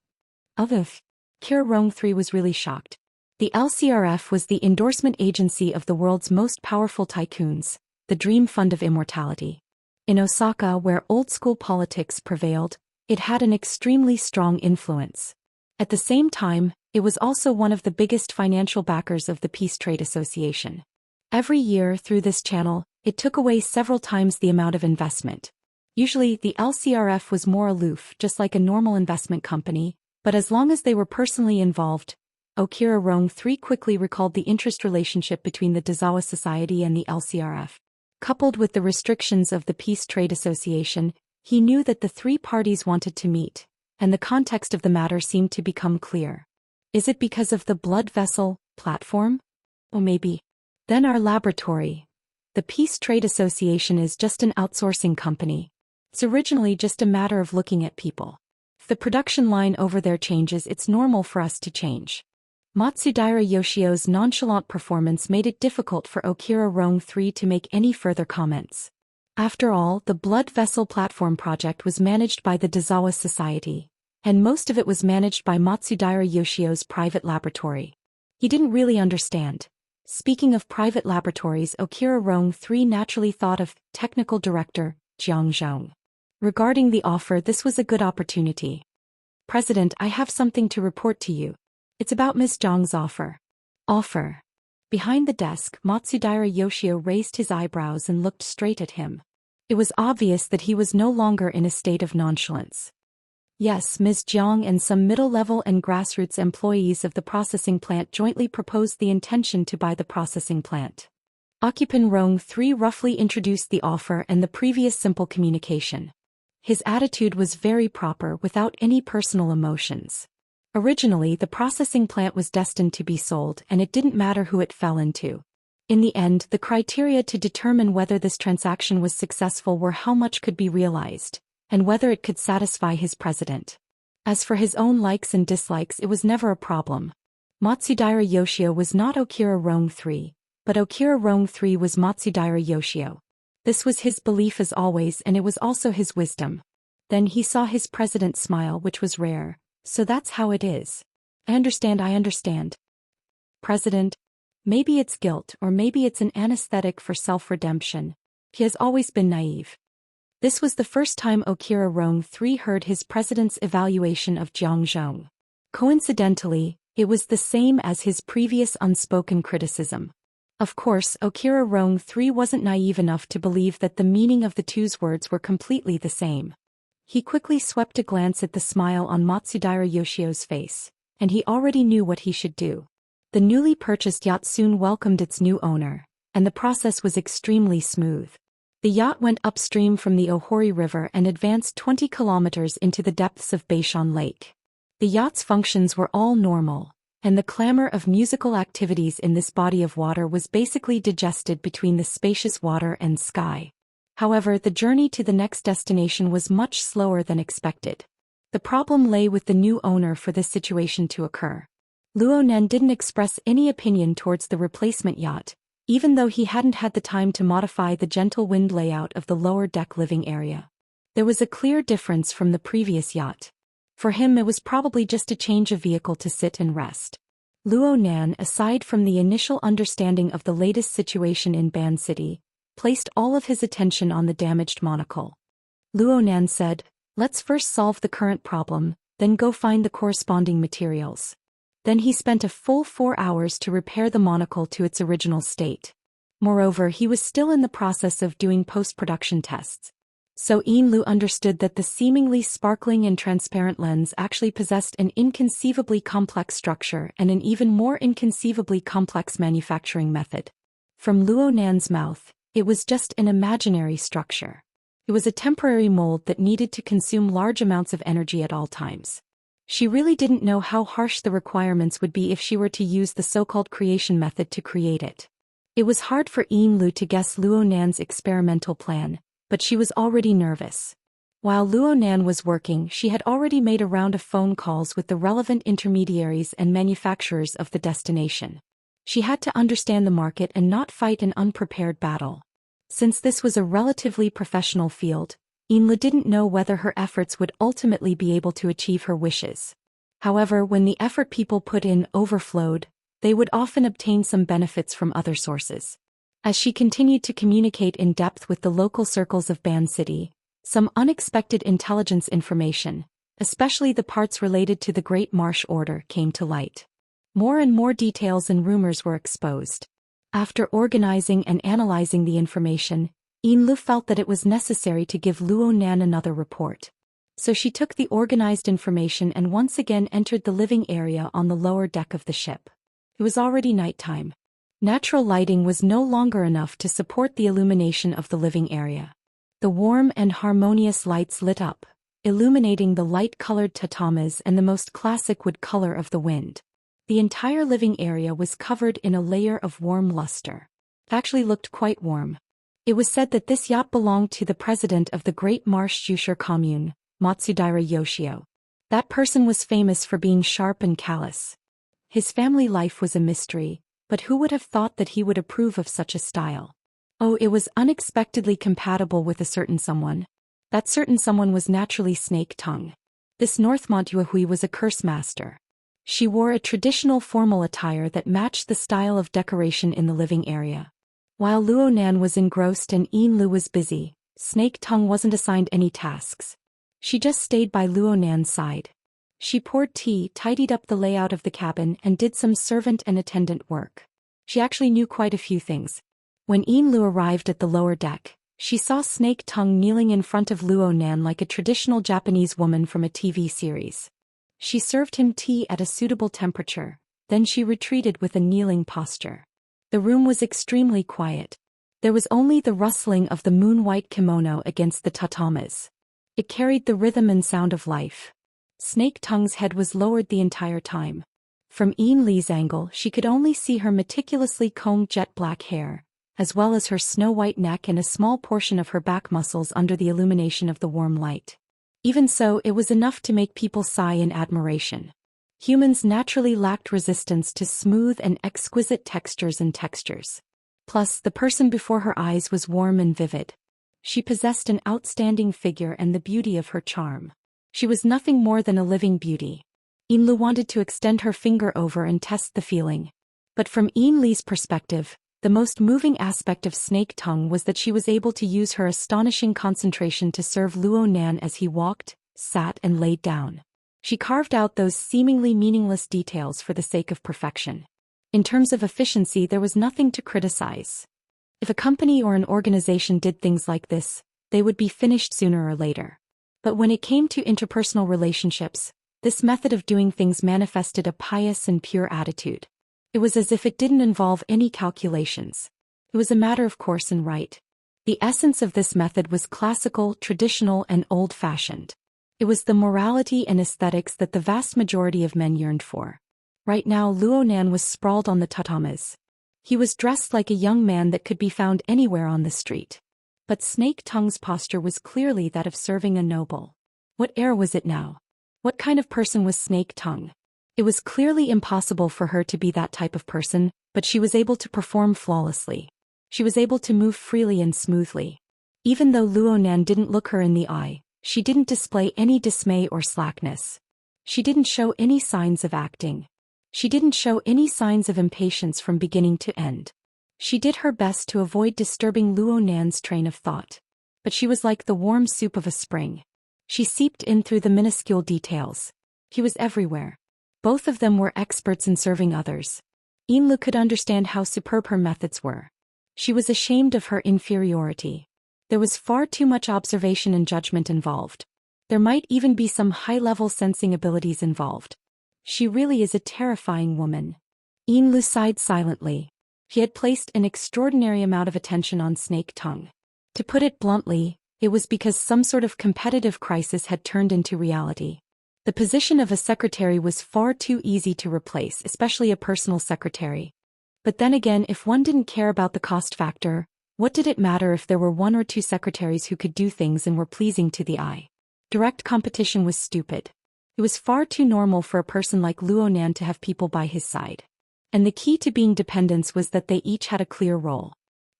Okira Rong 3 was really shocked. The LCRF was the endorsement agency of the world's most powerful tycoons, the Dream Fund of Immortality. In Osaka, where old-school politics prevailed, it had an extremely strong influence. At the same time, it was also one of the biggest financial backers of the Peace Trade Association. Every year through this channel, it took away several times the amount of investment. Usually, the LCRF was more aloof, just like a normal investment company, but as long as they were personally involved, Okira Rong 3 quickly recalled the interest relationship between the Daoist Society and the LCRF. Coupled with the restrictions of the Peace Trade Association, he knew that the three parties wanted to meet, and the context of the matter seemed to become clear. Is it because of the blood vessel platform? Or maybe. Then our laboratory. The Peace Trade Association is just an outsourcing company. It's originally just a matter of looking at people. If the production line over there changes, it's normal for us to change. Matsudaira Yoshio's nonchalant performance made it difficult for Okira Rong 3 to make any further comments. After all, the blood vessel platform project was managed by the Daoist Society, and most of it was managed by Matsudaira Yoshio's private laboratory. He didn't really understand. Speaking of private laboratories, Okira Rong 3 naturally thought of technical director Xianxia. Regarding the offer, this was a good opportunity. President, I have something to report to you. It's about Ms. Zhang's offer. Offer. Behind the desk, Matsudaira Yoshio raised his eyebrows and looked straight at him. It was obvious that he was no longer in a state of nonchalance. Yes, Ms. Zhang and some middle-level and grassroots employees of the processing plant jointly proposed the intention to buy the processing plant. Occupant Rong 3 roughly introduced the offer and the previous simple communication. His attitude was very proper without any personal emotions. Originally, the processing plant was destined to be sold and it didn't matter who it fell into. In the end, the criteria to determine whether this transaction was successful were how much could be realized, and whether it could satisfy his president. As for his own likes and dislikes, it was never a problem. Matsudaira Yoshio was not Okira Rong 3, but Okira Rong 3 was Matsudaira Yoshio. This was his belief as always, and it was also his wisdom. Then he saw his president smile, which was rare. So that's how it is. I understand. President. Maybe it's guilt, or maybe it's an anesthetic for self-redemption. He has always been naive. This was the first time Okira Rong III heard his president's evaluation of Jiang Zhong. Coincidentally, it was the same as his previous unspoken criticism. Of course, Okira Rong III wasn't naive enough to believe that the meaning of the two's words were completely the same. He quickly swept a glance at the smile on Matsudaira Yoshio's face, and he already knew what he should do. The newly purchased yacht soon welcomed its new owner, and the process was extremely smooth. The yacht went upstream from the Ohori River and advanced 20 kilometers into the depths of Beishan Lake. The yacht's functions were all normal, and the clamor of musical activities in this body of water was basically digested between the spacious water and sky. However, the journey to the next destination was much slower than expected. The problem lay with the new owner for this situation to occur. Luo Nen didn't express any opinion towards the replacement yacht, even though he hadn't had the time to modify the gentle wind layout of the lower deck living area. There was a clear difference from the previous yacht. For him, it was probably just a change of vehicle to sit and rest. Luo Nan, aside from the initial understanding of the latest situation in Ban City, placed all of his attention on the damaged monocle. Luo Nan said, "Let's first solve the current problem, then go find the corresponding materials." Then he spent a full 4 hours to repair the monocle to its original state. Moreover, he was still in the process of doing post-production tests. So Yin Lu understood that the seemingly sparkling and transparent lens actually possessed an inconceivably complex structure and an even more inconceivably complex manufacturing method. From Luo Nan's mouth, it was just an imaginary structure. It was a temporary mold that needed to consume large amounts of energy at all times. She really didn't know how harsh the requirements would be if she were to use the so-called creation method to create it. It was hard for Yin Lu to guess Luo Nan's experimental plan, but she was already nervous. While Luo Nan was working, she had already made a round of phone calls with the relevant intermediaries and manufacturers of the destination. She had to understand the market and not fight an unprepared battle. Since this was a relatively professional field, Yin Lu didn't know whether her efforts would ultimately be able to achieve her wishes. However, when the effort people put in overflowed, they would often obtain some benefits from other sources. As she continued to communicate in depth with the local circles of Ban City, some unexpected intelligence information, especially the parts related to the Great Marsh Order, came to light. More and more details and rumors were exposed. After organizing and analyzing the information, Yin Lu felt that it was necessary to give Luo Nan another report. So she took the organized information and once again entered the living area on the lower deck of the ship. It was already nighttime. Natural lighting was no longer enough to support the illumination of the living area. The warm and harmonious lights lit up, illuminating the light-colored tatamas and the most classic wood color of the wind. The entire living area was covered in a layer of warm luster. It actually looked quite warm. It was said that this yacht belonged to the president of the Great Marsh Jusher Commune, Matsudaira Yoshio. That person was famous for being sharp and callous. His family life was a mystery, but who would have thought that he would approve of such a style? Oh, it was unexpectedly compatible with a certain someone. That certain someone was naturally Snake Tongue. This Northmont Yuhui was a curse master. She wore a traditional formal attire that matched the style of decoration in the living area. While Luo Nan was engrossed and Yin Lu was busy, Snake Tongue wasn't assigned any tasks. She just stayed by Luo Nan's side. She poured tea, tidied up the layout of the cabin, and did some servant and attendant work. She actually knew quite a few things. When Yin Lu arrived at the lower deck, she saw Snake Tongue kneeling in front of Luo Nan like a traditional Japanese woman from a TV series. She served him tea at a suitable temperature, then she retreated with a kneeling posture. The room was extremely quiet. There was only the rustling of the moon-white kimono against the tatamas. It carried the rhythm and sound of life. Snake Tongue's head was lowered the entire time. From Yin Li's angle, she could only see her meticulously combed jet-black hair, as well as her snow-white neck and a small portion of her back muscles under the illumination of the warm light. Even so, it was enough to make people sigh in admiration. Humans naturally lacked resistance to smooth and exquisite textures and textures. Plus, the person before her eyes was warm and vivid. She possessed an outstanding figure and the beauty of her charm. She was nothing more than a living beauty. Yin Lu wanted to extend her finger over and test the feeling. But from Yin Li's perspective, the most moving aspect of Snake Tongue was that she was able to use her astonishing concentration to serve Luo Nan as he walked, sat and laid down. She carved out those seemingly meaningless details for the sake of perfection. In terms of efficiency, there was nothing to criticize. If a company or an organization did things like this, they would be finished sooner or later. But when it came to interpersonal relationships, this method of doing things manifested a pious and pure attitude. It was as if it didn't involve any calculations. It was a matter of course and right. The essence of this method was classical, traditional, and old-fashioned. It was the morality and aesthetics that the vast majority of men yearned for. Right now Luo Nan was sprawled on the tatames. He was dressed like a young man that could be found anywhere on the street. But Snake Tongue's posture was clearly that of serving a noble. What air was it now? What kind of person was Snake Tongue? It was clearly impossible for her to be that type of person, but she was able to perform flawlessly. She was able to move freely and smoothly. Even though Luo Nan didn't look her in the eye, she didn't display any dismay or slackness. She didn't show any signs of acting. She didn't show any signs of impatience from beginning to end. She did her best to avoid disturbing Luo Nan's train of thought. But she was like the warm soup of a spring. She seeped in through the minuscule details. He was everywhere. Both of them were experts in serving others. Yin Lu could understand how superb her methods were. She was ashamed of her inferiority. There was far too much observation and judgment involved. There might even be some high-level sensing abilities involved. She really is a terrifying woman. Yin Lu sighed silently. He had placed an extraordinary amount of attention on Snake Tongue. To put it bluntly, it was because some sort of competitive crisis had turned into reality. The position of a secretary was far too easy to replace, especially a personal secretary. But then again, if one didn't care about the cost factor, what did it matter if there were one or two secretaries who could do things and were pleasing to the eye? Direct competition was stupid. It was far too normal for a person like Luo Nan to have people by his side. And the key to being dependents was that they each had a clear role.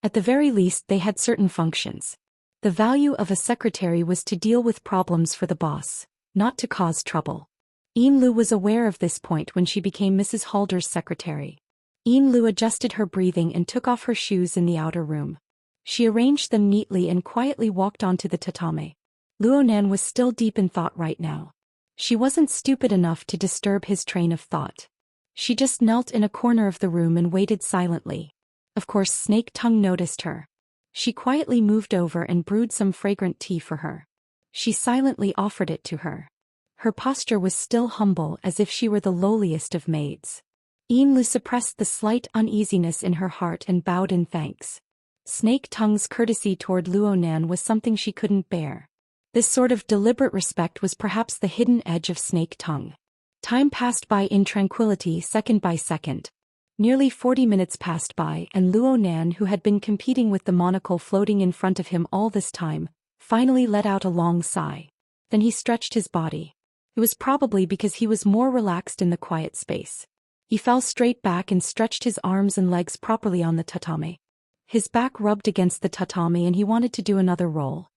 At the very least, they had certain functions. The value of a secretary was to deal with problems for the boss, not to cause trouble. Yin Lu was aware of this point when she became Mrs. Halder's secretary. Yin Lu adjusted her breathing and took off her shoes in the outer room. She arranged them neatly and quietly walked onto the tatame. Luo Nan was still deep in thought right now. She wasn't stupid enough to disturb his train of thought. She just knelt in a corner of the room and waited silently. Of course, Snake Tongue noticed her. She quietly moved over and brewed some fragrant tea for her. She silently offered it to her. Her posture was still humble, as if she were the lowliest of maids. Yin Lu suppressed the slight uneasiness in her heart and bowed in thanks. Snake Tongue's courtesy toward Luo Nan was something she couldn't bear. This sort of deliberate respect was perhaps the hidden edge of Snake Tongue. Time passed by in tranquility, second by second. Nearly 40 minutes passed by, and Luo Nan, who had been competing with the monocle floating in front of him all this time, finally let out a long sigh. Then he stretched his body. It was probably because he was more relaxed in the quiet space. He fell straight back and stretched his arms and legs properly on the tatame. His back rubbed against the tatame and he wanted to do another roll.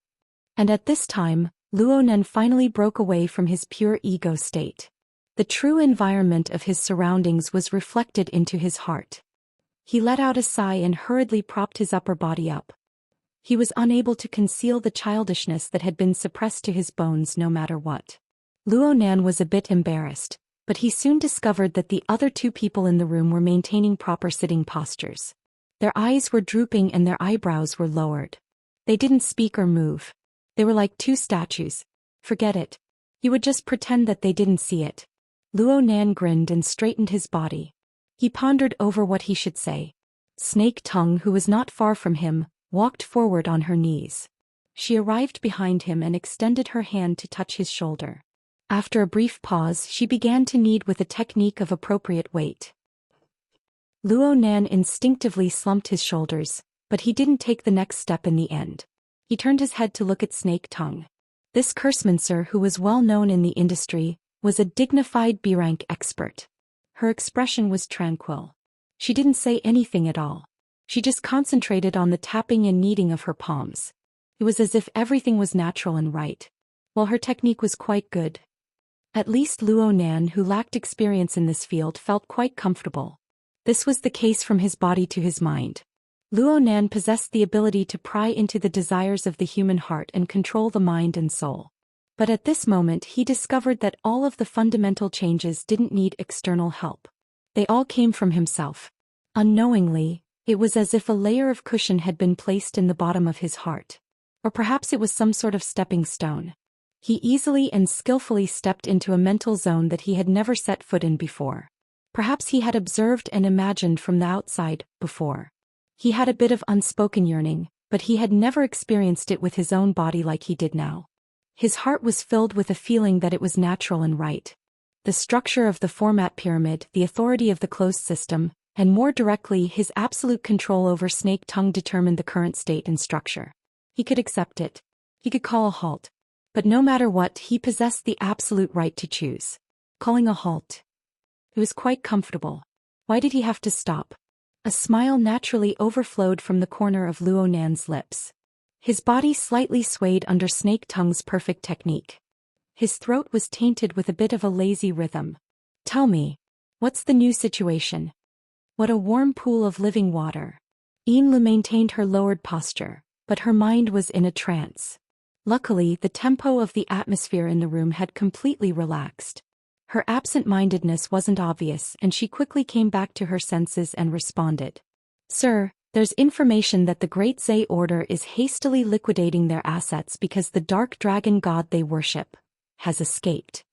And at this time, Luo Nan finally broke away from his pure ego state. The true environment of his surroundings was reflected into his heart. He let out a sigh and hurriedly propped his upper body up. He was unable to conceal the childishness that had been suppressed to his bones no matter what. Luo Nan was a bit embarrassed, but he soon discovered that the other two people in the room were maintaining proper sitting postures. Their eyes were drooping and their eyebrows were lowered. They didn't speak or move. They were like two statues. Forget it. He would just pretend that they didn't see it. Luo Nan grinned and straightened his body. He pondered over what he should say. Snake Tongue, who was not far from him, walked forward on her knees. She arrived behind him and extended her hand to touch his shoulder. After a brief pause, she began to knead with a technique of appropriate weight. Luo Nan instinctively slumped his shoulders, but he didn't take the next step in the end. He turned his head to look at Snake Tongue. This Kursmancer, who was well known in the industry, was a dignified B-rank expert. Her expression was tranquil. She didn't say anything at all. She just concentrated on the tapping and kneading of her palms. It was as if everything was natural and right. While her technique was quite good. At least Luo Nan, who lacked experience in this field, felt quite comfortable. This was the case from his body to his mind. Luo Nan possessed the ability to pry into the desires of the human heart and control the mind and soul. But at this moment he discovered that all of the fundamental changes didn't need external help. They all came from himself. Unknowingly, it was as if a layer of cushion had been placed in the bottom of his heart. Or perhaps it was some sort of stepping stone. He easily and skillfully stepped into a mental zone that he had never set foot in before. Perhaps he had observed and imagined from the outside before. He had a bit of unspoken yearning, but he had never experienced it with his own body like he did now. His heart was filled with a feeling that it was natural and right. The structure of the format pyramid, the authority of the closed system, and more directly his absolute control over Snake Tongue determined the current state and structure. He could accept it. He could call a halt. But no matter what, he possessed the absolute right to choose. Calling a halt. It was quite comfortable. Why did he have to stop? A smile naturally overflowed from the corner of Luo Nan's lips. His body slightly swayed under Snake Tongue's perfect technique. His throat was tainted with a bit of a lazy rhythm. Tell me, what's the new situation? What a warm pool of living water. Lu maintained her lowered posture, but her mind was in a trance. Luckily, the tempo of the atmosphere in the room had completely relaxed. Her absent-mindedness wasn't obvious and she quickly came back to her senses and responded. Sir, there's information that the Great Zay Order is hastily liquidating their assets because the dark dragon god they worship has escaped.